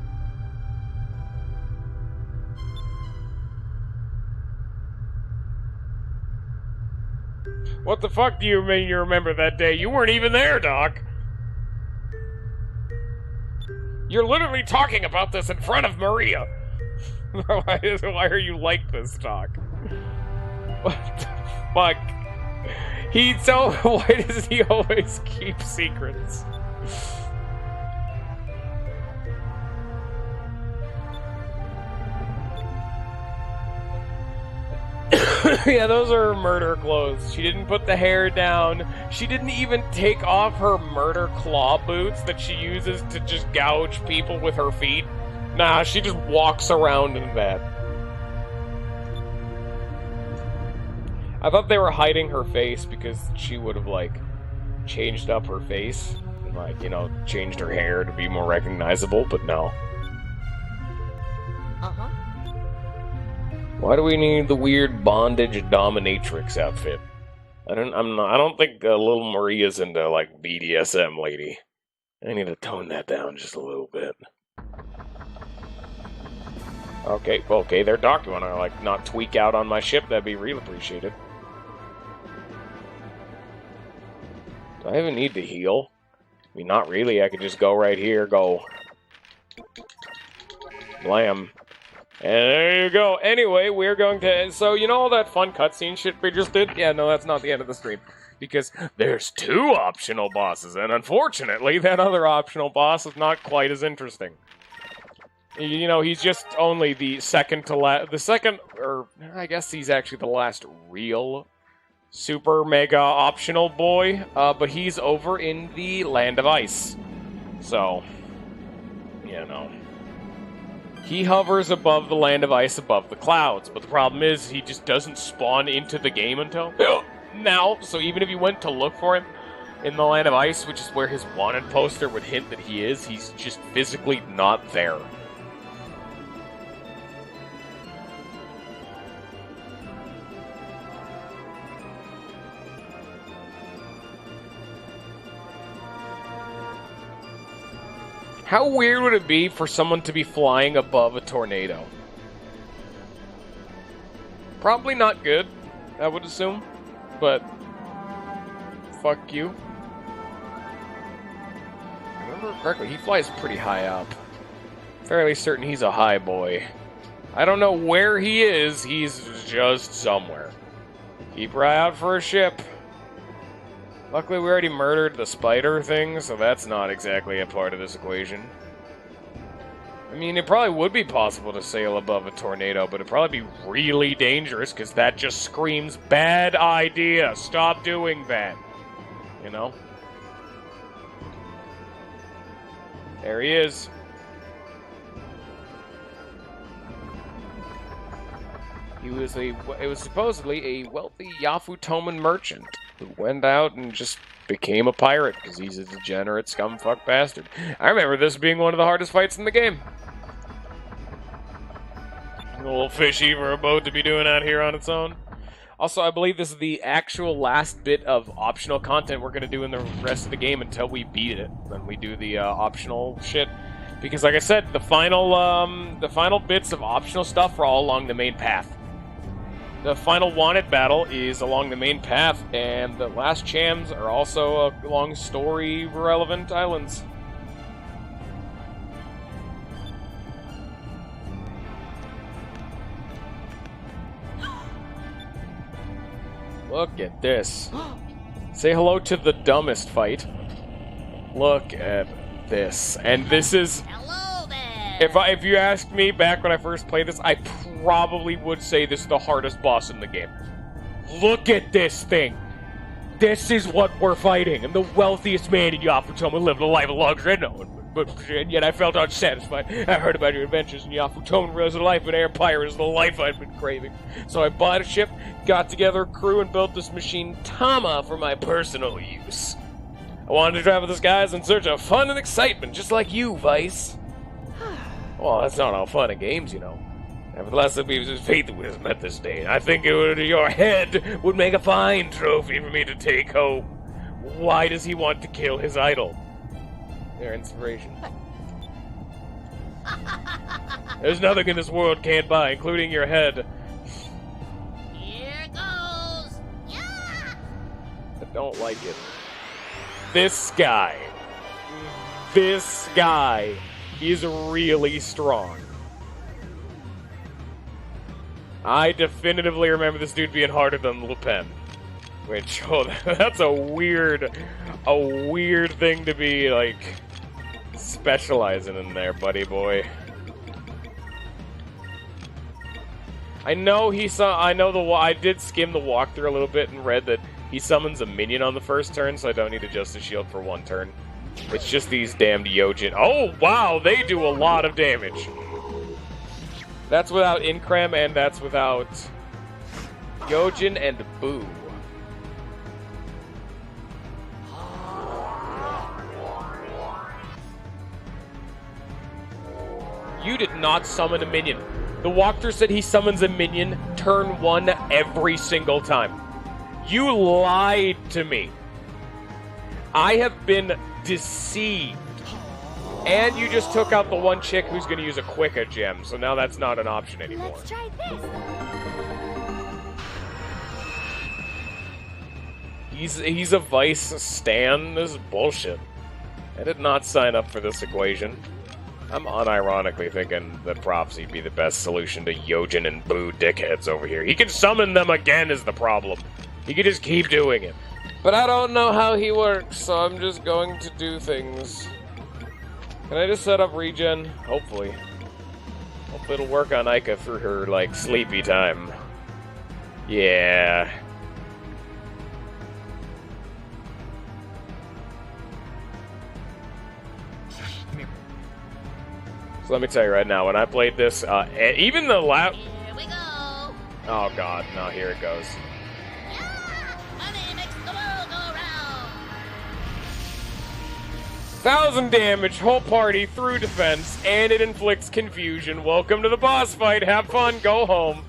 What the fuck do you mean you remember that day? You weren't even there, Doc! You're literally talking about this in front of Maria! Why are you like this, Doc? What the fuck? Why does he always keep secrets? Yeah, those are murder clothes. She didn't put the hair down. She didn't even take off her murder claw boots that she uses to just gouge people with her feet. Nah, she just walks around in that. I thought they were hiding her face because she would have, like, changed up her face. And, like, you know, changed her hair to be more recognizable, but no. Uh-huh. Why do we need the weird bondage dominatrix outfit? I don't think little Maria's into like BDSM, lady. I need to tone that down just a little bit. Okay, there, Doc. You wanna like not tweak out on my ship? That'd be real appreciated. Do I even need to heal? I mean, not really. I could just go right here, go. Blam. And there you go. Anyway, we're going to... So, you know all that fun cutscene shit we just did? Yeah, no, that's not the end of the stream. Because there's 2 optional bosses, and unfortunately, that other optional boss is not quite as interesting. You know, he's just only the second to last... The second... Or, I guess he's actually the last real super mega optional boy. But he's over in the Land of Ice. So, you know... He hovers above the Land of Ice, above the clouds, but the problem is he just doesn't spawn into the game until now, so even if you went to look for him in the Land of Ice, which is where his wanted poster would hint that he is, he's just physically not there. How weird would it be for someone to be flying above a tornado? Probably not good, I would assume, but fuck you. Remember correctly, he flies pretty high up. Fairly certain he's a high boy. I don't know where he is, he's just somewhere. Keep your eye out for a ship. Luckily, we already murdered the spider thing, so that's not exactly a part of this equation. I mean, it probably would be possible to sail above a tornado, but it'd probably be really dangerous, because that just screams, bad idea, stop doing that. You know? There he is. It was supposedly a wealthy Yafutoman merchant who went out and just became a pirate because he's a degenerate scumfuck bastard. I remember this being one of the hardest fights in the game. A little fishy for a boat to be doing out here on its own. Also, I believe this is the actual last bit of optional content we're going to do in the rest of the game until we beat it. Then we do the optional shit. Because like I said, the final bits of optional stuff are all along the main path. The final wanted battle is along the main path, and the last chams are also along story-relevant islands. Look at this. Say hello to the dumbest fight. Look at this. And this is... Hello there. If you asked me back when I first played this, I probably would say this is the hardest boss in the game. Look at this thing. This is what we're fighting. I'm the wealthiest man in Yafutoma, living a life of luxury. No, but yet I felt unsatisfied. I heard about your adventures in Yafutoma, realized the life of an air pirate is the life I'd been craving. So I bought a ship, got together a crew, and built this machine Tama for my personal use. I wanted to travel the skies in search of fun and excitement, just like you, Vice. Well, that's not all fun and games, you know. Nevertheless, it was his fate that we have met this day, and I think your head would make a fine trophy for me to take home. Why does he want to kill his idol? Their inspiration. There's nothing in this world can't buy, including your head. Here goes. Yeah. I don't like it. This guy is really strong. I definitively remember this dude being harder than Lupin. Which, oh, that's a weird thing to be, like, specializing in there, buddy boy. I did skim the walkthrough a little bit and read that he summons a minion on the first turn, so I don't need to adjust the shield for one turn. It's just these damned Yojin. Oh, wow, they do a lot of damage. That's without Incram, and that's without Yojin and Boo. You did not summon a minion. The walkthrough said he summons a minion turn 1 every single time. You lied to me. I have been deceived. And you just took out the one chick who's going to use a Quicka gem, so now that's not an option anymore. Let's try this. He's a Vice stan. This is bullshit. I did not sign up for this equation. I'm unironically thinking that Prophecy be the best solution to Yojin and Boo dickheads over here. He can summon them again is the problem. He can just keep doing it. But I don't know how he works, so I'm just going to do things. Can I just set up regen? Hopefully. Hopefully it'll work on Aika for her, like, sleepy time. Yeah. So let me tell you right now, when I played this, even the Here we go. Oh god, no, here it goes. Yeah. Money makes the world go round. 1,000 damage, whole party through defense, and it inflicts confusion. Welcome to the boss fight. Have fun, go home.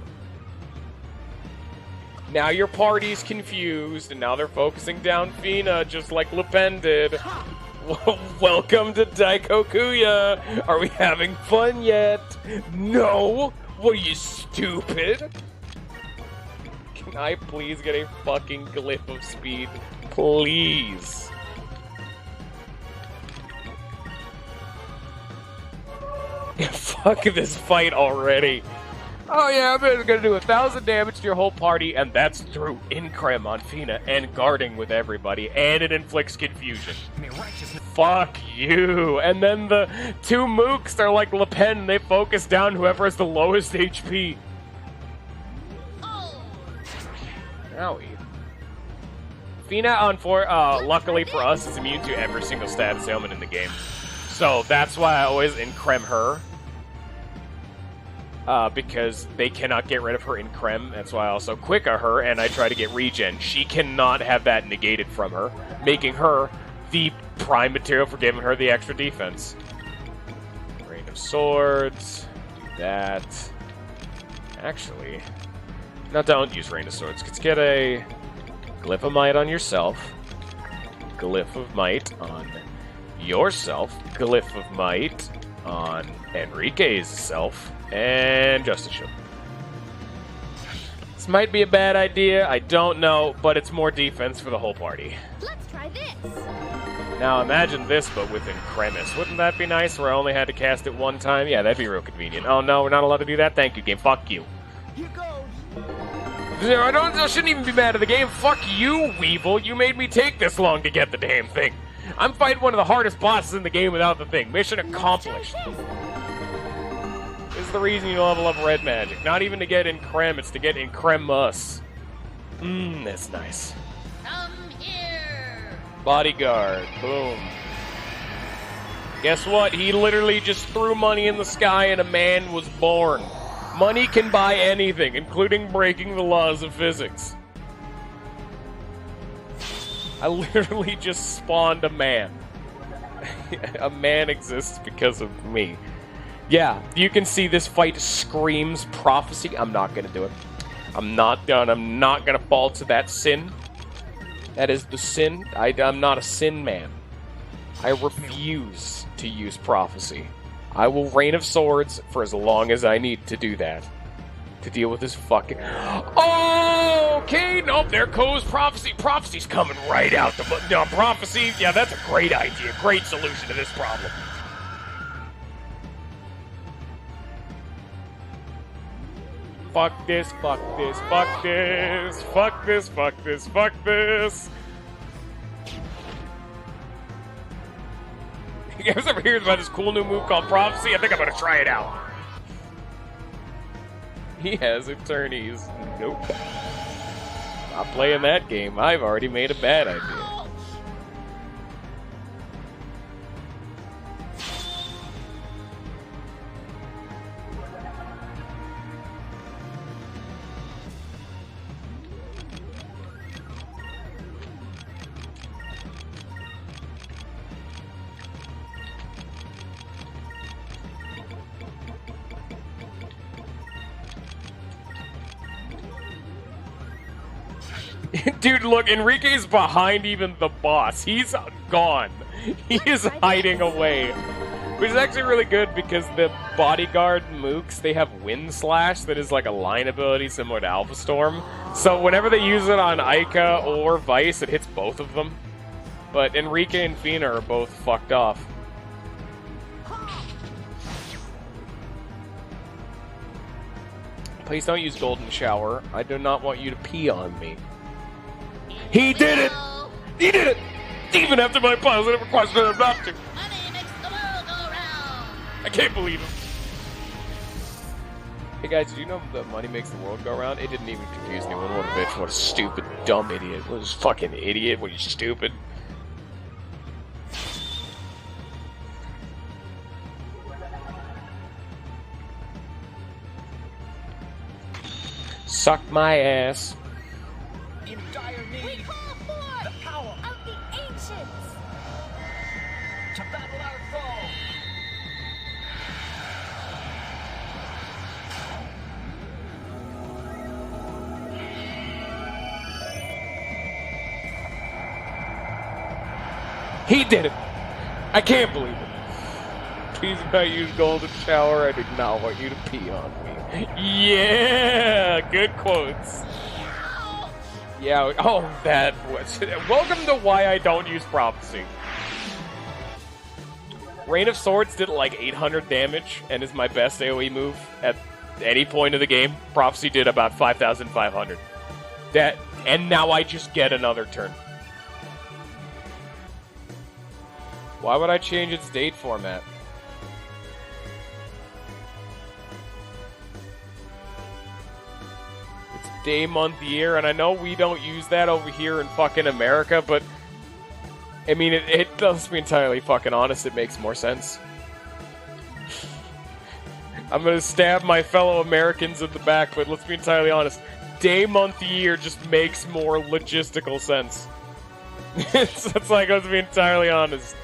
Now your party's confused, and now they're focusing down Fina, just like Lupin did. Welcome to Daikokuya. Are we having fun yet? No? What are you, stupid? Can I please get a fucking glyph of speed? Please. Fuck this fight already. Oh yeah, I'm gonna do 1,000 damage to your whole party, and that's through Increm on Fina and guarding with everybody, and it inflicts confusion. Fuck you. And then the two mooks, they're like Le Pen, they focus down whoever has the lowest HP. Owie. Fina luckily for us, is immune to every single status ailment in the game. So that's why I always Increm her. Because they cannot get rid of her Increm. That's why I also Quicka her, and I try to get regen. She cannot have that negated from her, making her the prime material for giving her the extra defense. Rain of Swords. Do that. Actually, no, don't use Rain of Swords. Let's get a Glyph of Might on yourself. Glyph of Might on yourself. Glyph of Might on Enrique's self. And Justice Shield. This might be a bad idea, I don't know, but it's more defense for the whole party. Let's try this. Now imagine this, but with Incremis. Wouldn't that be nice, where I only had to cast it one time? Yeah, that'd be real convenient. Oh no, we're not allowed to do that? Thank you, game. Fuck you. Here goes. I shouldn't even be mad at the game. Fuck you, Weevil. You made me take this long to get the damn thing. I'm fighting one of the hardest bosses in the game without the thing. Mission accomplished. This is the reason you level up red magic. Not even to get Increm, it's to get Incremus. That's nice. Come here. Bodyguard. Boom. Guess what? He literally just threw money in the sky and a man was born. Money can buy anything, including breaking the laws of physics. I literally just spawned a man. A man exists because of me. Yeah, you can see this fight screams prophecy. I'm not gonna do it. I'm not done. I'm not gonna fall to that sin. That is the sin. I'm not a sin man. I refuse to use prophecy. I will Rain of Swords for as long as I need to do that. To deal with this fucking... Oh, okay, nope, there goes prophecy. Prophecy's coming right out the... No, prophecy, yeah, that's a great idea. Great solution to this problem. Fuck this, fuck this, fuck this, fuck this, fuck this, fuck this. You guys ever hear about this cool new move called Prophecy? I think I'm gonna try it out. He has attorneys. Nope. Not playing that game. I've already made a bad idea. Dude, look, Enrique's behind even the boss. He's gone. He is hiding away. Which is actually really good because the bodyguard mooks, they have Wind Slash that is like a line ability similar to Alpha Storm. So whenever they use it on Ica or Vice, it hits both of them. But Enrique and Fina are both fucked off. Please don't use Golden Shower. I do not want you to pee on me. He did it! He did it! Even after my positive request for him not to. Money makes the world go round. I can't believe him. Hey guys, did you know that money makes the world go round? It didn't even confuse anyone. What a bitch. What a stupid, dumb idiot. What a fucking idiot. What are you, stupid? Suck my ass. In dire We need. call forth The power of the ancients. to battle our foe. He did it! I can't believe it. Please do not use Golden Shower. I do not want you to pee on me. Yeah! Good quotes. Yeah, oh, that was... Welcome to why I don't use Prophecy. Rain of Swords did like 800 damage and is my best AoE move at any point of the game. Prophecy did about 5,500. And now I just get another turn. Why would I change its date format? It's day, month, year, and I know we don't use that over here in fucking America, but I mean, let's be entirely fucking honest, it makes more sense. I'm gonna stab my fellow Americans in the back, but let's be entirely honest. Day, month, year just makes more logistical sense. It's like, let's be entirely honest.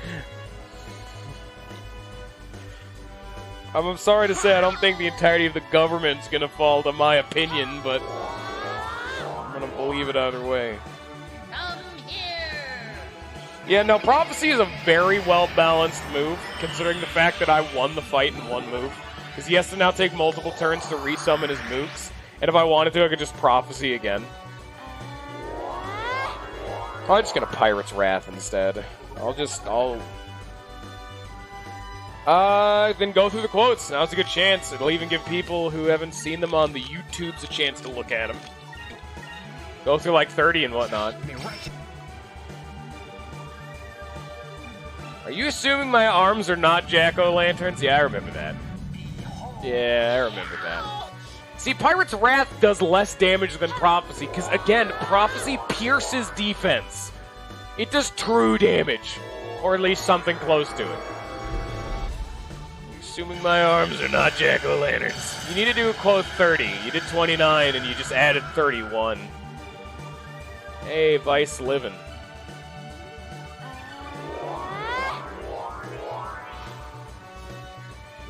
I'm sorry to say, I don't think the entirety of the government's gonna fall to my opinion, but I'm gonna believe it either way. Come here. Yeah, no, Prophecy is a very well-balanced move, considering the fact that I won the fight in one move. Because he has to now take multiple turns to resummon his mooks, and if I wanted to, I could just Prophecy again. Probably just gonna Pirate's Wrath instead. Then go through the quotes. Now's a good chance. It'll even give people who haven't seen them on the YouTubes a chance to look at them. Go through like 30 and whatnot. Are you assuming my arms are not jack-o'-lanterns? Yeah, I remember that. Yeah, I remember that. See, Pirate's Wrath does less damage than Prophecy, because again, Prophecy pierces defense. It does true damage. Or at least something close to it. Assuming my arms are not jack-o'-lanterns. You need to do a quote 30. You did 29 and you just added 31. Hey, Vice living.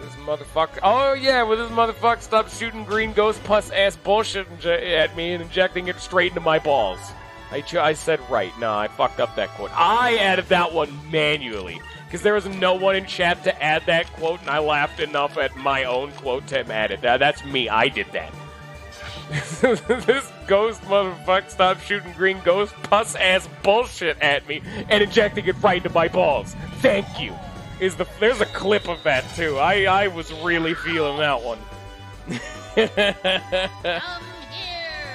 This motherfucker. Oh yeah, will this motherfucker stop shooting green ghost pus ass bullshit at me and injecting it straight into my balls? I said right. No, I fucked up that quote. I added that one manually. Because there was no one in chat to add that quote, and I laughed enough at my own quote to add it. That's me. I did that. This ghost motherfucker stopped shooting green ghost pus ass bullshit at me and injecting it right into my balls. Thank you. There's a clip of that too. I was really feeling that one. Come here.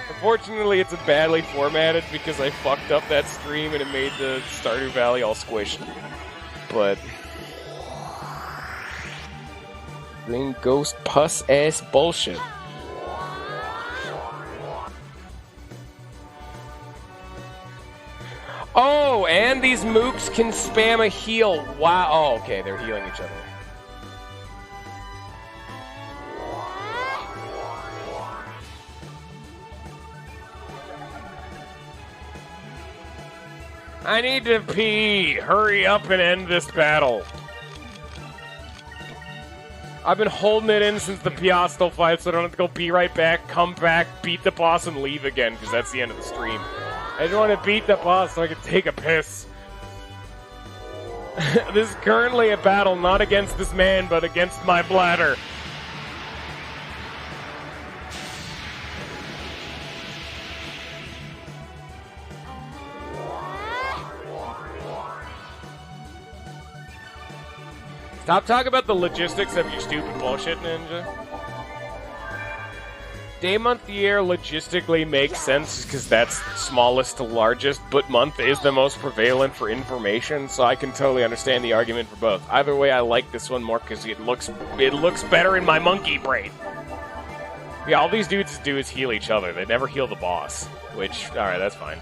Unfortunately, it's badly formatted because I fucked up that stream and it made the Stardew Valley all squished. But green ghost pus ass bullshit. Oh, and these mooks can spam a heal. Wow. Oh, okay, they're healing each other. I need to pee. Hurry up and end this battle. I've been holding it in since the Piastol fight, so I don't have to go pee right back, come back, beat the boss, and leave again, because that's the end of the stream. I just want to beat the boss so I can take a piss. This is currently a battle not against this man, but against my bladder. Stop talking about the logistics of your stupid bullshit, Ninja. Day, month, year logistically makes sense because that's smallest to largest, but month is the most prevalent for information, so I can totally understand the argument for both. Either way, I like this one more because it looks better in my monkey brain. Yeah, all these dudes do is heal each other. They never heal the boss, which, alright, that's fine.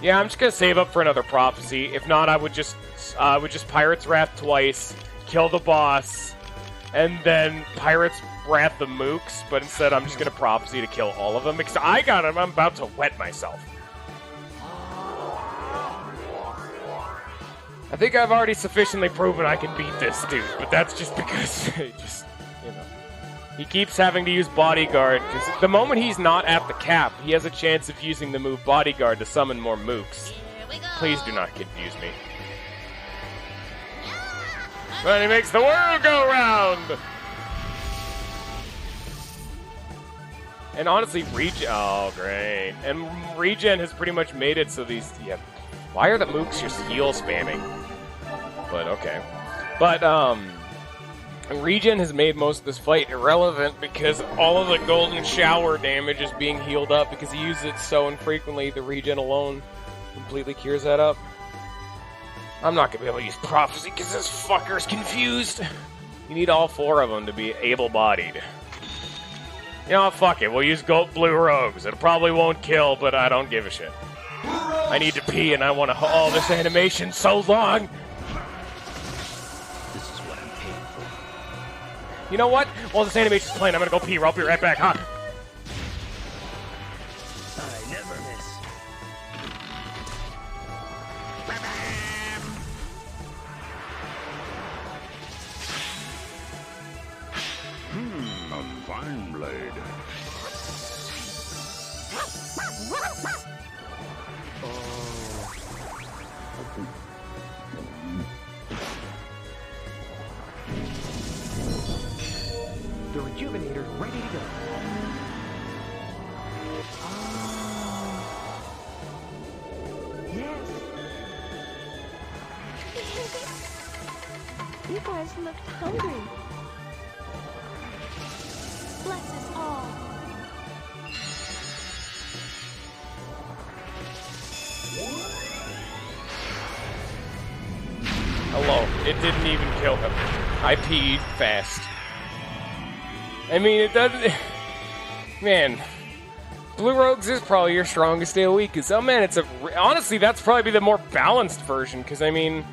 Yeah, I'm just gonna save up for another prophecy. If not, I would just Pirate's Wrath twice, kill the boss, and then Pirate's Wrath the mooks. But instead, I'm just gonna prophecy to kill all of them because I got him. I'm about to wet myself. I think I've already sufficiently proven I can beat this dude, but that's just because he keeps having to use Bodyguard, because the moment he's not at the cap, he has a chance of using the move Bodyguard to summon more mooks. Here we go. Please do not confuse me. But he makes the world go round! And honestly, regen. Oh, great. And regen has pretty much made it so these. Yeah. Why are the mooks just heal spamming? But okay. But regen has made most of this fight irrelevant because all of the golden shower damage is being healed up because he uses it so infrequently. The regen alone completely cures that up. I'm not gonna be able to use prophecy because this fucker's confused. You need all 4 of them to be able-bodied. You know, fuck it. We'll use blue rogues. It probably won't kill, but I don't give a shit. I need to pee, and I want to. Oh, this animation so long. This is what I'm paying for. You know what? While this animation's playing, I'm gonna go pee. I'll be right back, huh? I never miss. A fine blade. The rejuvenator's ready to go. Yes. You guys looked hungry. Bless us all. Hello. It didn't even kill him. I peed fast. I mean, it doesn't. Man, Blue Rogues is probably your strongest AoE. Because, oh man, honestly, that's probably the more balanced version. Because, I mean,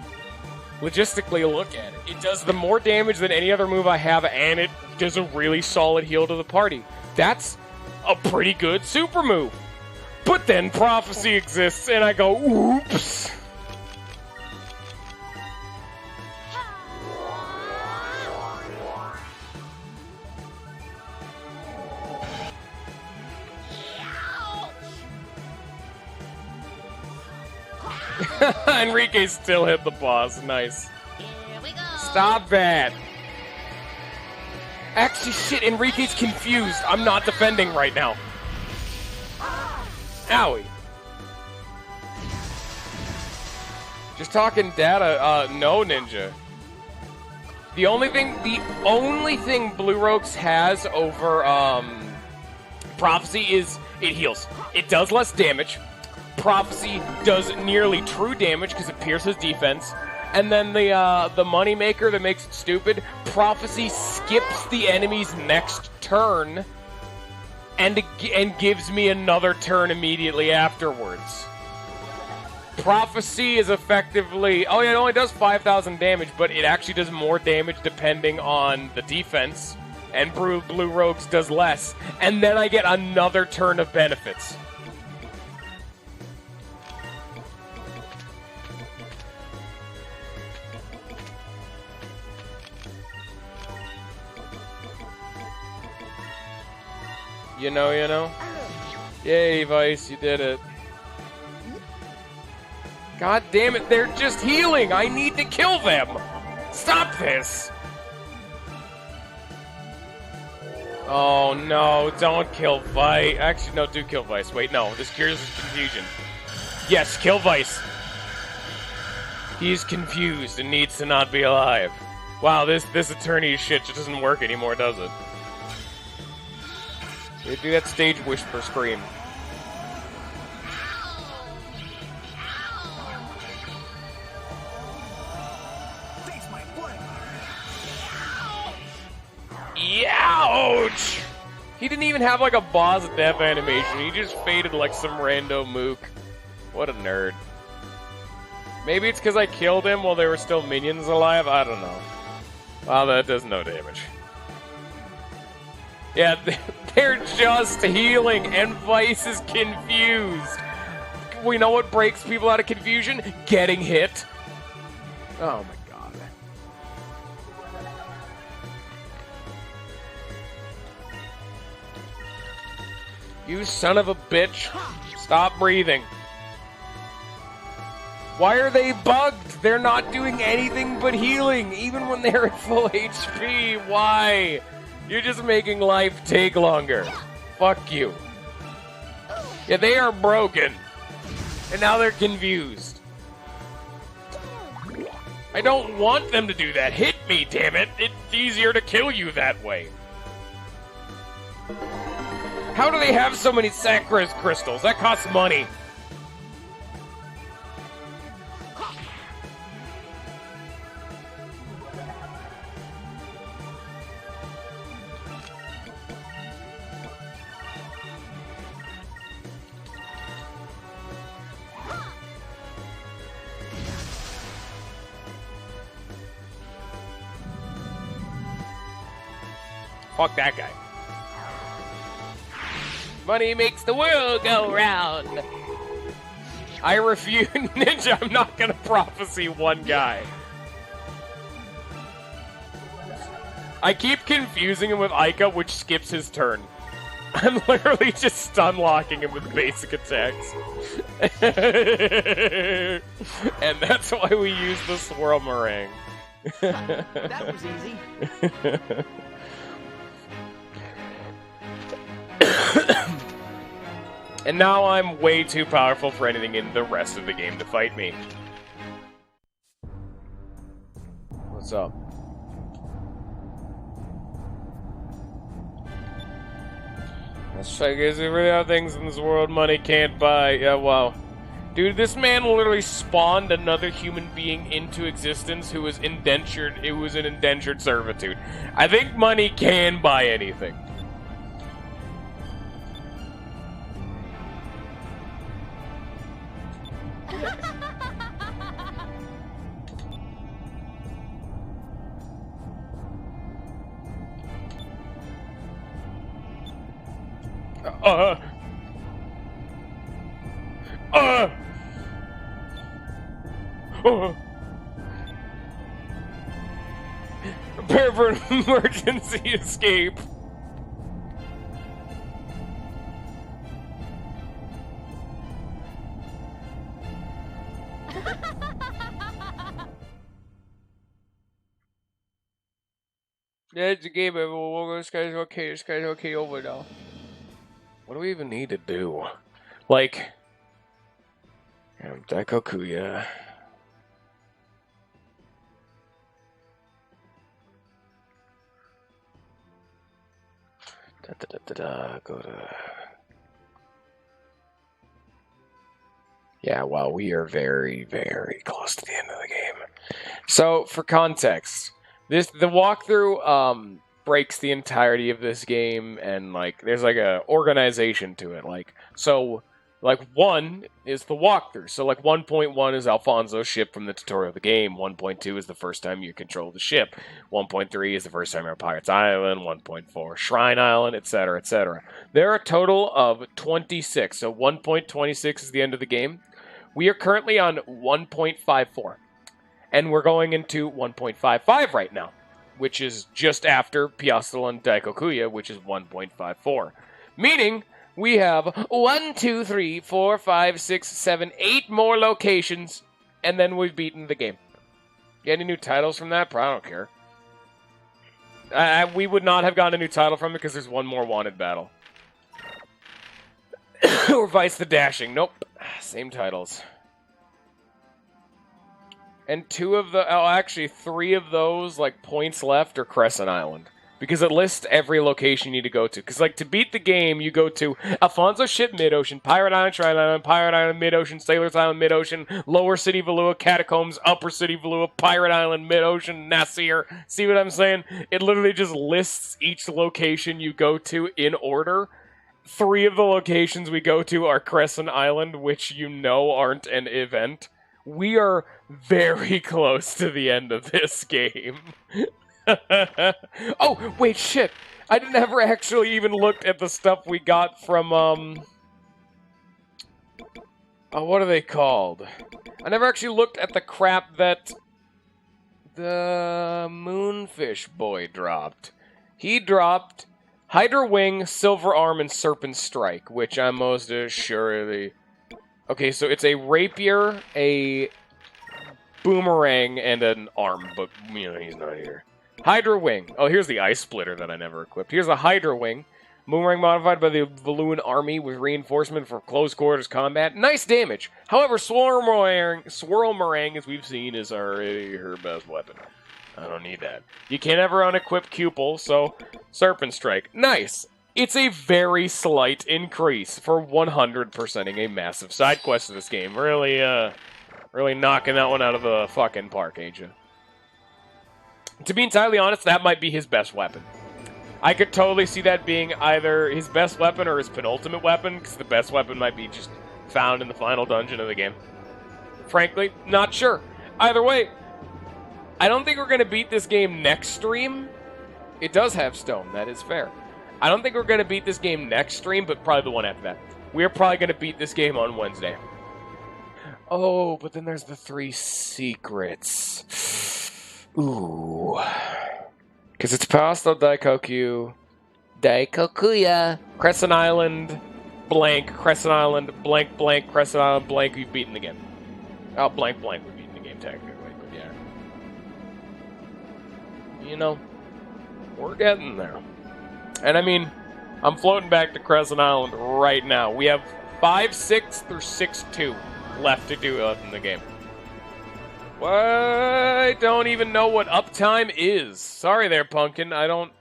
logistically, look at it. It does the more damage than any other move I have, and it does a really solid heal to the party. That's a pretty good super move. But then Prophecy exists, and I go, oops. Enrique still hit the boss. Nice. Here we go. Stop that. Actually, shit, Enrique's confused. I'm not defending right now. Owie. Just talking data, no, Ninja. The only thing Blue Rogues has over, Prophecy is it heals. It does less damage. Prophecy does nearly true damage because it pierces defense. And then the moneymaker that makes it stupid, Prophecy skips the enemy's next turn and gives me another turn immediately afterwards. Prophecy is effectively... Oh yeah, it only does 5,000 damage, but it actually does more damage depending on the defense. And Blue Rogues does less. And then I get another turn of benefits. You know. Yay, Vice, you did it. God damn it, they're just healing! I need to kill them! Stop this! Oh no, don't kill Vice. Actually, no, do kill Vice. Wait, no, this cures his confusion. Yes, kill Vice. He's confused and needs to not be alive. Wow, this attorney shit just doesn't work anymore, does it? They do that stage whisper scream. Face my blade. Ouch! He didn't even have like a boss death animation. He just faded like some rando mook. What a nerd. Maybe it's because I killed him while there were still minions alive? I don't know. Wow, that does no damage. Yeah, they're just healing, and Vice is confused. We know what breaks people out of confusion? Getting hit. Oh my god. You son of a bitch. Stop breathing. Why are they bugged? They're not doing anything but healing, even when they're at full HP. Why? You're just making life take longer. Fuck you. Yeah, they are broken. And now they're confused. I don't want them to do that. Hit me, damn it. It's easier to kill you that way. How do they have so many Sacras crystals? That costs money. Fuck that guy. Money makes the world go round. I refuse, Ninja, I'm not gonna prophecy one guy. I keep confusing him with Ica, which skips his turn. I'm literally just stun locking him with basic attacks. And that's why we use the Swirl Meringue. That was easy. And now I'm way too powerful for anything in the rest of the game to fight me. What's up? Let's check. Is there really are things in this world money can't buy? Yeah, wow. Dude, this man literally spawned another human being into existence who was indentured. It was an indentured servitude. I think money can buy anything. Prepare for an emergency escape. Yeah, it's a game, everyone. This guy's okay. This guy's okay over now. What do we even need to do? Like, Daikokuya. Go to. Yeah, well, we are very, very close to the end of the game. So, for context, the walkthrough breaks the entirety of this game, and like there's like a organization to it. Like, so like 1 is the walkthrough. So like 1.1 is Alfonso's ship from the tutorial of the game. 1.2 is the first time you control the ship. 1.3 is the first time you're on Pirate's Island. 1.4 Shrine Island, etc., etc. There are a total of 26. So 1.26 is the end of the game. We are currently on 1.54. And we're going into 1.55 right now, which is just after Piastol and Daikokuya, which is 1.54. Meaning, we have 1, 2, 3, 4, 5, 6, 7, 8 more locations, and then we've beaten the game. Get any new titles from that? I don't care. We would not have gotten a new title from it because there's one more wanted battle. Or Vice the Dashing. Nope. Same titles. And 2 of the... Oh, actually, 3 of those, like, points left are Crescent Island. Because it lists every location you need to go to. Because, like, to beat the game, you go to Alfonso Ship Mid-Ocean, Pirate Island, Shrine Island, Pirate Island Mid-Ocean, Sailor's Island Mid-Ocean, Lower City Valua, Catacombs, Upper City Valua, Pirate Island Mid-Ocean, Nasir. See what I'm saying? It literally just lists each location you go to in order. 3 of the locations we go to are Crescent Island, which you know aren't an event. We are very close to the end of this game. Oh, wait, shit. I never actually even looked at the stuff we got from, what are they called? I never actually looked at the crap that the Moonfish boy dropped. He dropped Hydra Wing, Silver Arm, and Serpent Strike, which I'm most assuredly... Okay, so it's a rapier, a boomerang, and an arm, but, you know, he's not here. Hydra Wing. Oh, here's the Ice Splitter that I never equipped. Here's a Hydra Wing. Boomerang modified by the Balloon Army with reinforcement for close quarters combat. Nice damage. However, Swirl Meringue, as we've seen, is already her best weapon. I don't need that. You can't ever unequip Cupel, so Serpent Strike. Nice. It's a very slight increase for 100%ing a massive side quest in this game. Really knocking that one out of the fucking park, ain't you? To be entirely honest, that might be his best weapon. I could totally see that being either his best weapon or his penultimate weapon, because the best weapon might be just found in the final dungeon of the game. Frankly, not sure. Either way, I don't think we're going to beat this game next stream. It does have stone, that is fair. I don't think we're going to beat this game next stream, but probably the one after that. We're probably going to beat this game on Wednesday. Oh, but then there's the 3 secrets. Ooh. Because it's Piastol, Daikokuya, Crescent Island, blank, Crescent Island, blank, blank, Crescent Island, blank, we've beaten the game. Oh, blank, blank, we've beaten the game technically, but yeah. You know, we're getting there. And I mean, I'm floating back to Crescent Island right now. We have 5-6 through 6-2 left to do in the game. I don't even know what uptime is. Sorry there, Pumpkin. I don't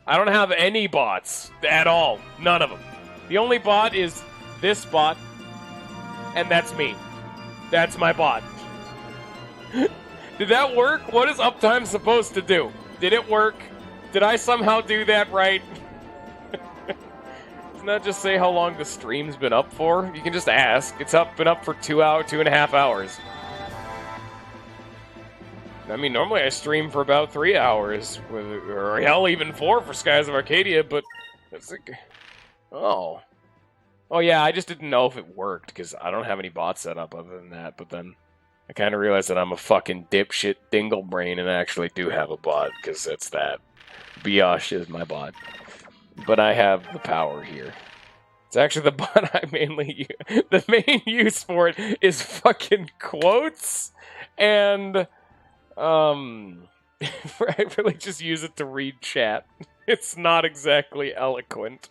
have any bots at all. None of them. The only bot is this bot, and that's me. That's my bot. Did that work? What is uptime supposed to do? Did it work? Did I somehow do that right? Doesn't that just say how long the stream's been up for? You can just ask. It's been up for 2.5 hours. I mean, normally I stream for about 3 hours, or hell, even 4 for Skies of Arcadia, but it's like, oh yeah, I just didn't know if it worked, because I don't have any bots set up other than that, but then I kind of realized that I'm a fucking dipshit dingle brain, and I actually do have a bot, because that's that. Biosh is my bot. But I have the power here. It's actually the bot I mainly use. The main use for it is fucking quotes, and I really just use it to read chat. It's not exactly eloquent.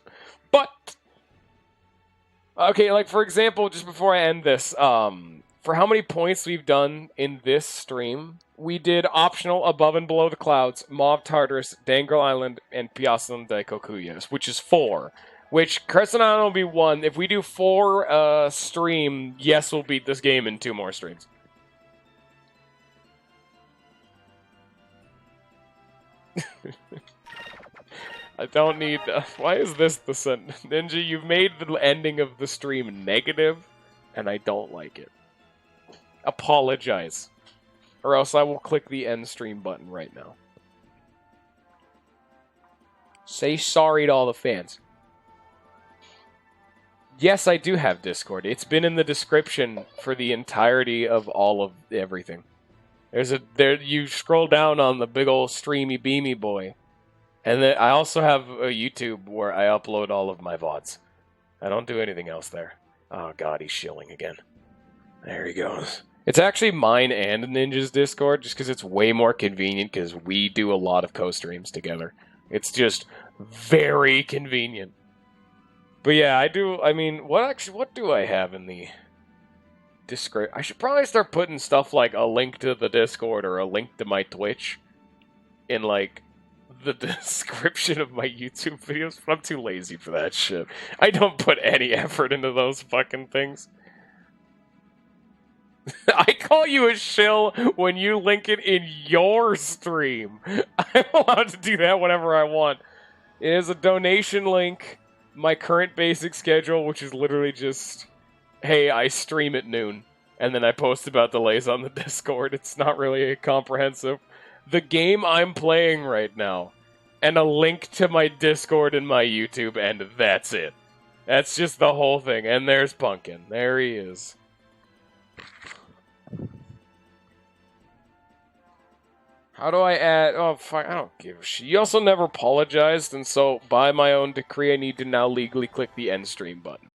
But okay, like for example, just before I end this, for how many points we've done in this stream, we did optional Above and Below the Clouds, Mauve Tartarus, Dangle Island, and Piastol Daikokuya, which is 4. Which Crescent Island will be 1. If we do 4 stream, yes, we'll beat this game in 2 more streams. I don't need... why is this the sentence? Ninja, you've made the ending of the stream negative, and I don't like it. Apologize. Or else I will click the end stream button right now. Say sorry to all the fans. Yes, I do have Discord. It's been in the description for the entirety of all of everything. You scroll down on the big old streamy beamy boy. And then I also have a YouTube where I upload all of my VODs. I don't do anything else there. Oh god, he's shilling again. There he goes. It's actually mine and Ninja's Discord, just because it's way more convenient, because we do a lot of co-streams together. It's just very convenient. But yeah, I mean, what do I have in the Discord? I should probably start putting stuff like a link to the Discord or a link to my Twitch in, like, the description of my YouTube videos, but I'm too lazy for that shit. I don't put any effort into those fucking things. I call you a shill when you link it in your stream. I'm allowed to do that whenever I want. It is a donation link, my current basic schedule, which is literally just, hey, I stream at noon, and then I post about delays on the Discord. It's not really comprehensive. The game I'm playing right now, and a link to my Discord and my YouTube, and that's it. That's just the whole thing. And there's Pumpkin. There he is. How do I add... Oh, fuck, I don't give a shit. You also never apologized, and so, by my own decree, I need to now legally click the end stream button.